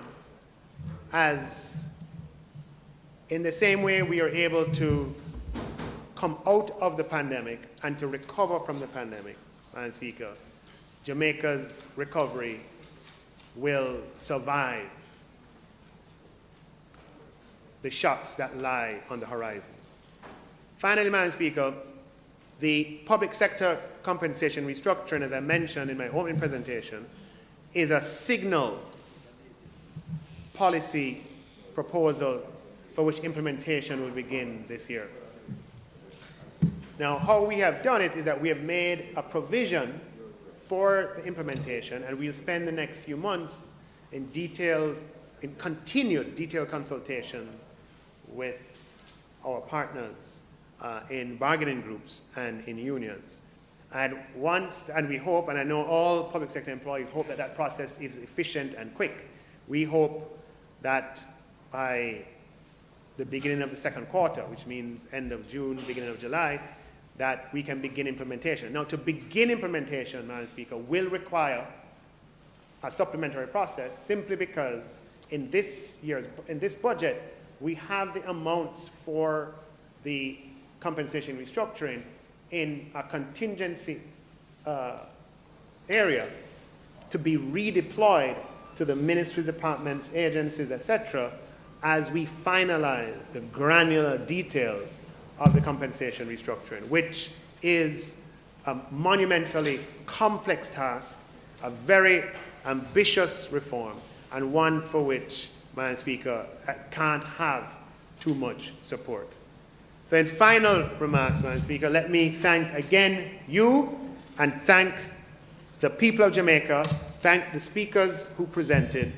as in the same way we are able to come out of the pandemic and to recover from the pandemic, Madam Speaker, Jamaica's recovery will survive the shocks that lie on the horizon. Finally, Madam Speaker, the public sector compensation restructuring, as I mentioned in my opening presentation, is a signal policy proposal for which implementation will begin this year. Now, how we have done it is that we have made a provision for the implementation, and we'll spend the next few months in continued detailed consultations with our partners in bargaining groups and in unions. And we hope, and I know all public sector employees hope, that that process is efficient and quick. We hope that by the beginning of the second quarter, which means end of June, beginning of July, that we can begin implementation. Now, to begin implementation, Madam Speaker, will require a supplementary process, simply because in this budget, we have the amounts for the compensation restructuring in a contingency area to be redeployed to the ministries, departments, agencies, etc., as we finalize the granular details of the compensation restructuring, which is a monumentally complex task, a very ambitious reform, and one for which, Madam Speaker, can't have too much support. So in final remarks, Madam Speaker, let me thank again you and thank the people of Jamaica, thank the speakers who presented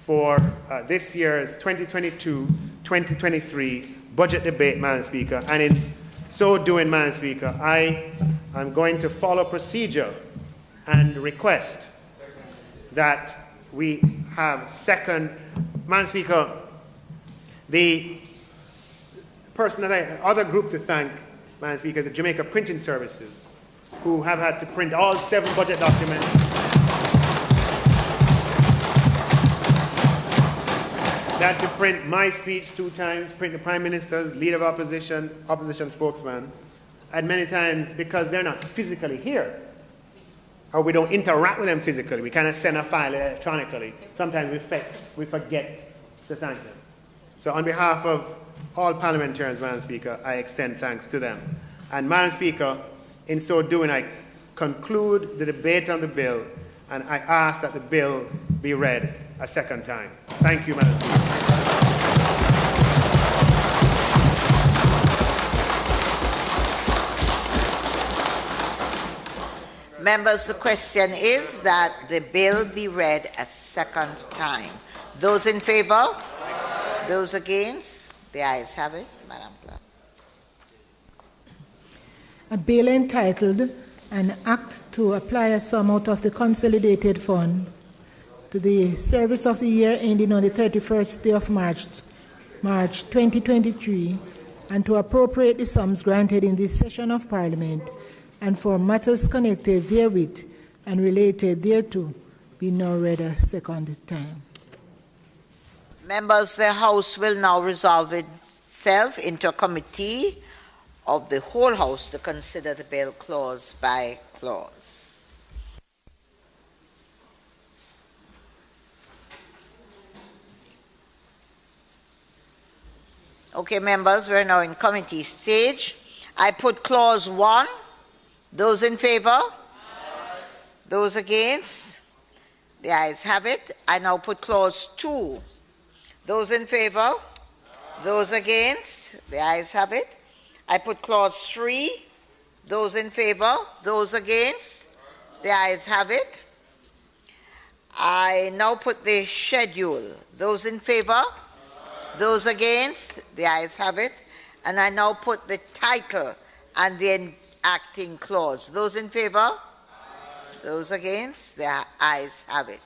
for this year's 2022-2023 budget debate, Madam Speaker. And in so doing, Madam Speaker, I am going to follow procedure and request that we have second. Madam Speaker, the person that other group to thank, Madam Speaker, is the Jamaica Printing Services, who have had to print all 7 budget documents. They had to print my speech 2 times, print the Prime Minister's, Leader of Opposition, Opposition spokesman, and many times because they're not physically here, or we don't interact with them physically, we cannot send a file electronically. Sometimes we forget to thank them. So on behalf of all parliamentarians, Madam Speaker, I extend thanks to them. And Madam Speaker, in so doing, I conclude the debate on the bill, and I ask that the bill be read a second time. Thank you, Madam Speaker. Members, the question is that the bill be read a second time. Those in favor? Those against? The ayes have it. Madam Clerk. A bill entitled An Act to Apply a Sum out of the Consolidated Fund to the service of the year ending on the 31st day of March 2023, and to appropriate the sums granted in this session of Parliament and for matters connected therewith and related thereto, be now read a second time. Members, the House will now resolve itself into a committee of the whole House to consider the bill clause by clause. Okay, members, we're now in committee stage. I put clause 1. Those in favor? Aye. Those against? The ayes have it. I now put clause 2. Those in favor? Aye. Those against? The ayes have it. I put clause 3. Those in favor? Those against? The ayes have it. I now put the schedule. Those in favor? Aye. Those against? The ayes have it. And I now put the title and the acting clause. Those in favor? Aye. Those against? The ayes have it.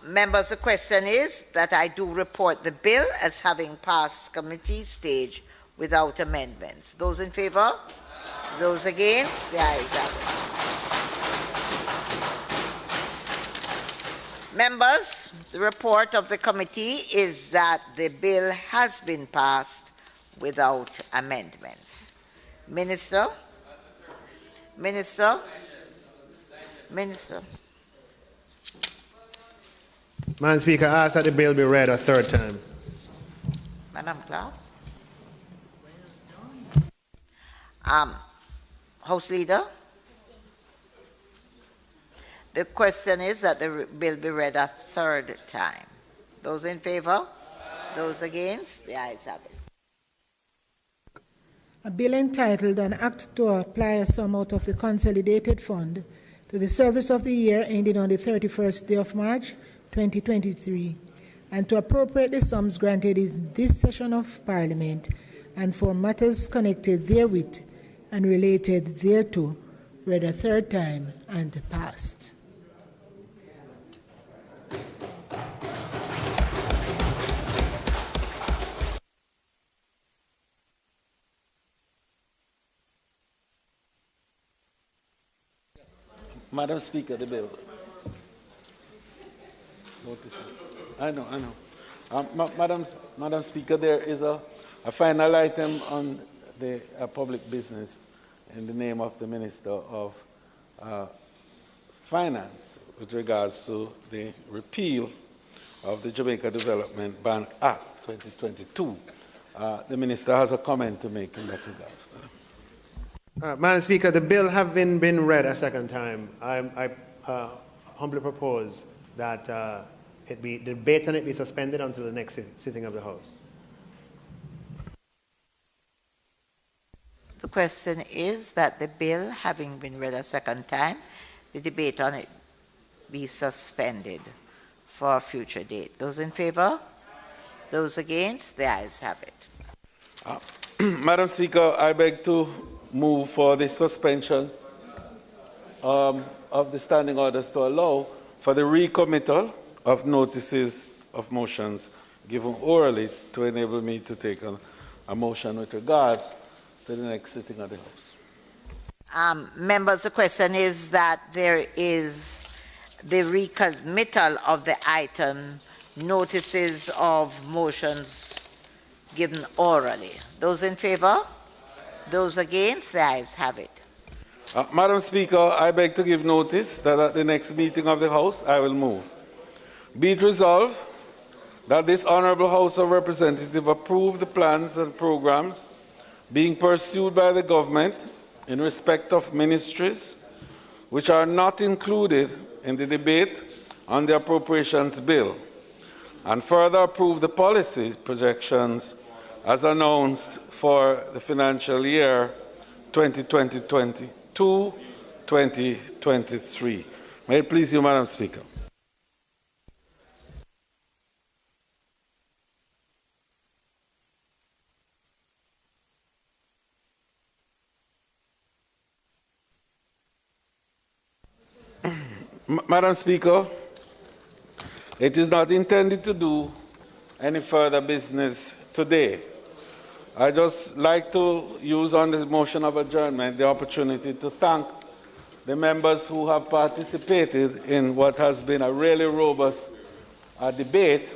Members, the question is that I do report the bill as having passed committee stage without amendments. Those in favor? Aye. Those against? The ayes have it. Members, the report of the committee is that the bill has been passed without amendments. Minister? Minister? Minister? Madam Speaker, I ask that the bill be read a third time. Madam Clarke? House Leader? The question is that the bill be read a third time. Those in favor? Aye. Those against? The ayes have it. A bill entitled An Act to Apply a Sum out of the Consolidated Fund to the service of the year ending on the 31st day of March 2023, and to appropriate the sums granted in this session of Parliament and for matters connected therewith and related thereto, read a third time and passed. Madam Speaker, the bill. Notices. I know. Madam Speaker, there is a final item on the public business in the name of the Minister of Finance with regards to the repeal of the Jamaica Development Bank Act 2022. The Minister has a comment to make in that regard. Madam Speaker, the bill having been read a second time, I humbly propose that the debate on it be suspended until the next sitting of the House. The question is that the bill having been read a second time, the debate on it be suspended for a future date. Those in favor? Those against? The ayes have it. Madam Speaker, I beg to move for the suspension of the standing orders to allow for the recommittal of notices of motions given orally to enable me to take a motion with regards to the next sitting of the House. Members, the question is that there is the recommittal of the item, notices of motions given orally. Those in favor? Those against? The ayes have it. Madam Speaker, I beg to give notice that at the next meeting of the House, I will move. Be it resolved that this Honourable House of Representatives approve the plans and programs being pursued by the government in respect of ministries which are not included in the debate on the appropriations bill, and further approve the policy projections as announced for the financial year 2020-2023. May it please you, Madam Speaker. Madam Speaker, it is not intended to do any further business today. I just like to use on the motion of adjournment the opportunity to thank the members who have participated in what has been a really robust debate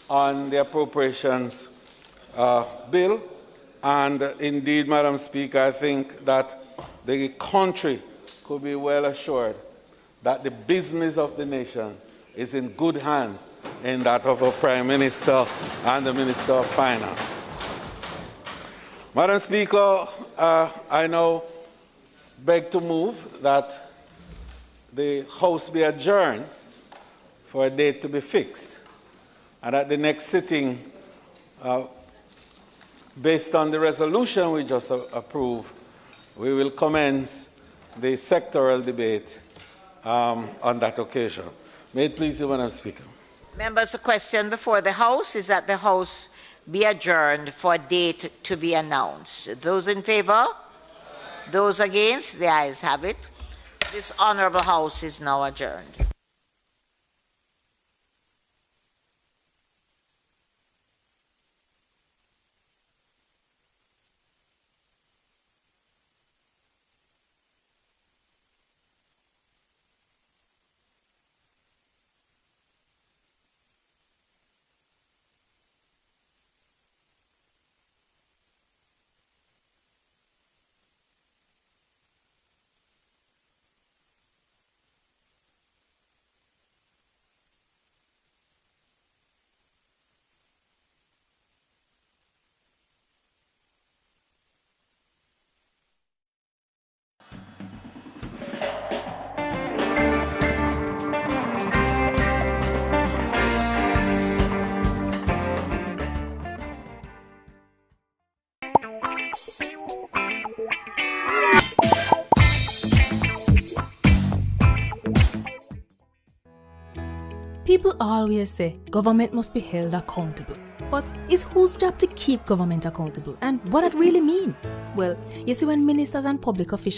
on the appropriations bill. And indeed, Madam Speaker, I think that the country could be well assured that the business of the nation is in good hands in that of our Prime Minister and the Minister of Finance. Madam Speaker, I now beg to move that the House be adjourned for a date to be fixed, and at the next sitting, based on the resolution we just approved, we will commence the sectoral debate on that occasion. May it please you, Madam Speaker. Members, the question before the House is that the House be adjourned for a date to be announced. Those in favor? Those against? The ayes have it. This Honourable House is now adjourned. People always say government must be held accountable. But it's whose job to keep government accountable? And what that really mean? Well, you see, when ministers and public officials